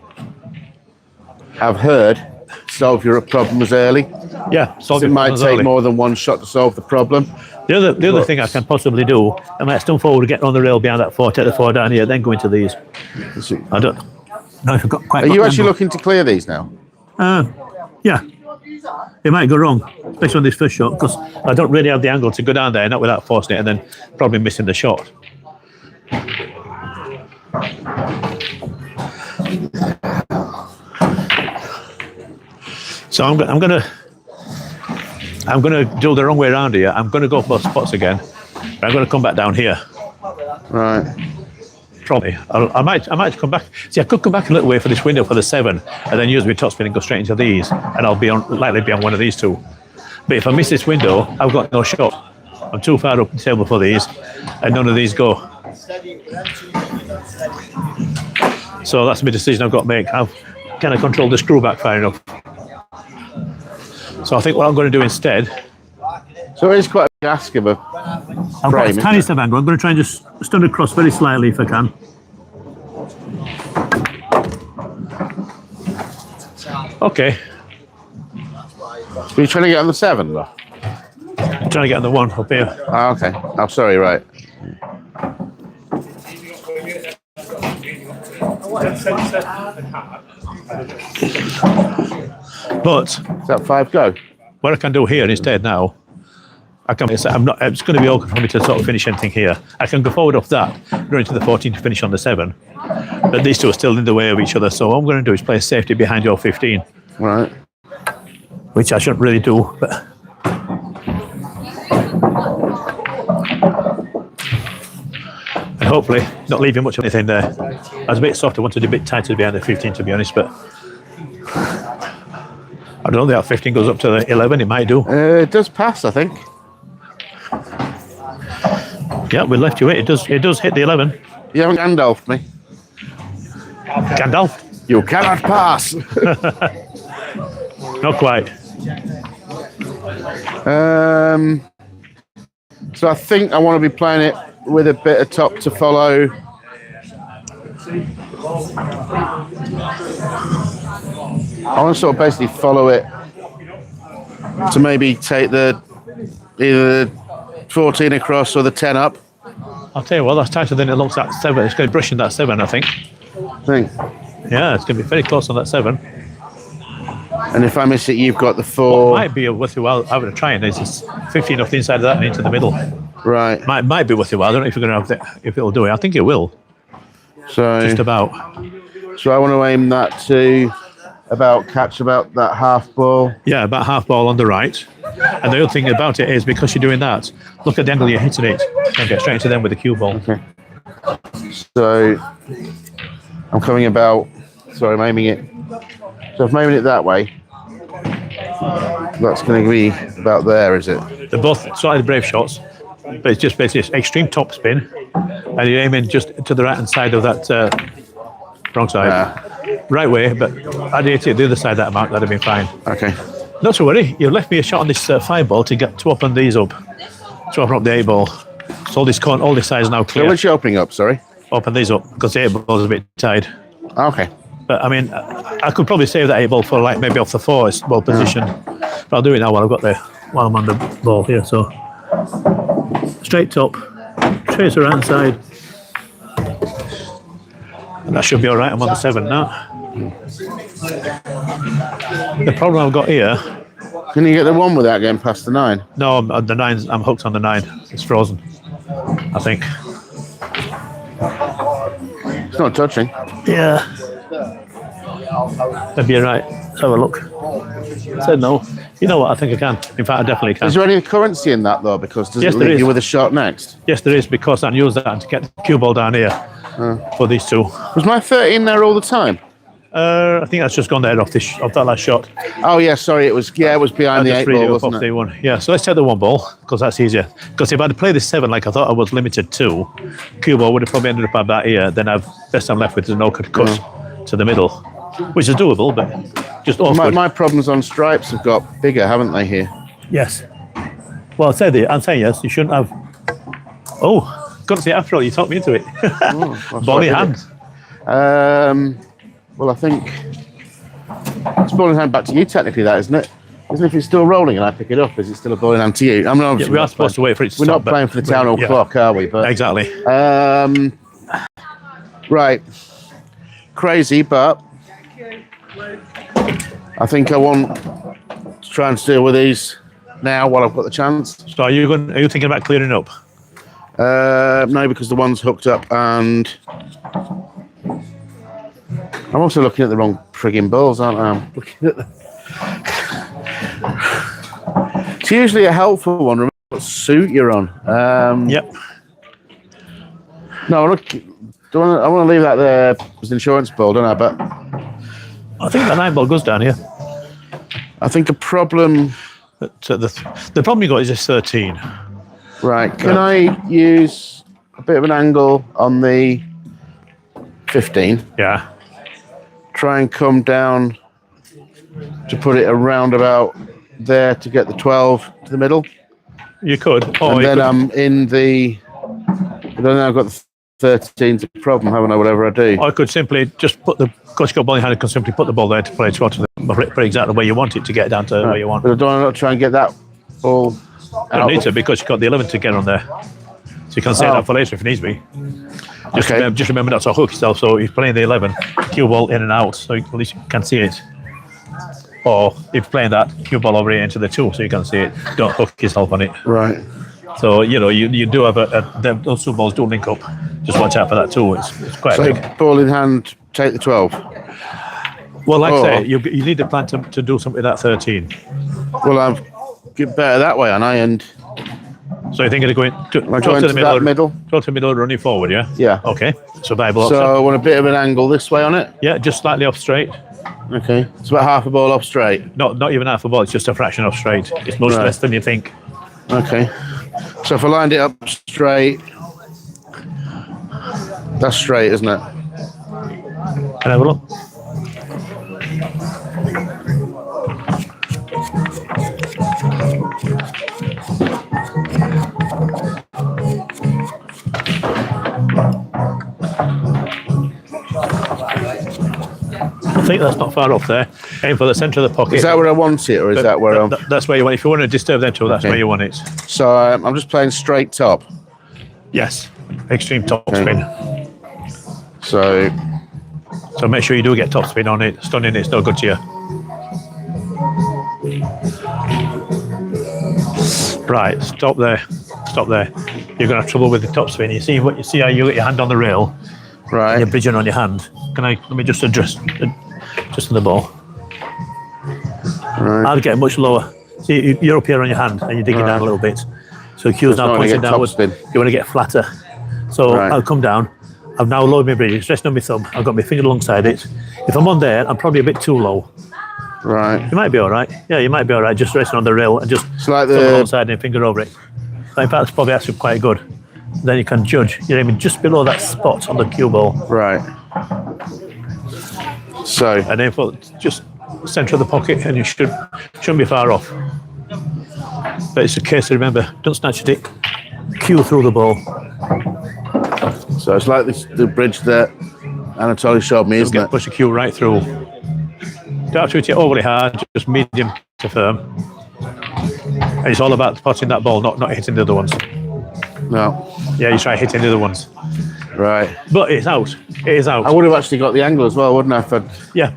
have heard solve your problems early. Yeah, solve It your might problems take early. more than one shot to solve the problem. The other thing I can possibly do, I might stone forward, get on the rail behind that 4, take the 4 down here, then go into these. I don't know if I've got quite. Are you actually looking to clear these now? Yeah. It might go wrong, especially on this first shot, because I don't really have the angle to go down there, not without forcing it, and then probably missing the shot. So I'm gonna do the wrong way around here. I'm gonna go for spots again. But I'm gonna come back down here. Right. Probably. I might come back. See, I could come back a little way for this window for the 7, and then use my topspin and go straight into these, and I'll likely be on one of these two. But if I miss this window, I've got no shot. I'm too far up the table for these, and none of these go. So that's my decision I've got to make. I've kind of controlled the screw back far enough. So I think what I'm going to do instead. So it's quite a big ask of a I've frame. got a tiny step angle. I'm going to try and just stand across very slightly if I can. Okay. Were you trying to get on the 7 though? I'm trying to get on the 1 up here. Oh, okay. Oh, sorry, right. But Is that 5 go? what I can do here instead now, it's going to be awkward for me to sort of finish anything here. I can go forward off that, run into the 14 to finish on the 7. But these two are still in the way of each other. So what I'm going to do is play safety behind your 15. Right. Which I shouldn't really do, but and hopefully not leaving much of anything there. I was a bit soft. I wanted a bit tighter behind the 15, to be honest, but I don't think that 15 goes up to the 11. It might do. It does pass, I think. Yeah, we left you it. It does hit the 11. You haven't Gandalfed me. Gandalf? You cannot pass. Not quite. So I think I want to be playing it with a bit of top to follow. I want to sort of basically follow it to maybe take either the 14 across or the 10 up. I'll tell you what, that's tighter than it looks at 7. It's going to be brushing that 7, I think. Yeah, it's going to be very close on that 7. And if I miss it, you've got the 4. What might be worth your while having a try and is 15 off the inside of that and into the middle. Right. Might be worth your while. I don't know if you're going to have if it'll do it. I think it will. So Just about. So I want to aim that to catch about that half ball. Yeah, about half ball on the right. And the other thing about it is because you're doing that, look at the angle you're hitting it and get straight into them with the cue ball. Okay. So I'm coming about. Sorry, I'm aiming it. So if I'm aiming it that way, that's going to be about there, is it? They're both slightly brave shots, but it's just basically extreme top spin, and you're aiming just to the right hand side of that wrong side. Yeah. Right way, but I'd hit it the other side that amount, that'd have been fine. Okay. Not to worry, you've left me a shot on this 5 ball to open these up, to open up the 8 ball. So all this side is now So clear. which opening up, sorry? Open these up, because the 8 ball is a bit tied. Okay. But I mean, I could probably save that 8 ball for like maybe off the 4, it's well positioned. But I'll do it now while I'm on the ball here. So straight top, trace around side. And that should be all right. I'm on the 7 now. The problem I've got here. Can you get the 1 without getting past the 9? No, I'm hooked on the 9. It's frozen, I think. It's not touching. Yeah. Maybe you're right. Let's have a look. I said no. You know what? I think I can. In fact, I definitely can. Is there any currency in that though? Because does Yes, it there leave is. you with a shot next? Yes, there is, because I can use that to get the cue ball down here for these two. Was my 13 there all the time? I think that's just gone there off that last shot. Oh yeah, sorry. It was behind the 8 ball, wasn't it? One. Yeah, so let's take the 1 ball because that's easier. Because if I'd played this 7 like I thought I was limited to, cue ball would have probably ended up about here. Then best I'm left with is an awkward cut to the middle, which is doable, but just awkward. My problems on stripes have got bigger, haven't they? Here. Yes. Well, I'm saying yes. You shouldn't have. Oh, got to see after all. You talked me into it. That's Ball in right, hand. Well, I think It's ball in hand back to you, technically, that, isn't it? Isn't it if it's still rolling and I pick it up, is it still a ball in hand to you? I mean, Yeah, we are supposed to wait for it to We're stop. not playing for the town hall clock, are we? But exactly. Right. Crazy, but I think I want to try and deal with these now while I've got the chance. So are you thinking about clearing up? No, because the one's hooked up, and I'm also looking at the wrong frigging balls, aren't I? I'm looking at the... It's usually a helpful one. Remember what suit you're on. Yep. No, look. I want to leave that there as an insurance ball, don't I? But I think that 9 ball goes down here. I think a problem. But, the problem you got is this 13. Right. Can I use a bit of an angle on the 15? Yeah. Try and come down to put it around about there to get the 12 to the middle. You could. And then I'm in the. I don't know. I've got the 13's a problem, haven't I? Whatever I do. I could simply just put the. Because you got ball in hand, I can simply put the ball there to play it for exactly where you want it to get down to where you want. But I don't want to try and get that ball. You don't need to because you've got the 11 to get on there. So you can save that for later if it needs be. Just remember not to hook yourself. So if you're playing the 11, cue ball in and out, so at least you can see it. Or if you're playing that, cue ball over here into the 2, so you can see it. Don't hook yourself on it. Right. So, you do have those 2 balls do link up. Just watch out for that too. It's quite So big. ball in hand, take the 12. Well, like I say, you need to plan to do something with that 13. Well, I'll get better that way, and So you're thinking of going to that middle? 12 to the middle, running forward, yeah? Yeah. Okay. Survival So option. I want a bit of an angle this way on it. Yeah, just slightly off straight. Okay. It's about half a ball off straight. Not even half a ball, it's just a fraction off straight. It's much less than you think. Okay. So if I lined it up straight, that's straight, isn't it? Can I have a look? I think that's not far off there. Aim for the centre of the pocket. Is that where I want it, or is that where I'm... That's where you want it. If you want to disturb them too, that's where you want it. So I'm just playing straight top. Yes. Extreme top spin. So make sure you do get top spin on it. Stunning it's no good to you. Right, stop there. Stop there. You're gonna have trouble with the top spin. You see how you get your hand on the rail? Right. And you're bridging on your hand. Let me just adjust the ball. Right. I'll get much lower. See, you're up here on your hand and you're digging down a little bit. So cue's now pointing downwards. You want to get flatter. So I'll come down. I've now lowered my bridge, it's resting on my thumb. I've got my finger alongside it. If I'm on there, I'm probably a bit too low. Right. You might be all right. Yeah, you might be all right. Just resting on the rail and just like thumb alongside and finger over it. So in fact, that's probably actually quite good. Then you can judge. You're aiming just below that spot on the cue ball. Right. So. And then for just centre of the pocket, and you shouldn't be far off. But it's a case to remember, don't snatch at it. Cue through the ball. So it's like the bridge that Anatoly showed me, isn't it? Push the cue right through. Don't have to hit it overly hard, just medium to firm. And it's all about potting that ball, not hitting the other ones. No. Yeah, you try hitting the other ones. Right. But it's out. It is out. I would have actually got the angle as well, wouldn't I? Yeah.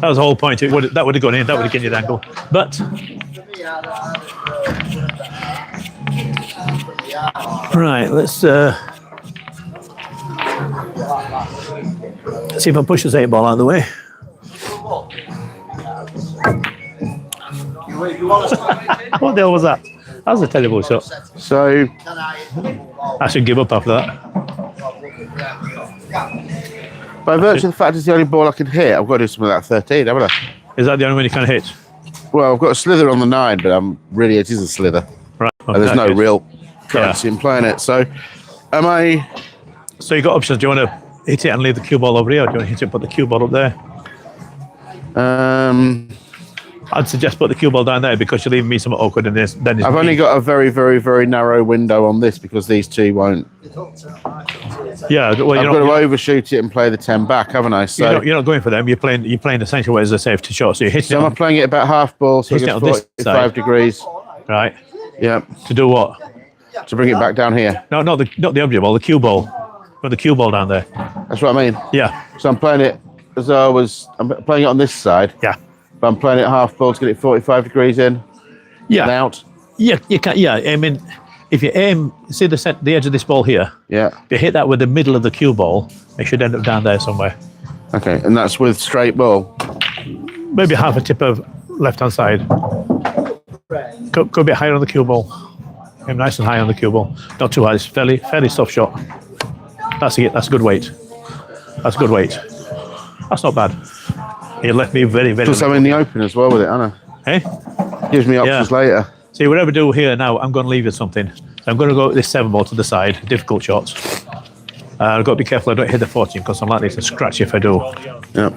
That was the whole point. That would have gone in. That would have given you the angle. But right, let's see if I push this 8 ball out of the way. What the hell was that? That was a terrible shot. So I should give up after that. By virtue of the fact it's the only ball I can hit, I've got to do something like that 13, haven't I? Is that the only one you can hit? Well, I've got a slither on the 9, but it is a slither. Right. And there's no real currency in playing it. So am I... So you've got options. Do you want to hit it and leave the cue ball over here, or do you want to hit it and put the cue ball up there? I'd suggest put the cue ball down there because you're leaving me somewhat awkward in this. Then I've only got a very, very, very narrow window on this because these two won't Yeah, well, I've got to overshoot it and play the 10 back, haven't I? So you're not going for them. You're playing essentially what is a safety shot. So you're hitting. So I'm playing it about half ball, so Hitting it's it on this 45 side. degrees. Right. Yeah. To do what? To bring it back down here. No, not the object ball. The cue ball. Got the cue ball down there. That's what I mean. Yeah. So I'm playing it as though I'm playing it on this side. Yeah. But I'm playing it half ball to get it 45 degrees in and Yeah. out. Yeah. You can. Yeah. I mean, if you aim, see the edge of this ball here. Yeah. If you hit that with the middle of the cue ball, it should end up down there somewhere. Okay. And that's with straight ball. Maybe half a tip of left-hand side. Go a bit higher on the cue ball. Aim nice and high on the cue ball. Not too high. It's fairly soft shot. That's it. That's good weight. That's good weight. That's not bad. You left me very, very. Plus I'm in the open as well with it, Anna. Hey? Gives me options later. See, whatever I do here now, I'm going to leave you something. So I'm going to go with this 7 ball to the side. Difficult shots. I've got to be careful I don't hit the 14 because I'm likely to scratch if I do. Yeah.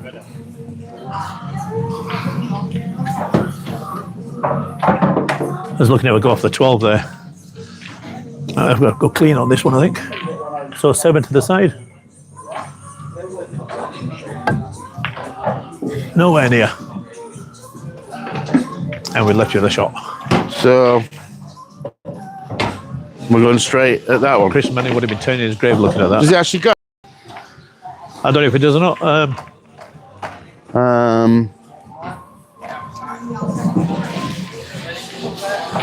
I was looking at it go off the 12 there. I've got to go clean on this one, I think. So 7 to the side. Nowhere near. And we left you the shot. So we're going straight at that one. Chris Manning would have been turning his grave looking at that. Does it actually go? I don't know if it does or not.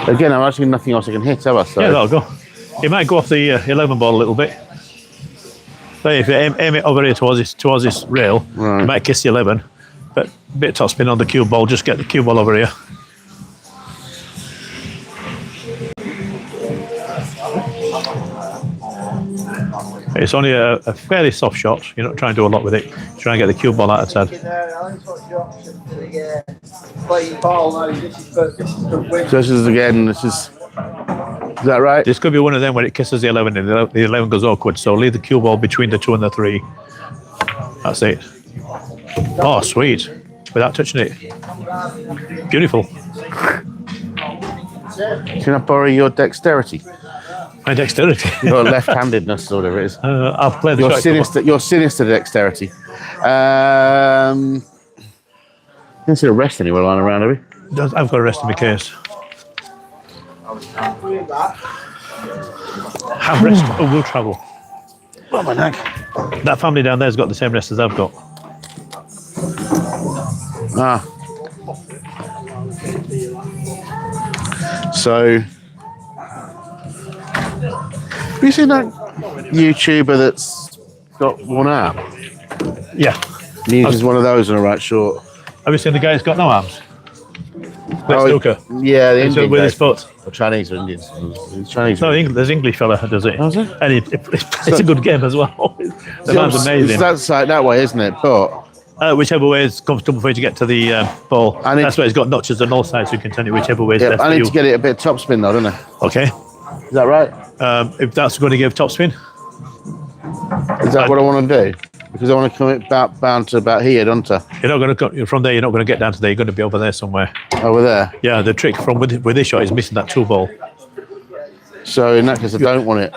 Again, I'm actually nothing else I can hit, have I? So. Yeah, that'll go. It might go off the 11 ball a little bit. So if you aim it over here towards this rail, Right. you might kiss the 11. But a bit of top spin on the cue ball, just get the cue ball over here. It's only a fairly soft shot. You're not trying to do a lot with it. You're trying to get the cue ball out of head. So this is again, is that right? This could be one of them where it kisses the 11 and the 11 goes awkward. So leave the cue ball between the 2 and the 3. That's it. Oh, sweet. Without touching it. Beautiful. Can I borrow your dexterity? My dexterity. Your left-handedness, or whatever it is. I'll play the Your shot. sinister dexterity. Didn't see a rest anywhere lying around, have we? I've got a rest in my case. Have rest or will travel. Oh, my neck. That family down there's got the same rest as I've got. Ah. So, have you seen that YouTuber that's got one arm? Yeah. He uses one of those on a right short. Have you seen the guy who's got no arms? Oh, Snooker. Yeah, the Indian With guy. his foot. Or Chinese or Indians. He's Chinese. No, there's English fella who does it. Oh, is it? And it's a good game as well. The man's amazing. It's that way, isn't it? But Whichever way is comfortable for you to get to the ball. I need- That's why it's got notches on all sides, so you can turn it whichever way is yeah, best I for need you. to get it a bit top spin though, don't I? Okay. Is that right? If that's going to give topspin, Is that what I want to do? Because I want to come it bound to about here, don't I? you're not going to from there. You're not going to get down to there. You're going to be over there somewhere. Over there. Yeah, the trick with this shot is missing that 2 ball. So in that case, I don't want it.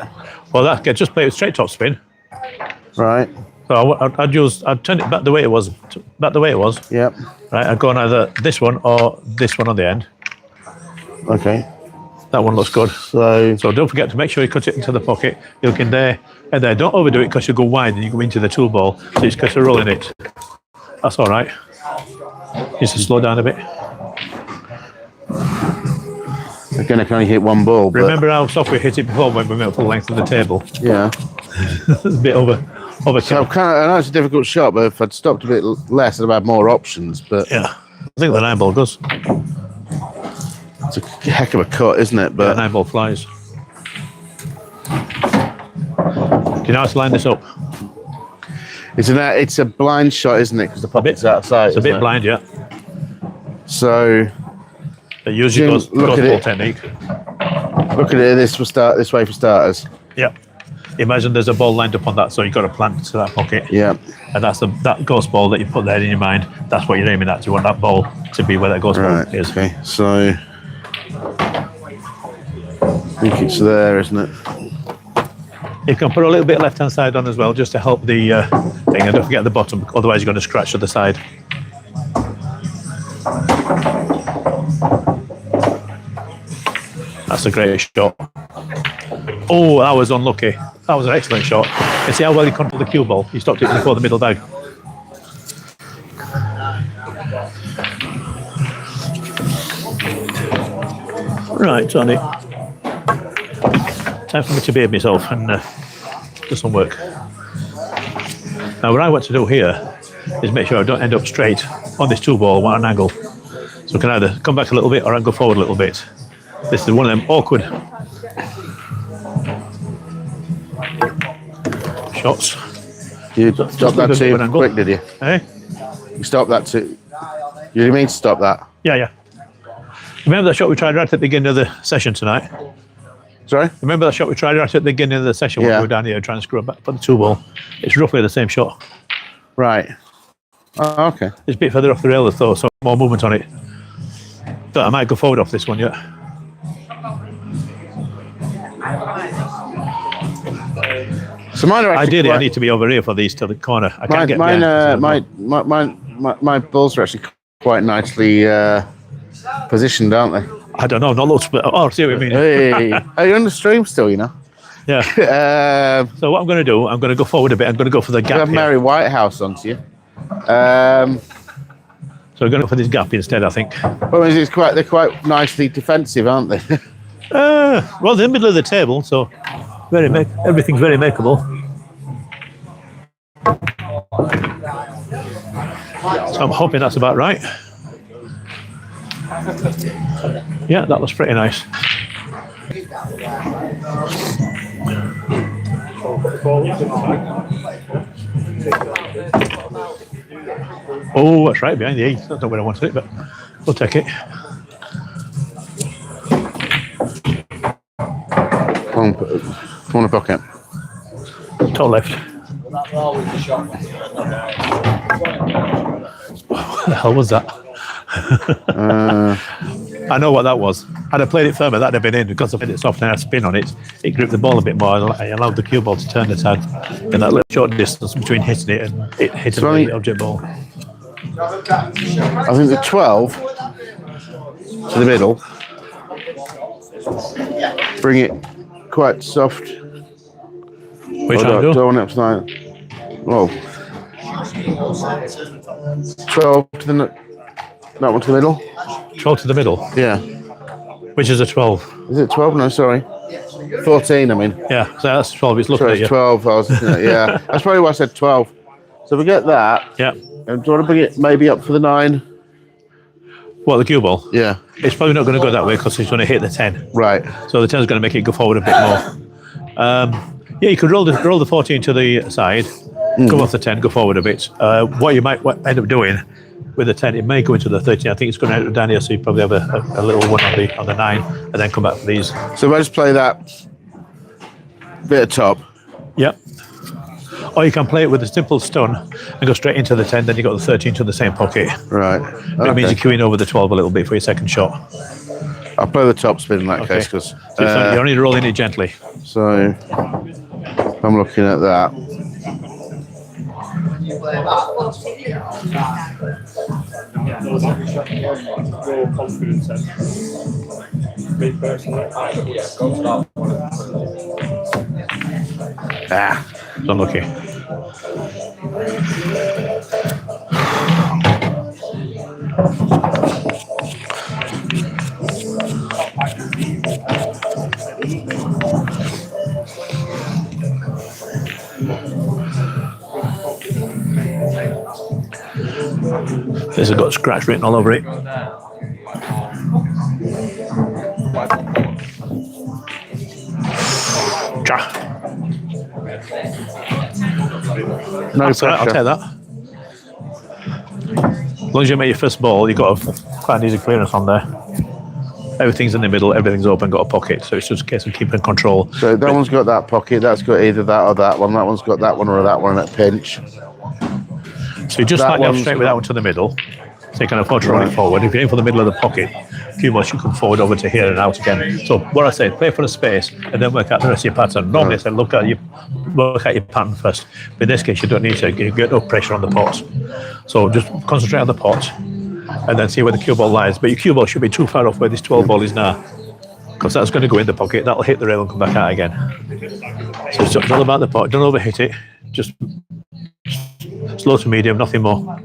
Well, just play it straight top spin. Right. So I'd turn it back the way it was. Yep. Right, I'd go on either this one or this one on the end. Okay. That one looks good. So So don't forget to make sure you cut it into the pocket. You can there and there. Don't overdo it because you go wide and you go into the 2 ball. So it's because you're rolling it. That's all right. Just to slow down a bit. again, I can only hit one ball. But Remember how soft we hit it before when we went up the length of the table? yeah. It's a bit over. So I know it's a difficult shot, but if I'd stopped a bit less, I'd have had more options. But Yeah. I think the 9 ball goes. it's a heck of a cut, isn't it? The But 9 ball flies. Do you know how to line this up? it's a blind shot, isn't it? Because the pocket's out of sight. It's a bit isn't it? blind, yeah. So It usually Jim, goes look at ball it. technique. look at it this way for starters. Yeah. Imagine there's a ball lined up on that, so you've got to plant to that pocket. Yeah. And that's that ghost ball that you put there in your mind. That's what you're aiming at. You want that ball to be where that ghost Right. ball is. Okay. So I think it's there, isn't it? You can put a little bit left-hand side on as well, just to help the thing, and don't forget the bottom, otherwise you're going to scratch to the side. That's a great shot. Oh, that was unlucky. That was an excellent shot. You see how well he controlled the cue ball? He stopped it before the middle bag. Right, Tony. Time for me to behave myself and do some work. Now, what I want to do here is make sure I don't end up straight on this two ball at an angle. So I can either come back a little bit or I can go forward a little bit. This is one of them awkward shots. You stopped that too quick, did you? Eh? You stopped that too. You didn't mean to stop that? Yeah. Remember that shot we tried right at the beginning of the session tonight? Sorry? Remember that shot we tried right at the beginning of the session when we were down here trying to screw back for the two ball? It's roughly the same shot. Right. Oh, okay. It's a bit further off the rail though, so more movement on it. But I might go forward off this one yet. So mine are actually ideally, I need to be over here for these to the corner. I can't get my balls are actually quite nicely positioned, aren't they? I don't know, not looks, but I see what you mean. Hey, are you on the stream still? You know. Yeah. So what I'm going to do, I'm going to go forward a bit. I'm going to go for the gap. I have Mary Whitehouse onto you. So I'm going to go for this gap instead, I think. Well, they're quite nicely defensive, aren't they? Well, they're in the middle of the table, so everything's very makeable. So I'm hoping that's about right. Yeah, that was pretty nice. Oh, that's right, behind the E. That's not where I wanted it, but we'll take it. Corner pocket. Top left. What the hell was that? I know what that was. Had I played it firmer, that'd have been in. Because I played it soft and I had spin on it, it gripped the ball a bit more. I allowed the cue ball to turn the tag in that little short distance between hitting it and it hitting the object ball. I think the 12 to the middle. Bring it quite soft. Which I do? Don't want it up to 9. Whoa. 12 to the that one to the middle. 12 to the middle. Yeah. Which is a 12. Is it 12? No, sorry. 14. I mean. Yeah, so that's 12. It's looking sorry, at you. 12. I was looking at, yeah. That's probably why I said 12. So we get that. Yeah. And do you want to bring it maybe up for the 9? What, the cue ball? Yeah. It's probably not going to go that way because it's going to hit the 10. Right. So the 10 is going to make it go forward a bit more. Yeah, you could roll the 14 to the side, come off the 10, go forward a bit. What you might end up doing with the 10, it may go into the 13. I think it's going to end up down here, so you probably have a little one on the 9, and then come back for these. So we'll just play that bit of top. Yep. Or you can play it with a simple stun and go straight into the 10, then you got the 13 to the same pocket. Right. It means you're queuing over the 12 a little bit for your second shot. I'll play the top spin in that case because So you're only rolling it gently. So I'm looking at that. Unlucky. This has got scratch written all over it. No I'll take that. As long as you make your first ball, you've got quite an easy clearance on there. Everything's in the middle, everything's open, got a pocket, so it's just a case of keeping control. So that one's got that pocket, that's got either that or that one. That one's got that one or that one at pinch. So you just slightly off straight with that one to the middle, so you can afford to roll it forward. If you aim for the middle of the pocket, cue ball should come forward over to here and out again. So what I say, play for the space and then work out the rest of your pattern. Normally I say work out your pattern first. But in this case, you don't need to. You get no pressure on the pot. So just concentrate on the pot and then see where the cue ball lies. But your cue ball should be too far off where this 12 ball is now, because that's going to go in the pocket. That'll hit the rail and come back out again. So it's all about the pot. Don't overhit it. Just slow to medium, nothing more.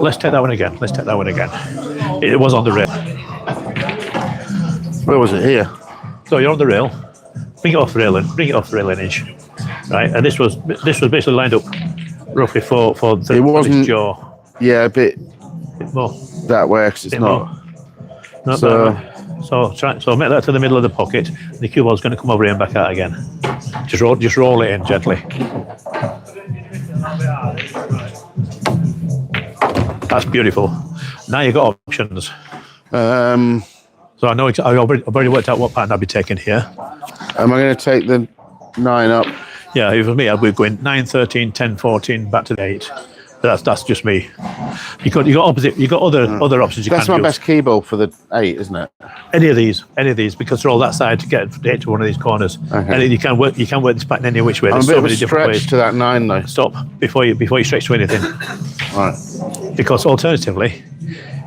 Let's take that one again. It was on the rail. Where was it? Here. So you're on the rail. Bring it off the rail an inch, right? And this was basically lined up roughly for the this jaw. Yeah, a bit more that way, because it's not. So make that to the middle of the pocket. And the cue ball's going to come over here and back out again. Just roll it in gently. That's beautiful. Now you've got options. So I know I've already worked out what pattern I'll be taking here. Am I going to take the 9 up? Yeah, if it was me, I'd be going 9, 13, 10, 14, back to the 8. That's just me. You got other options. That's my best key ball for the 8, isn't it? Any of these, because they're all that side to get to one of these corners. Okay. And you can work this pattern any which way. There's so many different ways to that 9 though. Stop before you stretch to anything. Right. Because alternatively,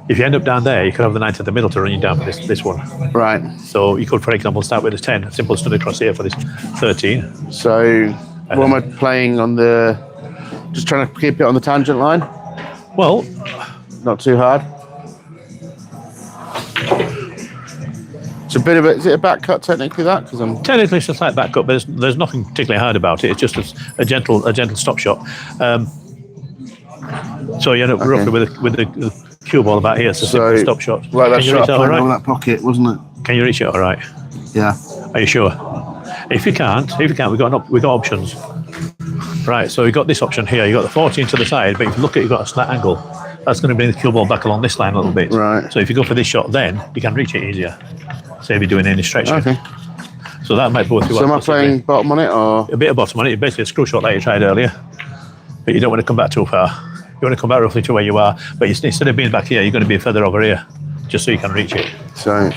if you end up down there, you could have the 9 to the middle to run you down for this one. Right. So you could, for example, start with a 10, simple stud across here for this 13. So what am I playing on the? Just trying to keep it on the tangent line? Well, not too hard. It's a bit of is it a back cut technically that? Because technically it's a slight back cut, but there's nothing particularly hard about it. It's just a gentle stop shot. So you end up roughly with the cue ball about here. So stop shot. Like that shot over that pocket, wasn't it? Can you reach it all right? Yeah. Are you sure? If you can't, we've got options. Right, so you've got this option here. You've got the 14 to the side, but if you look at it, you've got a slight angle. That's going to bring the cue ball back along this line a little bit. Right. So if you go for this shot, then you can reach it easier. Say if you're doing any stretching. Okay. So that might both be. So am I playing bottom on it, or? A bit of bottom on it. It's basically a screw shot like you tried earlier. But you don't want to come back too far. You want to come back roughly to where you are. But instead of being back here, you're going to be further over here, just so you can reach it. So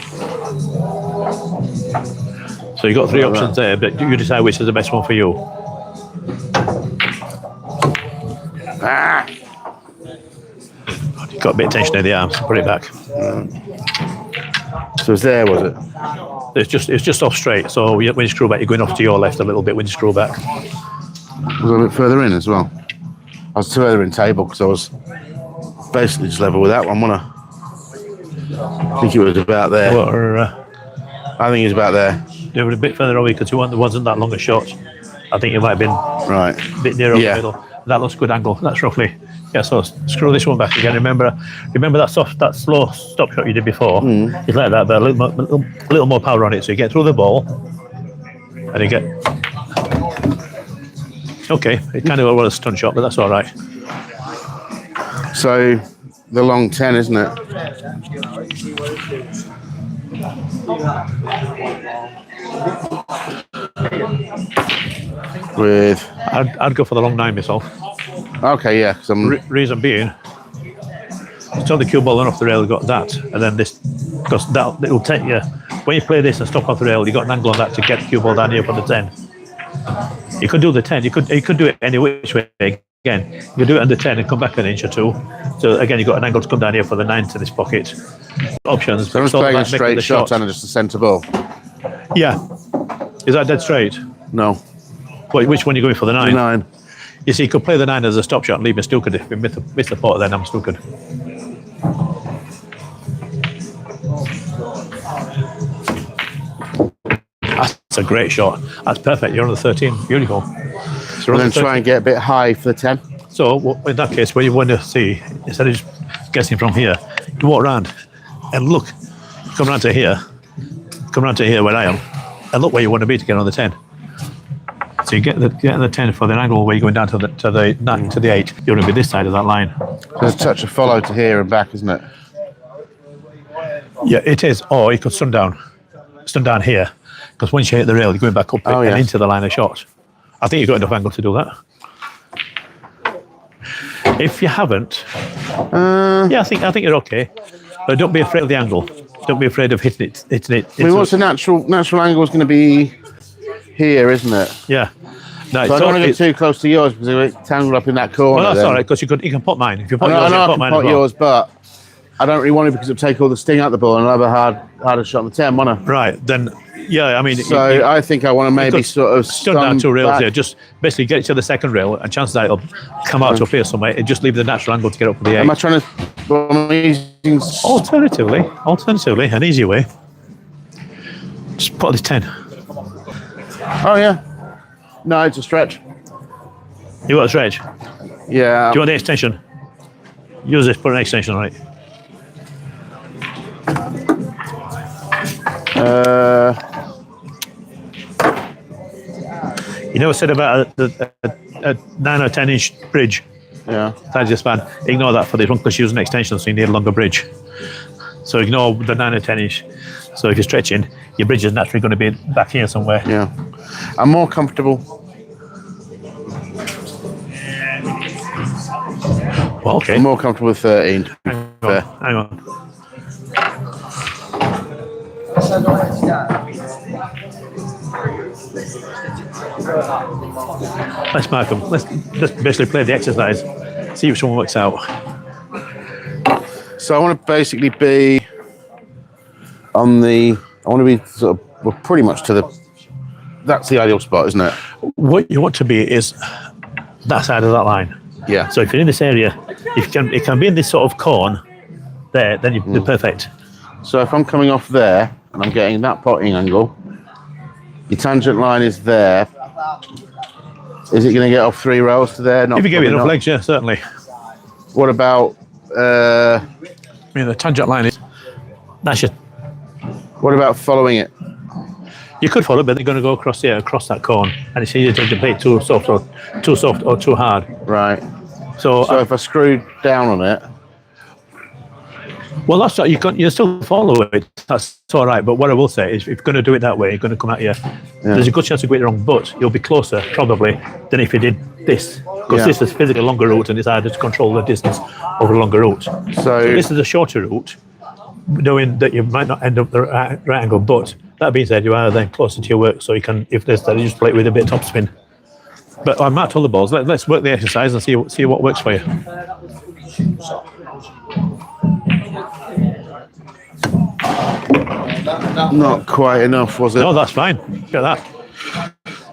you've got 3 options there, but you decide which is the best one for you. You've got a bit of tension in the arms. Put it back. So it's there, was it? It's just off straight. So when you screw back, you're going off to your left a little bit when you screw back. Was I a bit further in as well? I was further in table because I was basically just level with that one, wasn't I? I think it was about there. I think it was about there. They were a bit further away because it wasn't that long a shot. I think it might have been a bit nearer the middle. That looks good angle. That's roughly. Yeah, so screw this one back again. Remember that slow stop shot you did before? It's like that, but a little more power on it. So you get through the ball, and you get. Okay, it kind of was a stun shot, but that's all right. So the long 10, isn't it? I'd go for the long 9 myself. Okay, yeah. Reason being, so the cue ball and off the rail, you got that, and then this, because that it'll take you. When you play this and stop off the rail, you got an angle on that to get the cue ball down here for the 10. You could do the 10. You could do it any which way. Again, you could do it on the 10 and come back an inch or 2. So again, you've got an angle to come down here for the 9 to this pocket. Options. So I'm just playing a straight shot and just a centre ball. Yeah. Is that dead straight? No. Which one are you going for, the 9? The 9. You see, you could play the 9 as a stop shot and leave me snookered. If we miss the pot, then I'm snookered. That's a great shot. That's perfect. You're on the 13. Beautiful. So and then try and get a bit high for the 10. So in that case, what you want to see, instead of just guessing from here, you walk around and look. Come around to here where I am, and look where you want to be to get on the 10. So you get the 10 for the angle where you're going down to the 8. You want to be this side of that line. There's a touch of follow to here and back, isn't it? Yeah, it is. Or you could stun down here, because once you hit the rail, you're going back up and into the line of shot. I think you've got enough angle to do that. If you haven't, yeah, I think you're okay. But don't be afraid of the angle. Don't be afraid of hitting it. I mean, what's the natural angle is going to be here, isn't it? Yeah. No, So I don't want to get too close to yours because it get tangled up in that corner. Well, that's all right because you can pot mine. If you pot I yours, know you I pot can mine pot as well. yours, but I don't really want to because it'll take all the sting out of the ball and I'll have a harder shot on the 10, won't I? Right, then, yeah, I mean... So I think I want to maybe sort of stun down two rails back. here. Just basically get it to the second rail and chances are it'll come out to up here somewhere and just leave the natural angle to get up for the 8. Am I trying to... Well, I'm using... Alternatively, an easy way, just put this 10. Oh, yeah. No, it's a stretch. You want a stretch? Yeah. Do you want the extension? Use this, put an extension on it. You never said about a 9 or 10 inch bridge. Yeah. That's just bad. Ignore that for this one because you're using an extension, so you need a longer bridge. So ignore the 9 or 10 inch. So if you're stretching, your bridge is naturally going to be back here somewhere. Yeah. I'm more comfortable. Well, okay. I'm more comfortable with 13. Hang on. Let's mark them. Let's just basically play the exercise. See which one works out. So I want to basically be on the... I want to be sort of... Well, pretty much to the... That's the ideal spot, isn't it? What you want to be is that side of that line. Yeah. So if you're in this area, if it can be in this sort of cone there, then you're perfect. So if I'm coming off there and I'm getting that potting angle, your tangent line is there. Is it going to get off 3 rails to there? Not, If you give it enough not. legs, yeah, certainly. What about... I mean, the tangent line is... That's your... What about following it? You could follow it, but they're going to go across here, across that cone, and it's easier to play too soft or too hard. Right. So if I screw down on it... Well, that's what you still follow it. That's all right. But what I will say is, if you're going to do it that way, you're going to come out here. There's a good chance of going wrong, but you'll be closer probably than if you did this, because this is physically a longer route, and it's harder to control the distance over a longer route. So this is a shorter route, knowing that you might not end up the right angle. But that being said, you are then closer to your work, so you can, if there's that, you just play it with a bit of topspin. But I marked all the balls. Let's work the exercise and see what works for you. Not quite enough, was it? No, that's fine. Get that.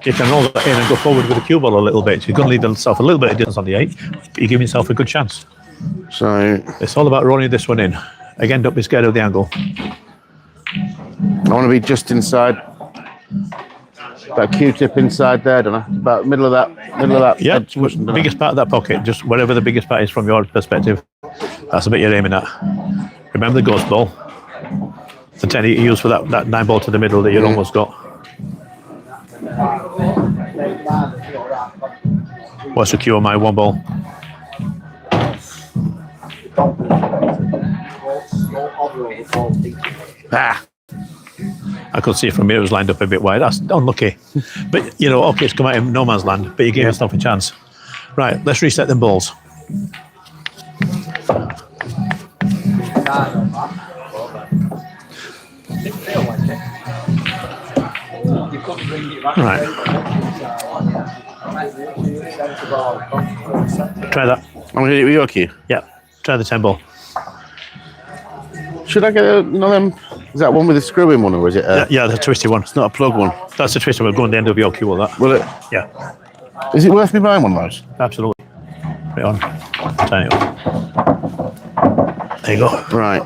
You can roll that in and go forward with the cue ball a little bit. You're going to leave yourself a little bit of distance on the 8, but you give yourself a good chance. So It's all about rolling this one in. Again, don't be scared of the angle. I want to be just inside that Q-tip inside there, don't I? About middle of that. Yeah, edge cushion, don't I? biggest part of that pocket, just whatever the biggest part is from your perspective. That's the bit you're aiming at. Remember the ghost ball. The 10 you use for that 9 ball to the middle that you almost got. What's the cue on my 1 ball? I could see it from here, it was lined up a bit wide. That's unlucky. But, okay, it's come out in no man's land, but you gave yourself a chance. Right, let's reset them balls. Right. Try that. I'm going to hit it with your cue. Yeah. Try the 10 ball. Should I get another? Is that one with the screw in one, or is it? Yeah, the twisty one. It's not a plug one. That's the twisty one. We'll go on the end of your cue with that. Will it? Yeah. Is it worth me buying one of those? Absolutely. Put it on. Turn it up. There you go. Right.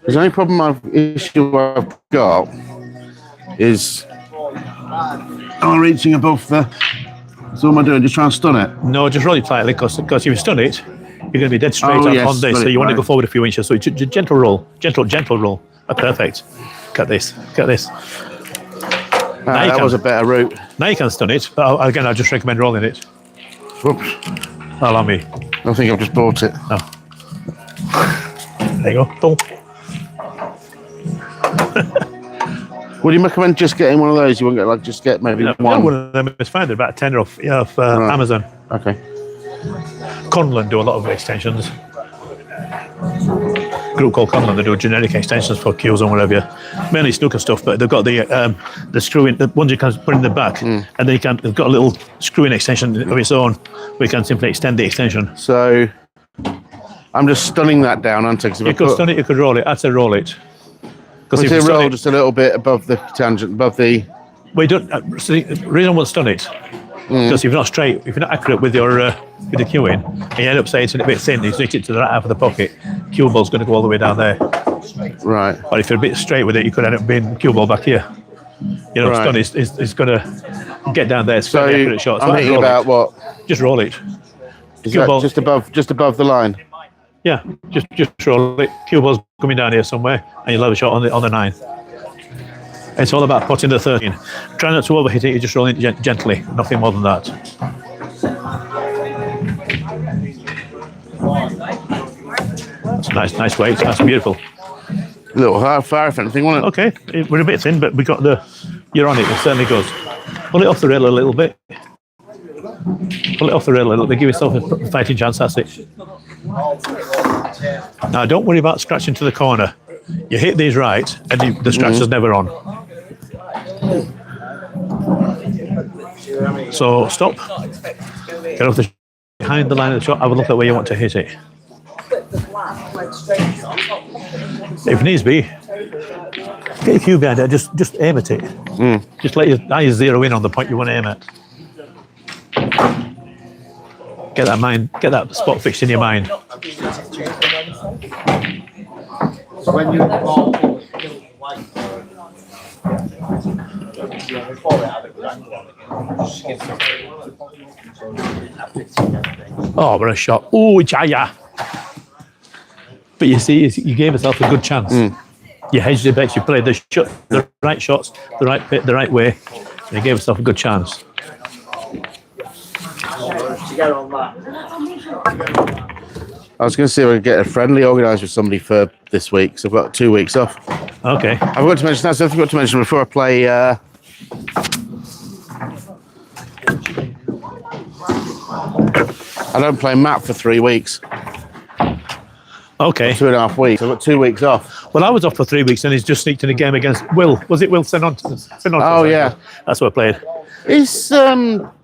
The only issue I've got is am I reaching above the... So what am I doing? Just trying to stun it? No, just roll it tightly because if you stun it, you're going to be dead straight Oh, up yes, on this. got So it, you want to right. go forward a few inches. So it's a gentle roll. Gentle roll. Perfect. Cut this. That was a better route. Now you can stun it. But again, I just recommend rolling it. Whoops. Allow me. I think I've just bought it. No. There you go. Boom. Would you recommend just getting one of those? You won't just get maybe one? One of them is fine. They're about 10 off Right. Amazon. Okay. Conlon do a lot of extensions. Group called Conlon, they do generic extensions for queues and whatever. Mainly snooker stuff, but they've got the screw-in, the ones you can put in the back, and they've got a little screw-in extension of its own. We can simply extend the extension. So I'm just stunning that down, aren't I? You could stun it, you could roll it. I'd say roll it. Because if you roll just a little bit above the tangent, above the... We don't. See, the reason I won't stun it, because if you're not straight, if you're not accurate with your with the queuing, and you end up saying it's a bit thin, you stick it to the right half of the pocket, cue ball's going to go all the way down there. Right. Or if you're a bit straight with it, you could end up being cue ball back here. You know, stun is going to get down there. It's so very accurate shot. So I'm hitting about what? Just roll it. Is that ball, just above the line? Yeah, just roll it. Cue ball's coming down here somewhere, and you'll have a shot on the 9. It's all about putting the 13. Try not to overhit it, you're just rolling it gently, nothing more than that. It's nice weight, that's beautiful. A little fire if anything, wasn't it? Okay, we're a bit thin, but we got you're on it, it certainly goes. Pull it off the rail a little bit. Pull it off the rail a little bit, give yourself a fighting chance, that's it. Now, don't worry about scratching to the corner. You hit these right, and the scratch is never on. So stop. Get off behind the line of the shot. Have a look at where you want to hit it. If needs be, get your cue behind it. Just aim at it. Just let your eyes zero in on the point you want to aim at. Get that spot fixed in your mind. When you Oh, what a shot. Oh, Jaya. But you see, you gave yourself a good chance. You hedged your bets, you played the right shots, the right bit, the right way, and you gave yourself a good chance. I was going to see if I could get a friendly organised with somebody for this week, because I've got 2 weeks off. Okay. I forgot to mention that. I forgot to mention before I play. I don't play map for 3 weeks. Okay. 2.5 weeks. I've got 2 weeks off. Well, I was off for 3 weeks, and he's just sneaked in a game against Will. Was it Will Senontes? Oh, yeah. That's what I played. It's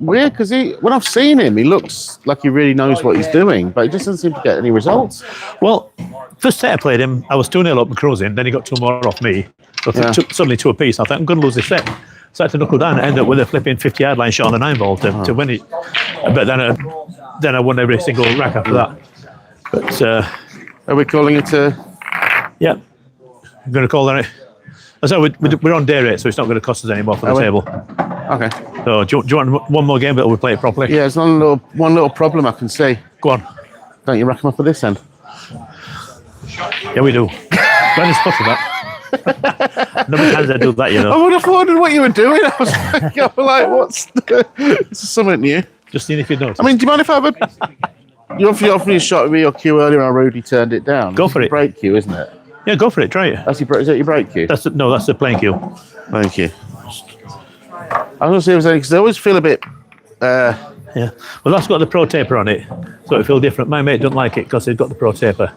weird because when I've seen him, he looks like he really knows what he's doing, but he just doesn't seem to get any results. Well, first set I played him, I was 2-0 up and cruising, then he got 2 more off me. So suddenly 2 apiece. I thought, I'm going to lose this set. So I had to knuckle down and end up with a flipping 50-yard line shot on the 9 ball to win it. But then I won every single rack after that. But are we calling it a... Yeah. I'm going to call that it. So we're on day rate, so it's not going to cost us any more for the table. Okay. So do you want one more game, but we'll play it properly? Yeah, there's one little problem I can see. Go on. Don't you reckon up at this end? Yeah, we do. When is spotted that? Nobody times I do that, you know. I would have wondered what you were doing. I was like, what's this is something new. Just seeing if you notice. I mean, do you mind if I would... You offered me a shot with your cue earlier and Rudy turned it down. Go for it. Break cue, isn't it? Yeah, go for it. Try it. Is that your break cue? That's the playing cue. Thank you. I was going to see if there's any, because I always feel a bit... Yeah. Well, that's got the pro taper on it, so it feels different. My mate doesn't like it because it's got the pro taper.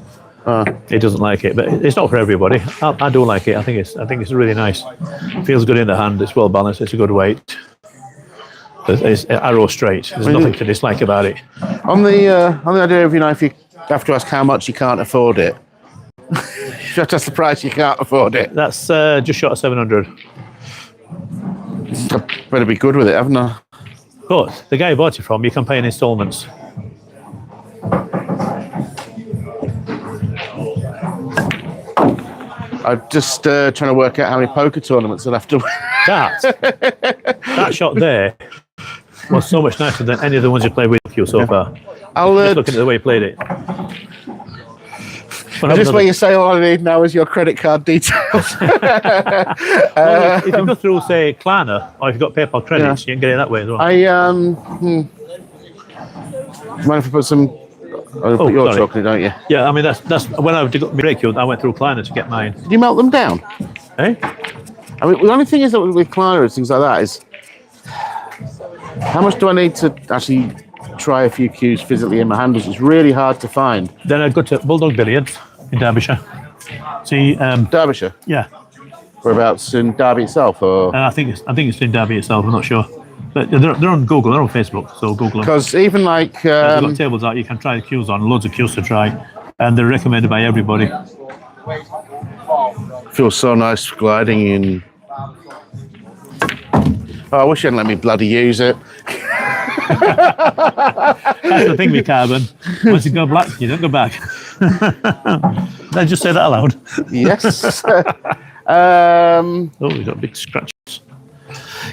He doesn't like it, but it's not for everybody. I do like it. I think it's really nice. Feels good in the hand. It's well balanced. It's a good weight. It's arrow straight. There's nothing to dislike about it. On the idea of, if you have to ask how much you can't afford it, if you have to ask the price you can't afford it. That's just short of 700. I better be good with it, haven't I? But the guy who bought it from, you can pay in instalments. I'm just trying to work out how many poker tournaments I'll have to win. That shot there was so much nicer than any of the ones you played with you so far. Just looking at the way you played it. Is this where you say all I need now is your credit card details? Well, if you go through, say, Klarna, or if you've got PayPal credits, you can get it that way as well. Mind if I put some... Oh, you're sorry. chocolate, don't you? Yeah, I mean, that's when I did my break, I went through Klarna to get mine. Did you melt them down? Eh? I mean, the only thing is that with Klarna and things like that is... How much do I need to actually try a few cues physically in my handles. It's really hard to find. Then I'd go to Bulldog Billiards in Derbyshire. See, Derbyshire? yeah, Whereabouts in Derby itself? Or I think it's in Derby itself. I'm not sure, but they're on Google. They're on Facebook, so Google them. because even like They've got tables out. You can try the cues on. Loads of cues to try, and they're recommended by everybody. feels so nice gliding in. Oh, I wish you hadn't let me bloody use it. That's the thing with carbon. Once you go black, you don't go back. Did I just say that aloud? Yes. Oh, we got big scratches.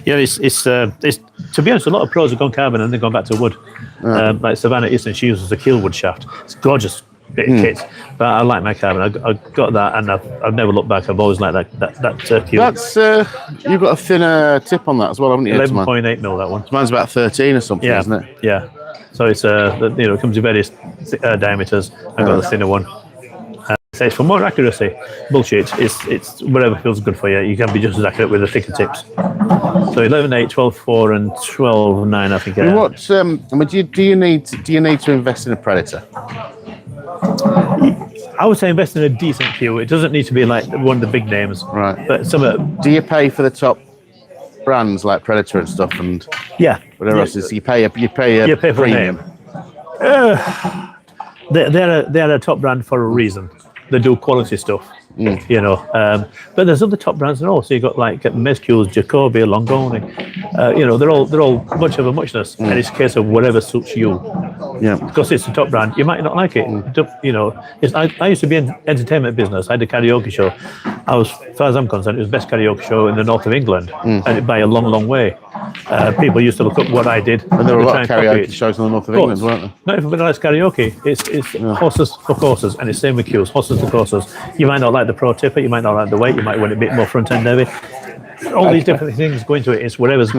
Yeah, it's to be honest, a lot of pros have gone carbon and they've gone back to wood. Like Savannah Easton, she uses a keel wood shaft. It's a gorgeous bit of kit, but I like my carbon. I got that, and I've never looked back. I've always liked that keel. That's you've got a thinner tip on that as well, haven't you? 11.8 mil, that one. Mine's about 13 or something, Yeah, isn't it? yeah. So it's it comes in various diameters. I've got the thinner one. So it's for more accuracy. Bullshit. It's whatever feels good for you. You can be just as accurate with the thicker tips. So 11.8, 12.4, and 12.9. I think. And what? I mean, do you need to invest in a Predator? I would say invest in a decent cue. It doesn't need to be like one of the big names, Right. But some. Do you pay for the top brands like Predator and stuff, and Yeah. whatever else is? You pay a for premium. the name. They're a top brand for a reason. They do quality stuff, but there's other top brands and all. So you got like Mezcules, Jacoby, Longoni. They're all much of a muchness, and it's a case of whatever suits you. Yeah. Because it's a top brand, you might not like it. I used to be in entertainment business. I had a karaoke show. As far as I'm concerned, it was the best karaoke show in the north of England, and by a long, long way. People used to look up what I did. And there were a lot of try and copy karaoke it. shows in the north of England, weren't there? Not everybody likes karaoke. It's horses for courses, and it's same with cues. Horses for courses. You might not like the pro tipper, you might not like the weight, you might want a bit more front end heavy. All these different things go into it. It's whatever's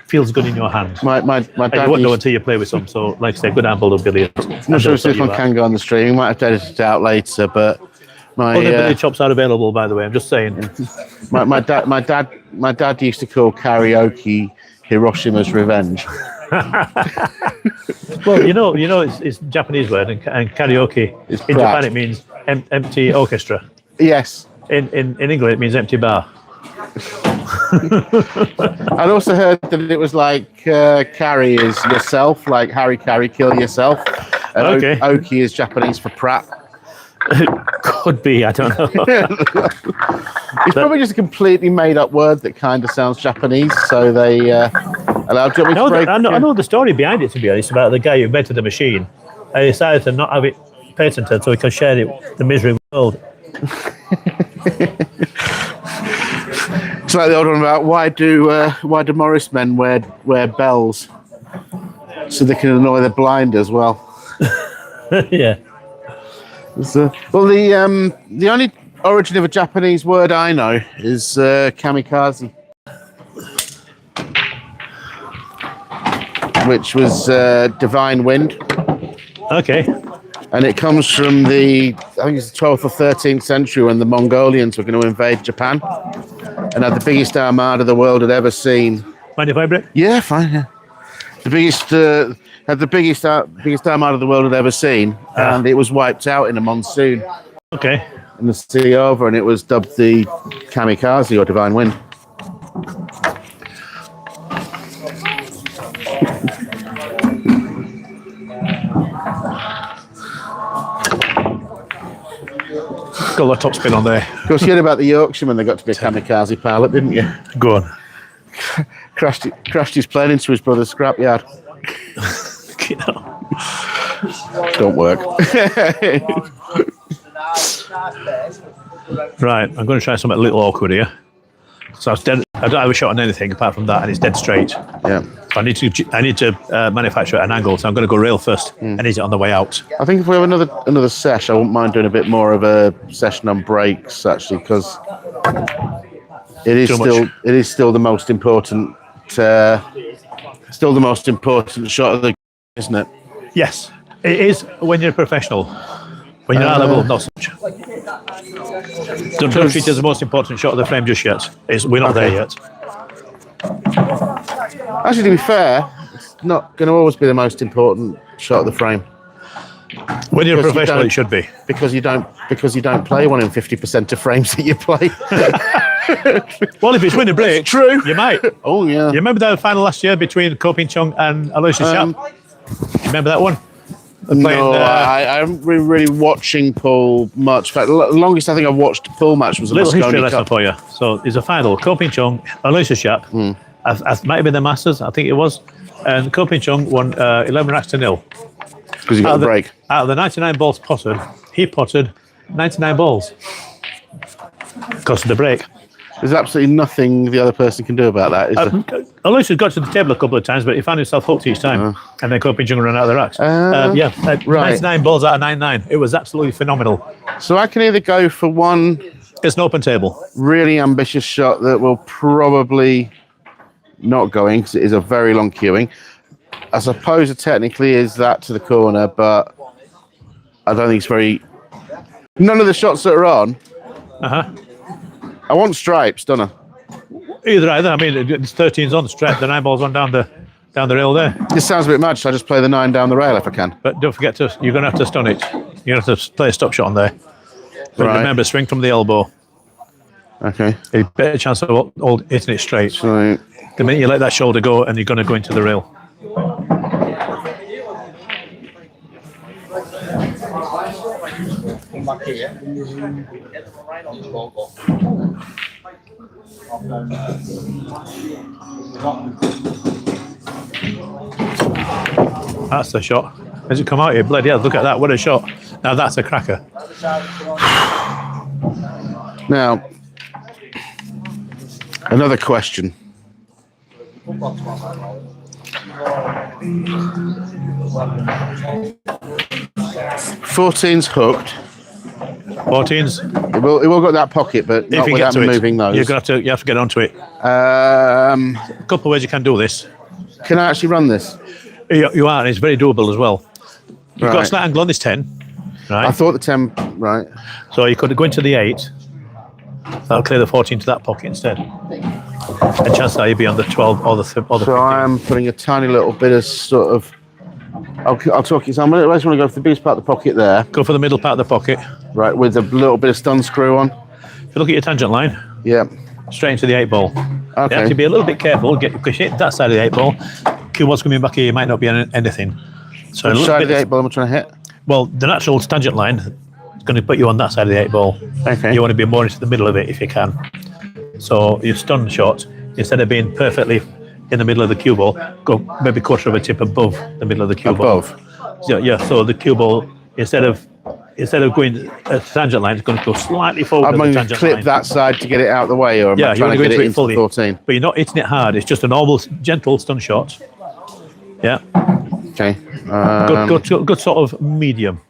feels good in your hand. My And dad you won't know used, until you play with some. So, like I say, good handball of billiards. I'm not sure if this one can go on the stream. We might have to edit it out later, but my Other billiard chops are available, by the way. I'm just saying. my dad used to call karaoke Hiroshima's Revenge. Well, it's Japanese word, and karaoke It's in brat. Japan it means empty orchestra. Yes. In England it means empty bar. I'd also heard that it was like carry is yourself, like Harry Carry, kill yourself. And Okay. Oki is Japanese for Pratt. Could be, I don't know. It's probably just a completely made up word that kind of sounds Japanese, so they allowed you to break. I know the story behind it, to be honest, about the guy who invented the machine. He decided to not have it patented so he could share it with the misery world. It's like the old one about why do Morris men wear bells so they can annoy the blind as well. Yeah. Well, the only origin of a Japanese word I know is kamikaze, which was divine wind. Okay. And it comes from I think it's the 12th or 13th century when the Mongolians were going to invade Japan and had the biggest armada the world had ever seen. Mind if I break? Yeah, fine. Yeah. The biggest had the biggest armada the world had ever seen, and it was wiped out in a monsoon Okay. in the sea over, and it was dubbed the kamikaze or divine wind. Got a lot of top spin on there. Of course, you heard about the Yorkshireman that got to be a kamikaze pilot, didn't you? Go on. Crashed his plane into his brother's scrapyard. Don't work. Right, I'm going to try something a little awkward here. So I don't have a shot on anything apart from that, and it's dead straight. Yeah. So I need to manufacture an angle, so I'm going to go rail first. I need it on the way out. I think if we have another sesh, I wouldn't mind doing a bit more of a session on brakes actually, because it is still the most important shot of the, isn't it? Yes, it is when you're a professional. When you're high level, not such. Don't treat it as the most important shot of the frame just yet. We're not there yet. Actually, to be fair, not going to always be the most important shot of the frame. When you're a Because you professional, don't- it should be. Because you don't play 1 in 50% of frames that you play. Well, if it's winning break, true. you might. You Oh yeah. remember the final last year between Kopin Chung and Aloysius Sharp? You remember that one? They're playing, No, I haven't been really watching Paul much. In fact, the longest I think I watched a Paul match was a Little history Mosconi lesson Cup. for you. So there's a final. Kopin Chung, Aloysius Sharp. It might have been the Masters, I think it was. And Kopin Chung won 11 racks to 0. Because you got the break. Out of the 99 balls potted, he potted 99 balls. Because of the break. There's absolutely nothing the other person can do about that, is there? Aloysius got to the table a couple of times, but he found himself hooked each time. And then Kopin Chung ran out of the racks. Right. 99 balls out of 99. It was absolutely phenomenal. So I can either go for one It's an open table. really ambitious shot that will probably not go in because it is a very long queuing. I suppose it technically is that to the corner, but I don't think it's very... None of the shots that are on, I want stripes, don't I? Either. I mean, it's 13's on the strap. The 9 balls on down the rail there. This sounds a bit much, so I just play the 9 down the rail if I can. But don't forget you're going to have to stun it. You're going to have to play a stop shot on there. But Right. remember, swing from the elbow. Okay. A better chance of hitting it straight. So, The minute you let that shoulder go and you're going to go into the rail. That's the shot. As it come out here, bloody hell, look at that, what a shot. Now that's a cracker. now, another question. 14's hooked. 14's, It will got that pocket, but if not you get without to it, moving those. you have to get onto it. Um, A couple of ways you can do this. can I actually run this? You are, and it's very doable as well. You've got a Right. slight angle on this 10, right? I thought the 10, right. So you could go into the 8. That'll clear the 14 to that pocket instead. And chances are you'll be on the 12 or the 15. So I'm putting a tiny little bit of sort of... I'll talk it. So I just want to go for the biggest part of the pocket there. Go for the middle part of the pocket. Right, with a little bit of stun screw on. If you look at your tangent line, Yeah. straight into the 8 ball. Okay. You have to be a little bit careful because you hit that side of the 8 ball. Cue ball's coming back here, you might not be on anything. So a Which little side bit of the 8 ball am I trying to hit? Well, the natural tangent line is going to put you on that side of the 8 ball. Okay. You want to be more into the middle of it if you can. So your stun shot, instead of being perfectly in the middle of the cue ball, go maybe quarter of a tip above the middle of the cue ball. Above. So the cue ball, instead of going a tangent line, it's going to go slightly forward. I'm of the going to tangent clip line. that side to get it out of the way, or am Yeah, I you want trying to to go get into it it into fully, 14? but you're not hitting it hard. It's just a normal, gentle stun shot. Yeah, Okay. good sort of medium.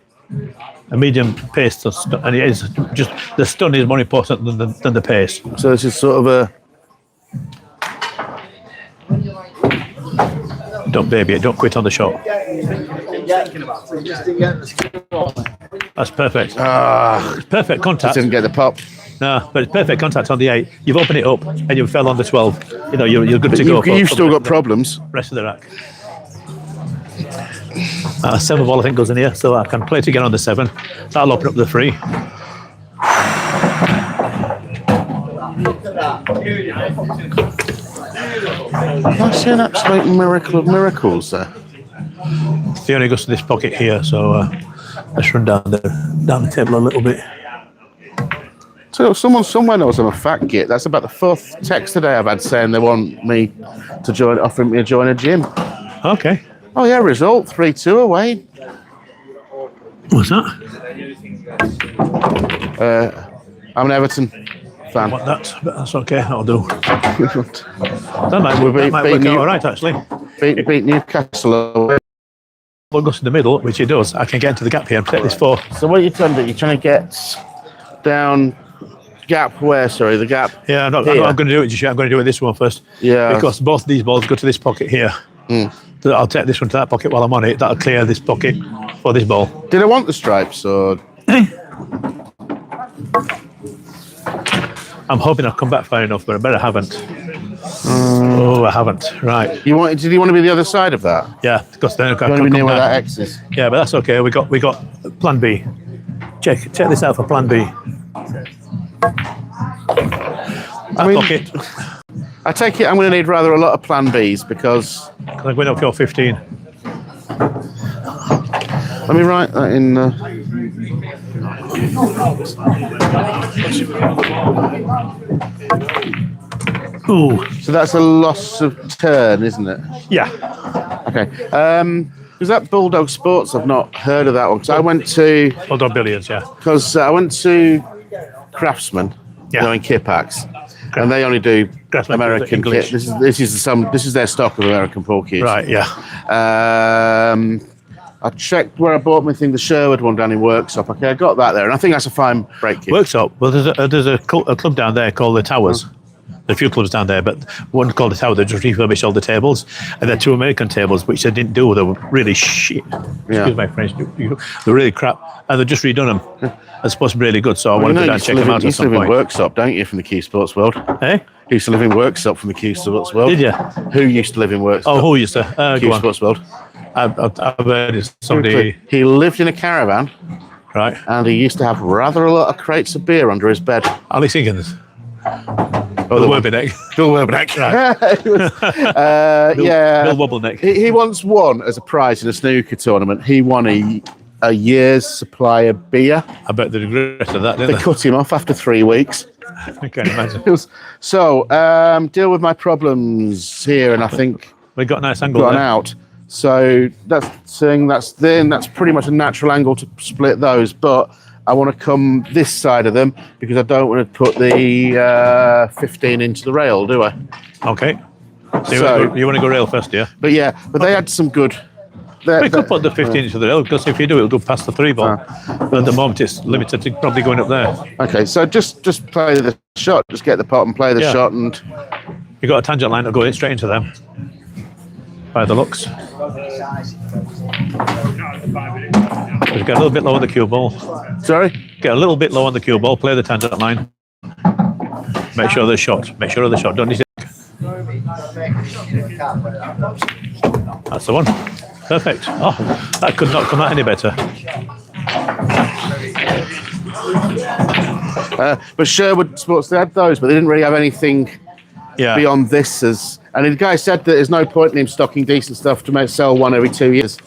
A medium pace, and it is just the stun is more important than the pace. So this is sort of a... Don't baby it. Don't quit on the shot. That's perfect. It's perfect contact. Didn't get the pop. No, but it's perfect contact on the 8. You've opened it up and you fell on the 12. You know, you're good to go. You've still got problems. Rest of the rack. 7 ball I think goes in here, so I can play it again on the 7. That'll open up the 3. That's an absolute miracle of miracles there. Theory goes to this pocket here, so let's run down the table a little bit. So someone somewhere knows I'm a fat git. That's about the 4th text today I've had saying they want me to join, offering me to join a gym. Okay. Oh yeah, result 3-2 away. What's that? I'm an Everton fan. What that's okay. That'll do. That might We'll work beat out all right, actually. beat Newcastle away. What goes to the middle, which it does, I can get into the gap here and take this 4. So what are you trying to do? You're trying to get down gap where? Sorry, the gap. Yeah, I'm here. going to do it just yet. I'm going to do it this one first. Yeah. Because both these balls go to this pocket here. So I'll take this one to that pocket while I'm on it. That'll clear this pocket for this ball. Did I want the stripes or? I'm hoping I've come back far enough, but I better haven't. Oh, I haven't. Right. Did you want to be the other side of that? Yeah, because then I You can want to come be near where back. that X is? Yeah, but that's okay. We got plan B. Check this out for plan B. I mean, Okay. I take it I'm going to need rather a lot of plan Bs because... I'm going up to your 15. Let me write that in... Ooh. So that's a loss of turn, isn't it? Yeah. Okay. Because that Bulldog Sports, I've not heard of that one. Because I went to... Hold on, billions, yeah. Because I went to Craftsman, Yeah. in Kipax, and they only do Craftsman American English. kit. This is their stock of American pool cues. Right, yeah. I checked where I bought my thing, the Sherwood one down in Workshop. Okay, I got that there, and I think that's a fine break kit. Workshop. Well, there's a club down there called the Towers. There are a few clubs down there, but one called the Tower. They just refurbished all the tables, and they're 2 American tables, which they didn't do. They were really shit. Excuse my French. They're really crap, and they've just redone them. They're supposed to be really good, so I wanted to go and check them out You at used to some live in point. Workshop, don't you, from the Q Sports World? Hey? You used to live in Workshop from the Q Sports World. Did you? Who used to live in Workshop? Oh, who used to? Q Go on. Sports World. I've heard it's somebody. He lived in a caravan, Right. and he used to have rather a lot of crates of beer under his bed. Alice Higgins. Oh, Bill Werbeneck. Bill Werbeneck. Bill, Yeah. Bill Wobbleneck. He once won as a prize in a snooker tournament. He won a year's supply of beer. I bet they regretted that, They didn't cut him off after 3 weeks. they? I can't imagine. So, deal with my problems here, and I think We got a nice angle gone there. out. So that's pretty much a natural angle to split those. But I want to come this side of them because I don't want to put the 15 into the rail, do I? Okay. So you want to go rail first, yeah? But yeah, they had some good. We could put the 15 into the rail because if you do, it'll go past the 3 ball. But at the moment, it's limited to probably going up there. Okay, so just play the shot. Just get the pot and play the Yeah. shot, and You got a tangent line to go in straight into them. By the looks. Just get a little bit low on the cue ball. sorry. Get a little bit low on the cue ball. Play the tangent line. Make sure they're shot. Make sure they're shot. Don't you think? That's the one. Perfect. Oh, that could not come out any better. But Sherwood Sports, they had those, but they didn't really have anything Yeah. beyond this. And the guy said that there's no point in him stocking decent stuff to sell one every 2 years.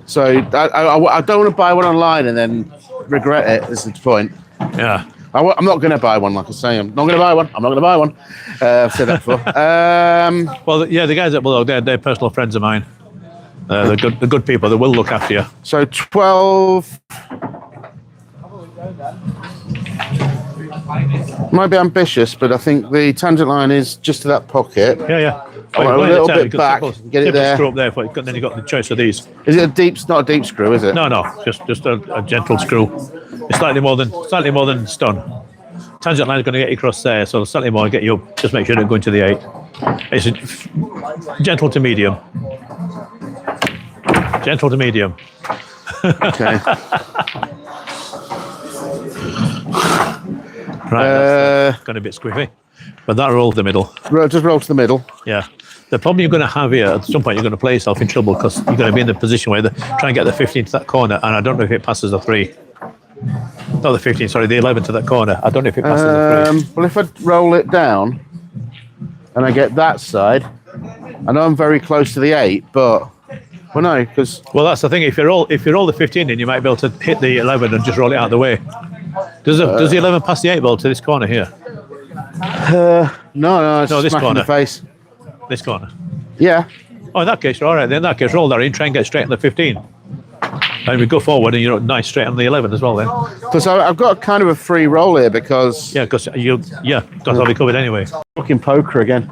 So I don't want to buy one online and then regret it. Is the point? Yeah. I'm not going to buy one, like I say. I'm not going to buy one. I'm not going to buy one. I've said that before. Well, yeah, the guys at Bulldog, they're personal friends of mine. They're good people. They will look after you. So 12. Might be ambitious, but I think the tangent line is just to that pocket. Yeah. I want a little bit back, get it there. Screw up there, then you got the choice of these. Is it not a deep screw, is it? No, just a gentle screw. It's slightly more than stun. Tangent line is going to get you across there, so slightly more get you up. Just make sure you don't go into the 8. It's a gentle to medium. Gentle to medium. Okay. Right, that's going to be a bit squiffy, but that'll roll the middle. Just roll to the middle. Yeah. The problem you're going to have here, at some point, you're going to play yourself in trouble because you're going to be in the position where try and get the 15 to that corner, and I don't know if it passes the 3. Not the 15, sorry, the 11 to that corner. I don't know if it passes the 3. Well, if I roll it down and I get that side, I know I'm very close to the 8, but well, no, because Well, that's the thing. If you roll the 15 in, you might be able to hit the 11 and just roll it out of the way. Does the 11 pass the 8 ball to this corner here? no, it's this smack in corner. the face. This corner. Yeah. Oh, in that case, all right. Then in that case, roll that in, try and get straight on the 15. And we go forward, and you're nice straight on the 11 as well. Then. Because I've got kind of a free roll here because Yeah, because got all be covered anyway. fucking poker again.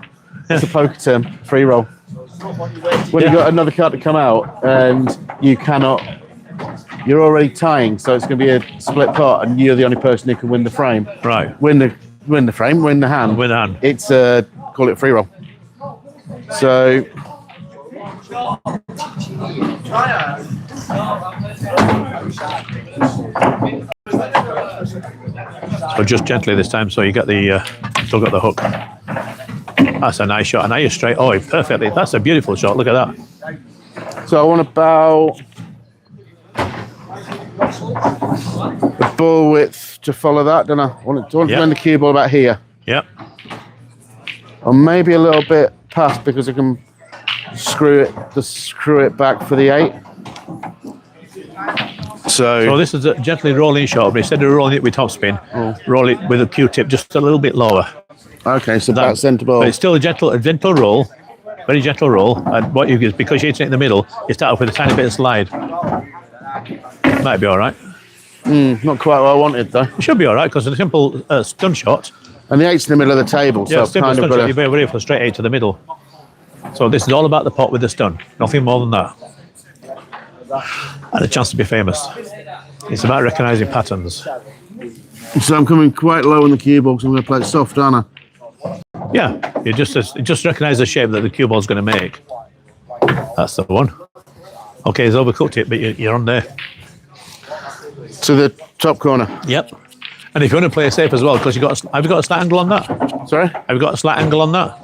It's a poker term, free roll. When you've got another card to come out and you're already tying, so it's going to be a split pot, and you're the only person who can win the frame. Right. Win the frame, win the hand. Win the hand. It's call it free roll. So So just gently this time, so you get the still got the hook. That's a nice shot. And now you're straight. Oh, perfectly. That's a beautiful shot. Look at that. So I want about the ball width to follow that, don't I? I want to Yep. land the cue ball about here. Yep. Or maybe a little bit past because I can screw it back for the 8. So this is a gently rolling shot, but instead of rolling it with topspin, roll it with a Q-tip just a little bit lower. Okay, so that's centre ball. But it's still a gentle roll, very gentle roll. And what you get is because you're hitting it in the middle, you start off with a tiny bit of slide. Might be all right. Not quite what I wanted though. It should be all right because it's a simple stun shot. And the 8's in the middle of the table, so Yeah, I've simple kind of stun got shot. to... You're very ready for a straight 8 to the middle. So this is all about the pot with the stun. Nothing more than that. And a chance to be famous. It's about recognising patterns. So I'm coming quite low on the cue ball because I'm going to play it soft, aren't I? Yeah, you just recognise the shape that the cue ball's going to make. That's the one. Okay, he's overcooked it, but you're on there. To the top corner. Yep. And if you want to play it safe as well, because have you got a slight angle on that? Sorry? Have you got a slight angle on that?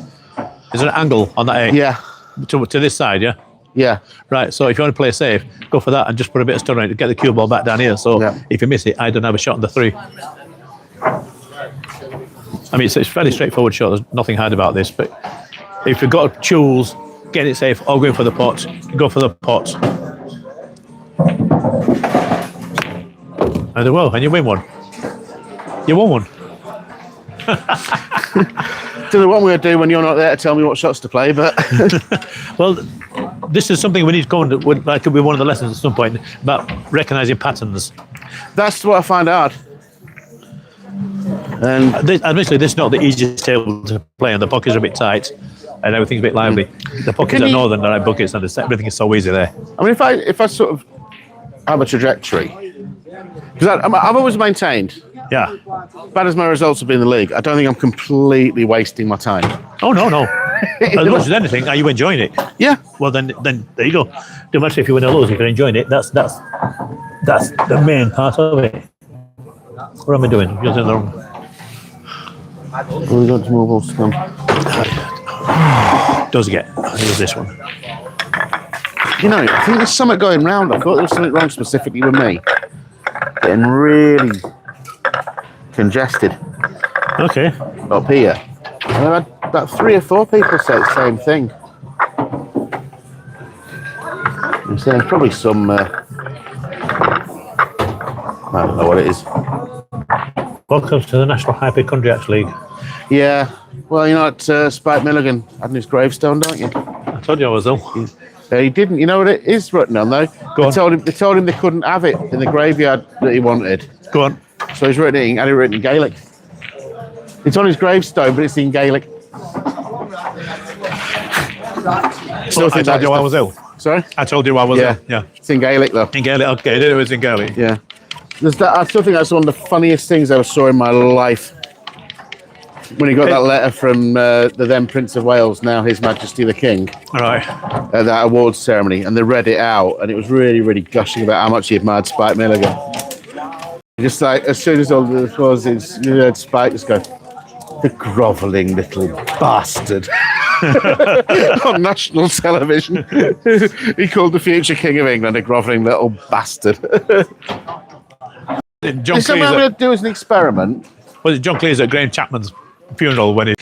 Is there an angle on that 8? Yeah. To this side, yeah? Yeah. Right, so if you want to play safe, go for that and just put a bit of stun on it to get the cue ball back down here. So if you miss it, I don't have a shot on the 3. I mean, it's a fairly straightforward shot. There's nothing hard about this. But if you've got to choose, get it safe or going for the pot, go for the pot. And well, and you win one. You won one. Don't know what I'm going to do when you're not there to tell me what shots to play, but... Well, this is something we need to go into. That could be one of the lessons at some point about recognising patterns. That's what I find hard. And Admittedly, this is not the easiest table to play, and the pockets are a bit tight, and everything's a bit lively. The pockets are northern right buckets, and everything is so easy there. I mean, if I sort of have a trajectory, because I've always maintained, Yeah. bad as my results have been in the league, I don't think I'm completely wasting my time. Oh no. As much as anything, are you enjoying it? Yeah. Well, then there you go. No matter if you win or lose, if you're enjoying it, that's the main part of it. What am I doing? You're doing the wrong. We got some more balls to come. Does get. Here's this one. You know, I think there's something going round. I thought there was something wrong specifically with me. Getting really congested Okay. up here. And I've had about 3 or 4 people say the same thing. I'm saying there's probably some... I don't know what it is. Welcome to the National Hypochondriacs League. Yeah. Well, you know what Spike Milligan had in his gravestone, don't you? I told you I was ill. He didn't. You know what it is written on, though? Go on. They told him they couldn't have it in the graveyard that he wanted. Go on. So he's written it, and he written in Gaelic. It's on his gravestone, but it's in Gaelic. So I told you I was ill. Sorry? I told you I was ill. Yeah. It's in Gaelic, though. In Gaelic. Okay, it was in Gaelic. Yeah. I still think that's one of the funniest things I ever saw in my life. When he got that letter from the then Prince of Wales, now His Majesty the King, All right. at that awards ceremony, and they read it out, and it was really, really gushing about how much he admired Spike Milligan. Just like, as soon as all this was, you heard Spike just go, "The grovelling little bastard." On national television. He called the future King of England a grovelling little bastard. John Is something I'm going to do as an experiment? Was it John Cleese at Graham Chapman's funeral when he...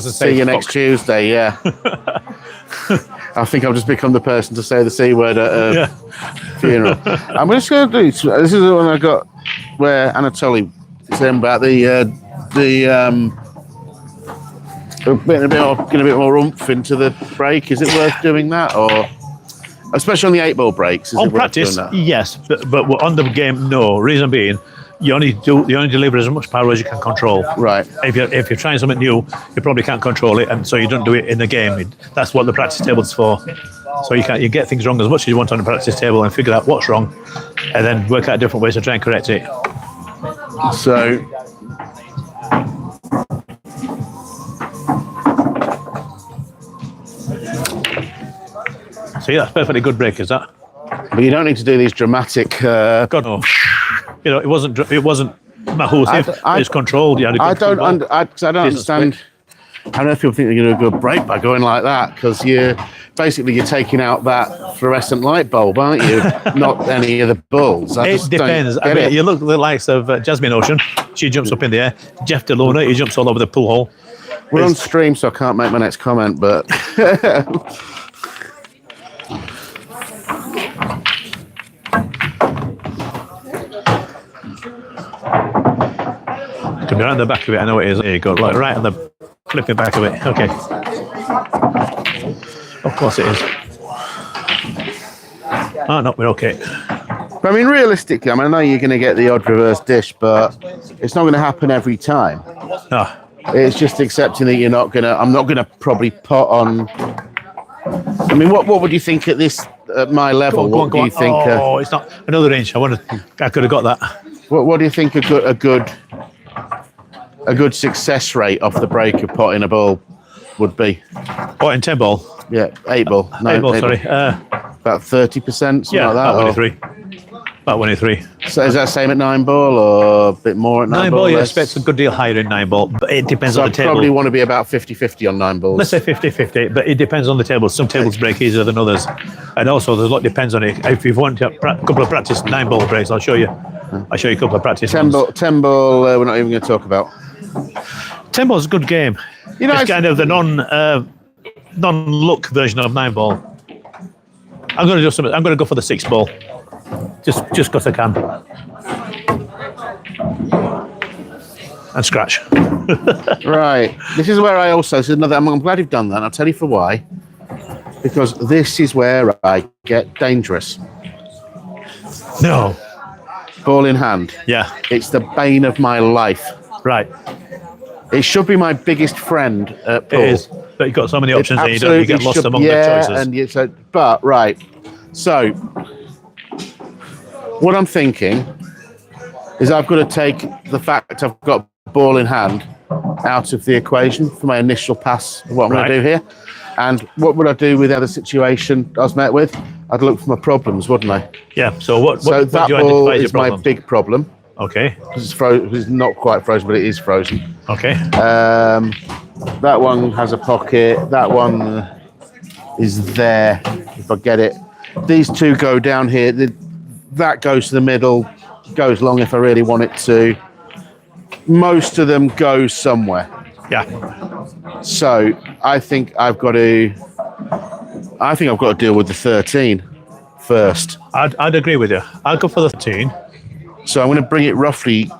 See you next Tuesday, yeah. I think I've just become the person to say the C word at a funeral. I'm just going to do... This is the one I got where Anatoly is saying about getting a bit more oomph into the break. Is it worth doing that, or... Especially on the 8-ball breaks. On practice, yes, but on the game, no. Reason being, you only deliver as much power as you can control. Right. If you're trying something new, you probably can't control it, and so you don't do it in the game. That's what the practice table's for. So you get things wrong as much as you want on the practice table and figure out what's wrong, and then work out different ways to try and correct it. So. See, that's perfectly good break, is that? But you don't need to do these dramatic. God no. You know, it wasn't massive. It's controlled. You had a good I don't understand I don't know if people think they're going to do a good break by going like that, because you're taking out that fluorescent light bulb, aren't you? Not any of the balls. It depends. I mean, you look at the likes of Jasmine Ocean. She jumps up in the air. Jeff DeLuna, he jumps all over the pool hole. We're on stream, so I can't make my next comment, but... Could be right on the back of it. I know it is. There you go. Like right on the flipping back of it. Okay. Of course it is. Oh, no, we're okay. But I mean, realistically, I know you're going to get the odd reverse dish, but it's not going to happen every time. No. It's just accepting that you're not going to... I'm not going to probably put on... I mean, what would you think at my level? Go on. Think? Oh, it's not another inch. I could have got that. What do you think a good success rate off the break of potting a ball would be? What, in 10 ball? Yeah, 8 ball. No, 8 ball, sorry. About 30%, something yeah, like that. about 23. About 23. So is that same at 9 ball or a bit more at 9 ball? 9 ball, you expect a good deal higher in 9 ball, but it depends on the table. I probably want to be about 50-50 on 9 balls. Let's say 50-50, but it depends on the table. Some tables break easier than others. And also, there's a lot depends on it. If you want a couple of practice 9 ball breaks, I'll show you. I'll show you a couple of practice 10 ball, we're not even going to talk about. 10 ball is a good game. It's kind of the non-look version of 9 ball. I'm going to do something. I'm going to go for the 6 ball. Just because I can. And scratch. Right. This is where I also... I'm glad you've done that. And I'll tell you for why. Because this is where I get dangerous. No. Ball in hand. Yeah. It's the bane of my life. Right. It should be my biggest friend at pool. It is. But you've got so many options there, you get lost among the choices. Right. So... what I'm thinking is I've got to take the fact I've got ball in hand out of the equation for my initial pass of what I'm going to do here. And what would I do with the other situation I was met with? I'd look for my problems, wouldn't I? Yeah. So what that do you ball identify as is your my problem? big problem. Okay. It's not quite frozen, but it is frozen. Okay. That one has a pocket. That one is there, if I get it. These two go down here. That goes to the middle, goes long if I really want it to. Most of them go somewhere. Yeah. So I think I've got to deal with the 13 first. I'd agree with you. I'll go for the 13. So I'm going to bring it roughly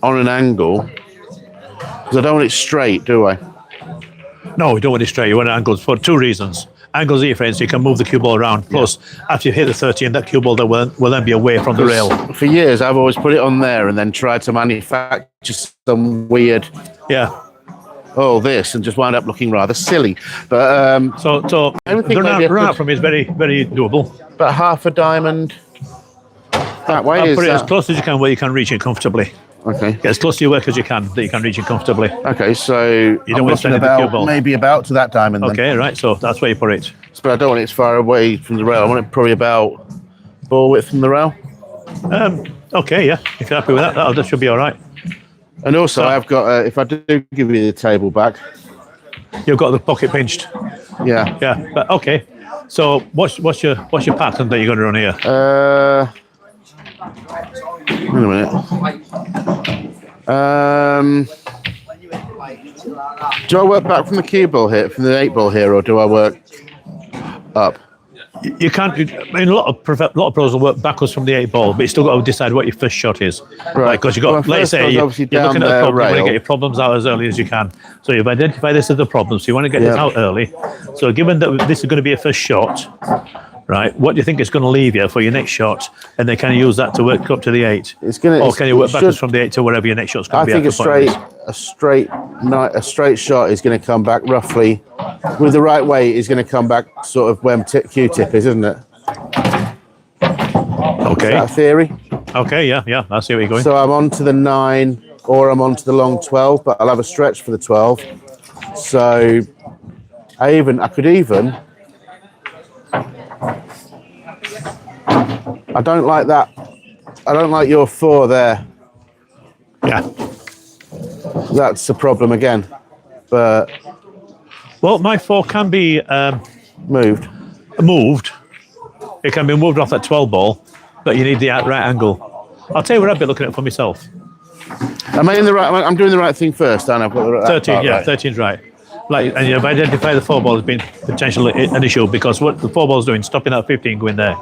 on an angle because I don't want it straight, do I? No, you don't want it straight. You want it angles for 2 reasons. Angles are your friends, so you can move the cue ball around. Plus, after you hit the 13, that cue ball will then be away from the rail. For years, I've always put it on there and then tried to manufacture some weird, this, and just wound up looking rather silly. But so the run out from is very, very doable. But half a diamond that way. I'll put it as close as you can where you can reach it comfortably. Okay. Get as close to your work as you can, that you can reach it comfortably. Okay, so you don't want to the cue ball. Maybe about to that diamond. Okay, then. right. So that's where you put it. But I don't want it as far away from the rail. I want it probably about ball width from the rail. Okay, yeah. If you're happy with that, that should be all right. And also, I've got. If I do give you the table back, you've got the pocket pinched. Yeah. Yeah. But okay. So what's your pattern that you're going to run here? Wait a minute. Do I work back from the cue ball here, from the 8 ball here, or do I work up? You can't. I mean, a lot of pros will work backwards from the 8 ball, but you still got to decide what your first shot is. Right. Because you've got, let's say, you're looking at the problem, you want to get your problems out as early as you can. So you've identified this as the problem, so you want to get this out early. So given that this is going to be a first shot, right, what do you think it's going to leave you for your next shot? And then can you use that to work up to the 8? Or can you work backwards from the 8 to wherever your next shot's going to be? I think a straight shot is going to come back roughly, with the right weight, is going to come back sort of where Q-tip is, isn't it? Okay. Is that a theory? Okay, yeah, I see where you're going. So I'm on to the 9, or I'm on to the long 12, but I'll have a stretch for the 12. So I could even. I don't like that. I don't like your 4 there. Yeah. That's the problem again. but Well, my 4 can be moved. moved. It can be moved off that 12 ball, but you need the right angle. I'll tell you what I'd be looking at for myself. Am I in the right? I'm doing the right thing first, and I've got the right. 13, part yeah, right. 13's right. Like, and you've identified the 4 ball as being potentially an issue because what the 4 ball's doing, stopping that 15 going there.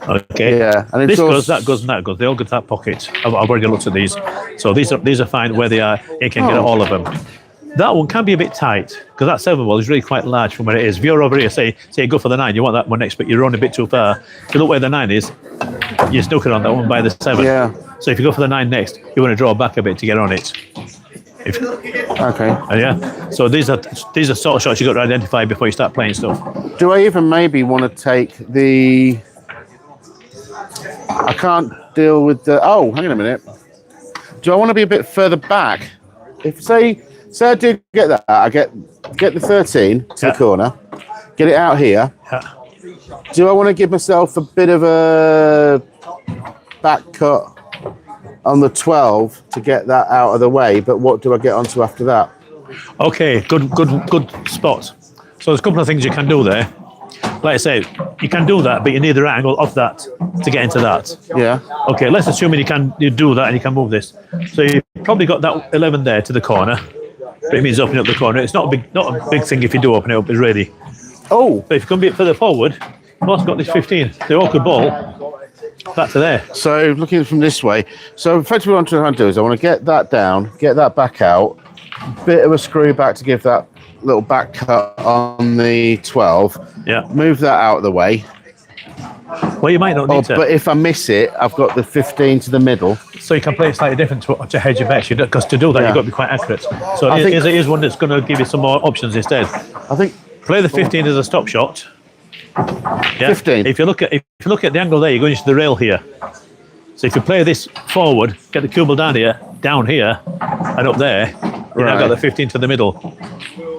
Okay. Yeah, and it's this also, goes, that goes, and that goes. They all go to that pocket. I've already looked at these, so these are fine where they are. You can get all of them. That one can be a bit tight because that 7 ball is really quite large from where it is. If you're over here, say you go for the 9, you want that one next, but you're running a bit too far. If you look where the 9 is, you're snookered on that one by the 7. Yeah. So if you go for the 9 next, you want to draw back a bit to get on it. Okay. Yeah. So these are sort of shots you got to identify before you start playing stuff. Do I even maybe want to take the? I can't deal with the. Oh, hang on a minute. Do I want to be a bit further back? If say I do get that, I get the 13 to the corner, get it out here. Yeah. Do I want to give myself a bit of a back cut on the 12 to get that out of the way? But what do I get onto after that? Okay, good spot. So there's a couple of things you can do there. Like I say, you can do that, but you need the right angle off that to get into that. Yeah. Okay, let's assume you do that and you can move this. So you've probably got that 11 there to the corner, but it means opening up the corner. It's not a big thing if you do open it up, it's really. Oh. But if you come a bit further forward, you've also got this 15. The awkward ball back to there. So looking from this way, so effectively what I'm trying to do is I want to get that down, get that back out, bit of a screw back to give that little back cut on the 12. Yeah. Move that out of the way. Well, you might not need to. But if I miss it, I've got the 15 to the middle. So you can play it slightly different to hedge your bets, because to do that, you've got to be quite accurate. So I think it is one that's going to give you some more options instead. I think Play the 15 as a stop shot. Yeah. 15. If you look at the angle there, you're going into the rail here. So if you play this forward, get the cue ball down here, and up there, you've now got the 15 to the middle.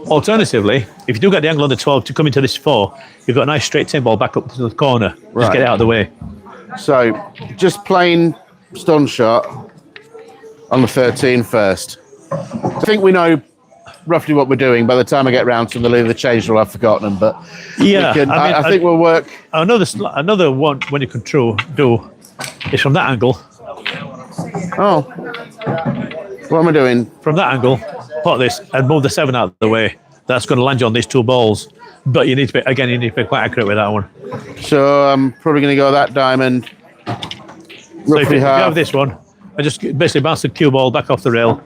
Alternatively, if you do get the angle on the 12 to come into this 4, you've got a nice straight 10 ball back up to the corner. Just get it out of the way. So just plain stun shot on the 13 first. I think we know roughly what we're doing. By the time I get round to the change rule, I've forgotten them. But yeah, I think we'll work. Another one when you can do is from that angle. Oh, what am I doing? From that angle, pot this and move the 7 out of the way. That's going to land you on these 2 balls. But you need to be quite accurate with that one. So I'm probably going to go that diamond. So if you have this one, I just basically bounce the cue ball back off the rail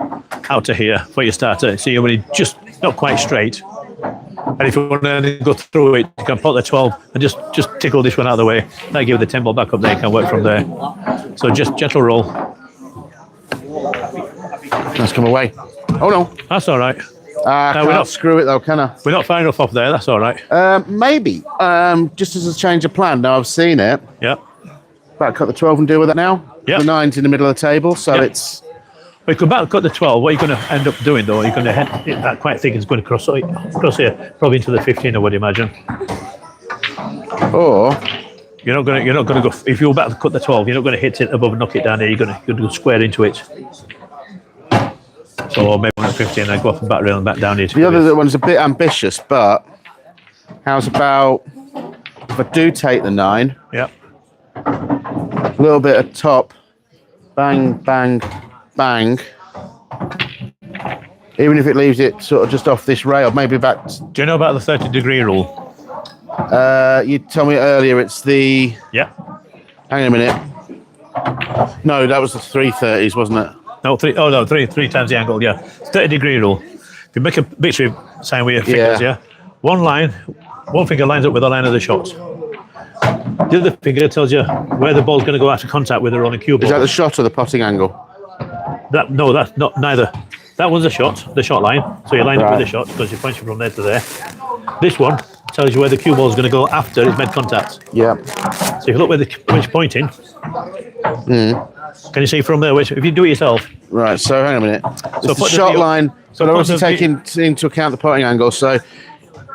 out to here for your starter. So you're really just not quite straight. And if you want to go through it, you can put the 12 and just tickle this one out of the way. That give the 10 ball back up there. You can work from there. So just gentle roll. That's come away. Oh no, that's all right. I can't screw it though, can I? We're not far enough off there. That's all right. Maybe. Just as a change of plan. Now I've seen it. Yeah. Back cut the 12 and deal with it now. Yeah. The 9's in the middle of the table, so it's. Well, you can back cut the 12. What you're going to end up doing though, you're going to hit that quite thick. It's going to cross here, probably into the 15. I would imagine. Or you're not going to go. If you're back to cut the 12, you're not going to hit it above and knock it down here. You're going to go square into it. So maybe on 15, I go off the back rail and back down here. The other one's a bit ambitious, but how's about if I do take the 9? Yeah. A little bit of top, bang, bang, bang. Even if it leaves it sort of just off this rail, maybe back. Do you know about the 30-degree rule? You told me earlier it's the. Yeah. Hang on a minute. No, that was the 330s, wasn't it? No, three times the angle, yeah. 30-degree rule. If you make a victory sign with your fingers, yeah. One finger lines up with the line of the shot. The other finger tells you where the ball's going to go after contact with the rolling cue ball. Is that the shot or the potting angle? No, that's not neither. That one's the shot line. So you line up with the shot because you're pointing from there to there. This one tells you where the cue ball is going to go after it's made contact. Yeah. So if you look where it's pointing, can you see from there? If you do it yourself. Right, so hang on a minute. It's the shot line, but I also take into account the potting angle. So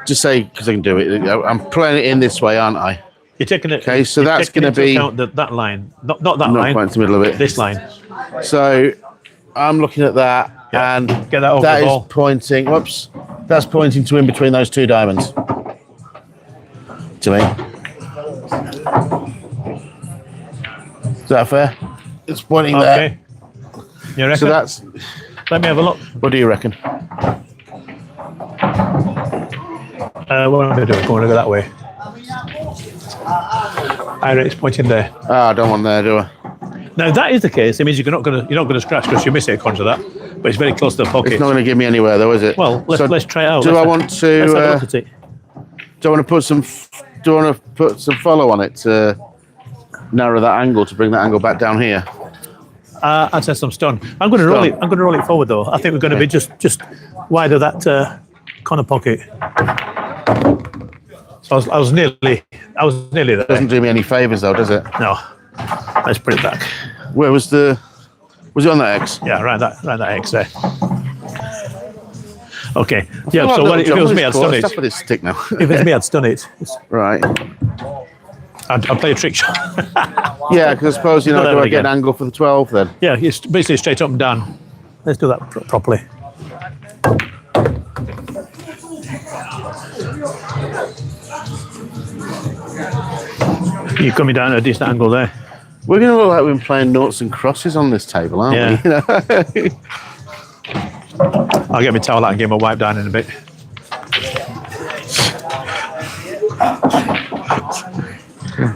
just say, because I can do it, I'm playing it in this way, aren't I? You're taking it. Okay, so that's going to be that line, not that line. Not quite into the middle of it. This line. So I'm looking at that, Yeah. And Get that over that the is ball. pointing. Whoops, that's pointing to in between those two diamonds. To me, is that fair? It's pointing there. Okay. You reckon? So that's. Let me have a look. What do you reckon? What am I doing? Going to go that way. It's pointing there. Ah, I don't want there, do I? Now, if that is the case, it means you're not going to scratch because you miss it according to that. But it's very close to the pocket. It's not going to give me anywhere, though, is it? Well, let's try it out. Do I want Let's have a to? look at it. Do I want to put some? Do I want to put some follow on it to narrow that angle to bring that angle back down here? I'd say some stone. I'm going to roll it. I'm going to roll it forward though. I think we're going to be just wide of that corner pocket. So I was nearly there. Doesn't do me any favors, though, does it? No. Let's put it back. Where was the? Was it on that X? Yeah, right that X there. Okay. Yeah. Well, So look, what, if it John, was what me, is I'd called? stun it. Stop with this stick now. If it's me, I'd stun it. Right. I'd play a trick shot. Yeah, because I suppose Not do that I one get an again. angle for the 12 then? Yeah, it's basically straight up and down. Let's do that properly. You're coming down at a decent angle there. We're going to look like we've been playing noughts and crosses on this table, aren't Yeah. we? You know? I'll get my towel out and give him a wipe down in a bit.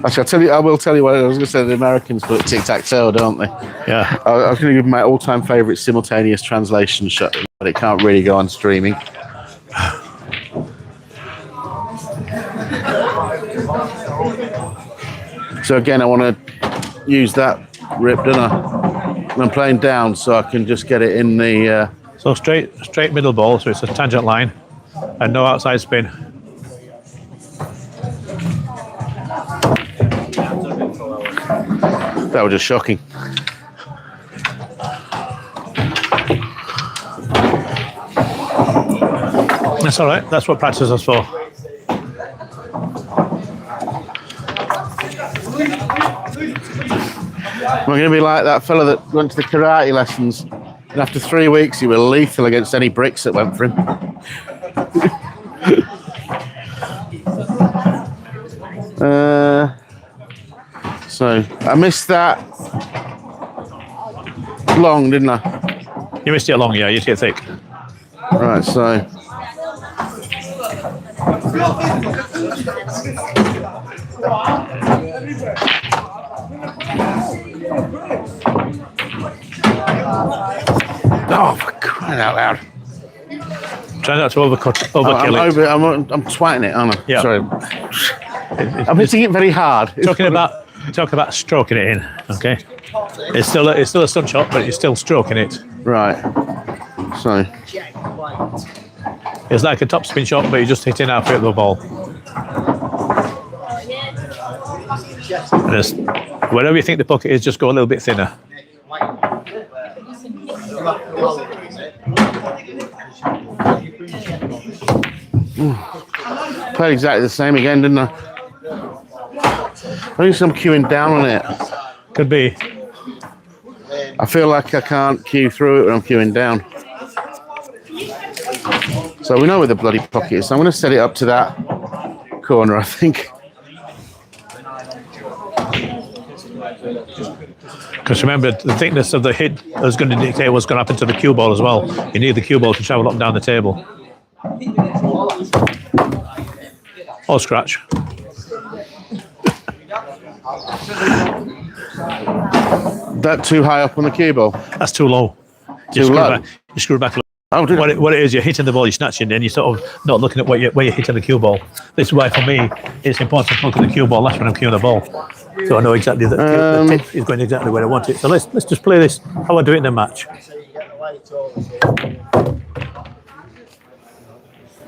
Actually, I will tell you what I was going to say. The Americans put tic-tac-toe, don't they? Yeah. I was going to give my all-time favourite simultaneous translation shot, but it can't really go on streaming. So again, I want to use that rip, don't I? And I'm playing down, so I can just get it in the. So straight middle ball, so it's a tangent line, and no outside spin. That was just shocking. That's all right. That's what practice is for. We're going to be like that fella that went to the karate lessons, and after 3 weeks, he was lethal against any bricks that went for him. So I missed that long, didn't I? You missed it long, yeah. You get thick. Right, so oh, for crying out loud! Try not to overkill it. I'm twatting it, aren't I? Yeah. Sorry, I'm hitting it very hard. Talking about stroking it in. Okay. It's still a stun shot, but you're still stroking it. Right. So It's like a top spin shot, but you're just hitting halfway up the ball. And it's, wherever you think the pocket is, just go a little bit thinner. played exactly the same again, didn't I? I think I'm queuing down on it. Could be. I feel like I can't queue through it when I'm queuing down. So we know where the bloody pocket is. So I'm going to set it up to that corner, I think. Because remember, the thickness of the hit is going to dictate what's going to happen to the cue ball as well. You need the cue ball to travel up and down the table. Or scratch. That too high up on the cue ball? That's too low. Too low? You screw back a little. Oh, did What it is, you're hitting the ball, you're snatching, and you're sort of not looking at where you're hitting the cue ball. This is why, for me, it's important to look at the cue ball. That's when I'm cueing the ball, so I know exactly that the tip is going exactly where I want it. So let's just play this how I do it in a match.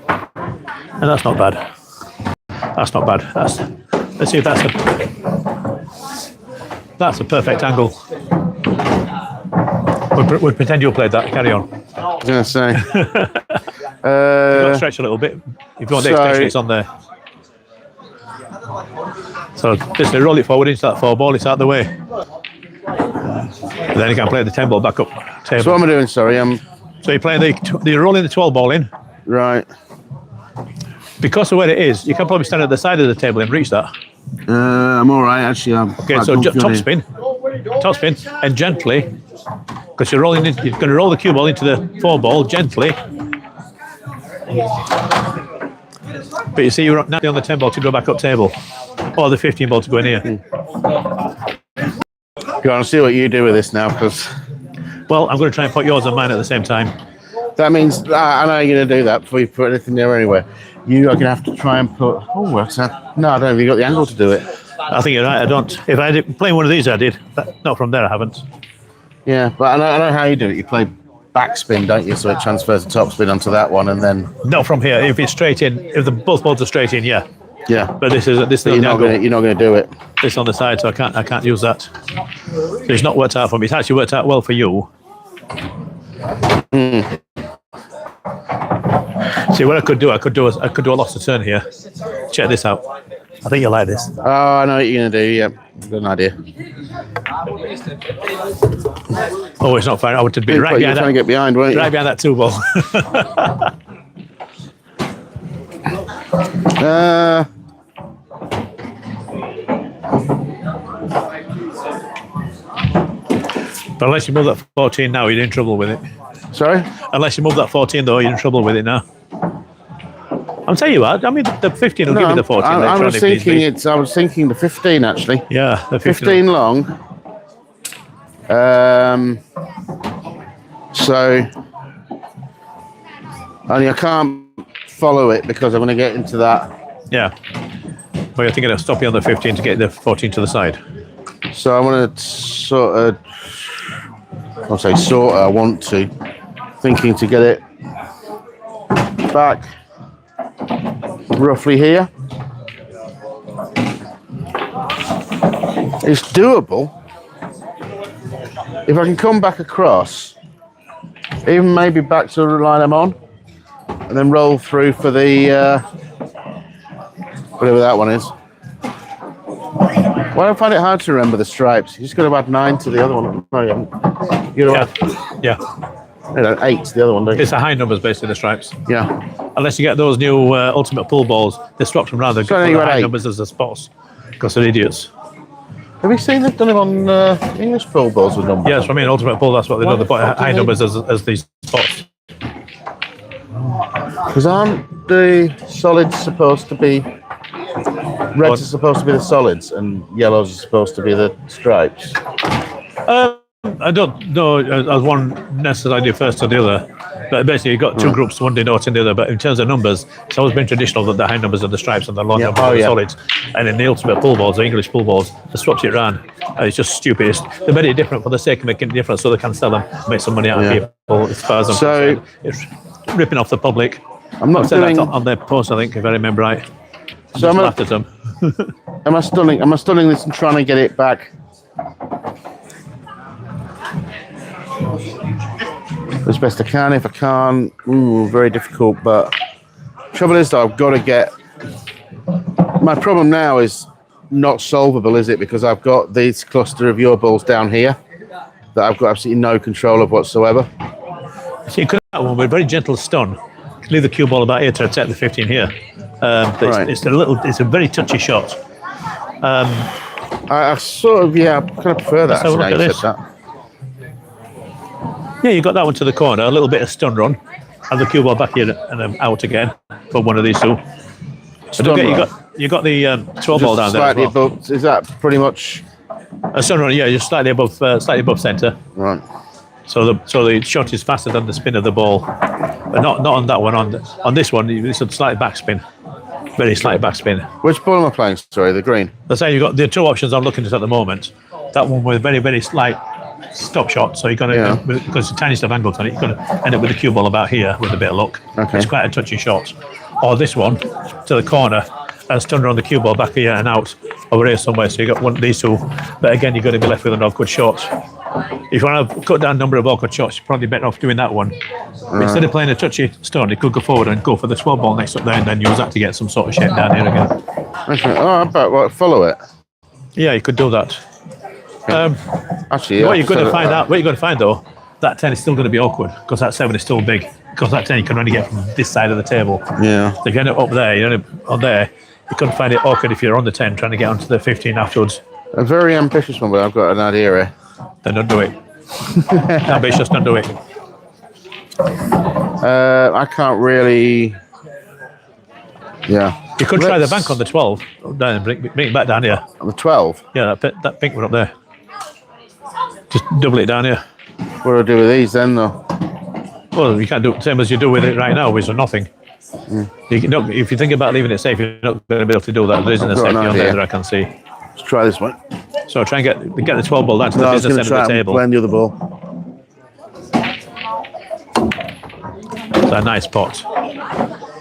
And that's not bad. That's not bad. Let's see if that's a perfect angle. We'll pretend you played that. Carry on. I was going to say. You've got to stretch a little bit. If you want the extension, it's on there. So just roll it forward into that 4 ball. It's out the way. And then you can play the 10 ball back up table. So what am I doing? Sorry, I'm So you're playing you're rolling the 12 ball in. Right. Because of where it is, you can probably stand at the side of the table and reach that. I'm all right, actually. Okay, so top spin, and gently, because you're going to roll the cue ball into the 4 ball gently. But you see, you're now on the 10 ball to go back up table, or the 15 ball to go in here. Go on, see what you do with this now, because. Well, I'm going to try and put yours and mine at the same time. That means I know you're going to do that before you put anything there anyway. You are going to have to try and put. Oh, what's that? No, I don't think you got the angle to do it. I think you're right. I don't. If I did playing one of these, I did. But not from there, I haven't. Yeah, but I know how you do it. You play backspin, don't you? So it transfers the top spin onto that one, and then. Not from here. If it's straight in, if both balls are straight in, yeah. Yeah. But this is you're not going to do it. This on the side, so I can't use that. So it's not worked out for me. It's actually worked out well for you. See what I could do a lost to turn here. Check this out. I think you'll like this. Oh, I know what you're going to do. Yeah, good idea. Oh, it's not fine. I would be right behind trying to get behind, weren't you? Right behind that 2 ball. But unless you move that 14 now, you're in trouble with it. Sorry? Unless you move that 14 though, you're in trouble with it now. I'm telling you what, I mean the 15 will give you the 14. I was thinking the 15 actually. Yeah, the 15 long. So only I can't follow it because I'm going to get into that. Yeah. But you're thinking of stopping on the 15 to get the 14 to the side. So I want to I want to. Thinking to get it back roughly here. It's doable. If I can come back across, even maybe back to the line I'm on, and then roll through for the whatever that one is. Well, I find it hard to remember the stripes. You just got to add 9 to the other one. No, you haven't. You Yeah. 8 to the other one, don't you? It's the high numbers basically, the stripes. Yeah. Unless you get those new ultimate pool balls, they swap them around. They So put you the had high 8. numbers as the spots because they're idiots. Have you seen they've done it on English pool balls with numbers? Yeah, that's what I mean. Ultimate pool, that's what they do. They put high numbers as these spots. Because aren't the solids supposed to be... Reds are supposed to be the solids and yellows are supposed to be the stripes? I don't know as one necessarily first or the other. But basically, you've got 2 groups, one denoting the other. But in terms of numbers, it's always been traditional that the high numbers are the stripes and the low numbers are the solids. And in the ultimate pool balls, the English pool balls, they swapped it around. It's just stupid. They made it different for the sake of making it different so they can sell them, make some money out of people as far as I'm concerned. It's ripping off the public. I'm not doing that on their post, I think, if I remember right. So I'm laughed at them. Am I stunning this and trying to get it back? As best I can. If I can't, very difficult. But trouble is, though, I've got to get. My problem now is not solvable, is it? Because I've got this cluster of your balls down here that I've got absolutely no control of whatsoever. So you could have that one with a very gentle stun. You can leave the cue ball about here to attack the 15 here. Right. It's a very touchy shot. I sort of, I kind of prefer that. Let's have a look at this. Yeah, you got that one to the corner, a little bit of stun run, have the cue ball back here and then out again for one of these 2. You got the 12 ball down there as well. Above, is that pretty much a stun run? Yeah, just slightly above centre. Right. So the shot is faster than the spin of the ball, but not on that one. On this one, it's a slight backspin, very slight backspin. Which ball am I playing? Sorry, the green. Let's say you've got the 2 options I'm looking at the moment. That one with very, very slight stop shot, so you're going to, because the tiny stuff angled on it, you're going to end up with the cue ball about here with a bit of luck. Okay. It's quite a touchy shot. Or this one to the corner and stun around the cue ball back here and out over here somewhere. So you got one of these 2, but again you're going to be left with an awkward shot. If you want to cut down number of awkward shots, you're probably better off doing that one. Instead of playing a touchy stun, you could go forward and go for the 12 ball next up there and then use that to get some sort of shape down here again. Okay. Oh, but follow it. Yeah, you could do that. Actually, what you're going to find though, that 10 is still going to be awkward because that 7 is still big. Because that 10 you can only get from this side of the table. Yeah. So if you end up there, on there, you couldn't find it awkward if you're on the 10 trying to get onto the 15 afterwards. A very ambitious one, but I've got an idea here. Then don't do it. Ambitious, don't do it. I can't really. Yeah. You could try the bank on the 12. Down and bring it back down here. On the 12. Yeah, that pink one up there. Just double it down here. What do I do with these then, though? Well, you can't do the same as you do with it right now, which is nothing. If you think about leaving it safe, you're not going to be able to do that. There isn't a safety on there that I can see. Let's try this one. So try and get the 12 ball down to the business end of the table. Blend the other ball. It's a nice pot.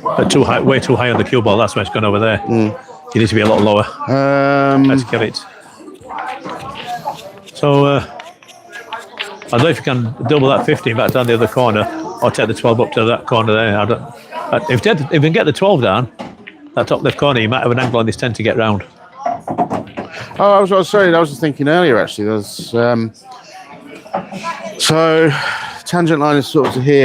But too high, way too high on the cue ball. That's why it's gone over there. You need to be a lot lower. Let's get it. So I don't know if you can double that 15 back down the other corner, or take the 12 up to that corner there. If you can get the 12 down, that top left corner, you might have an angle on this 10 to get round. Oh, I was just thinking earlier actually. There's so tangent line is sort of to here.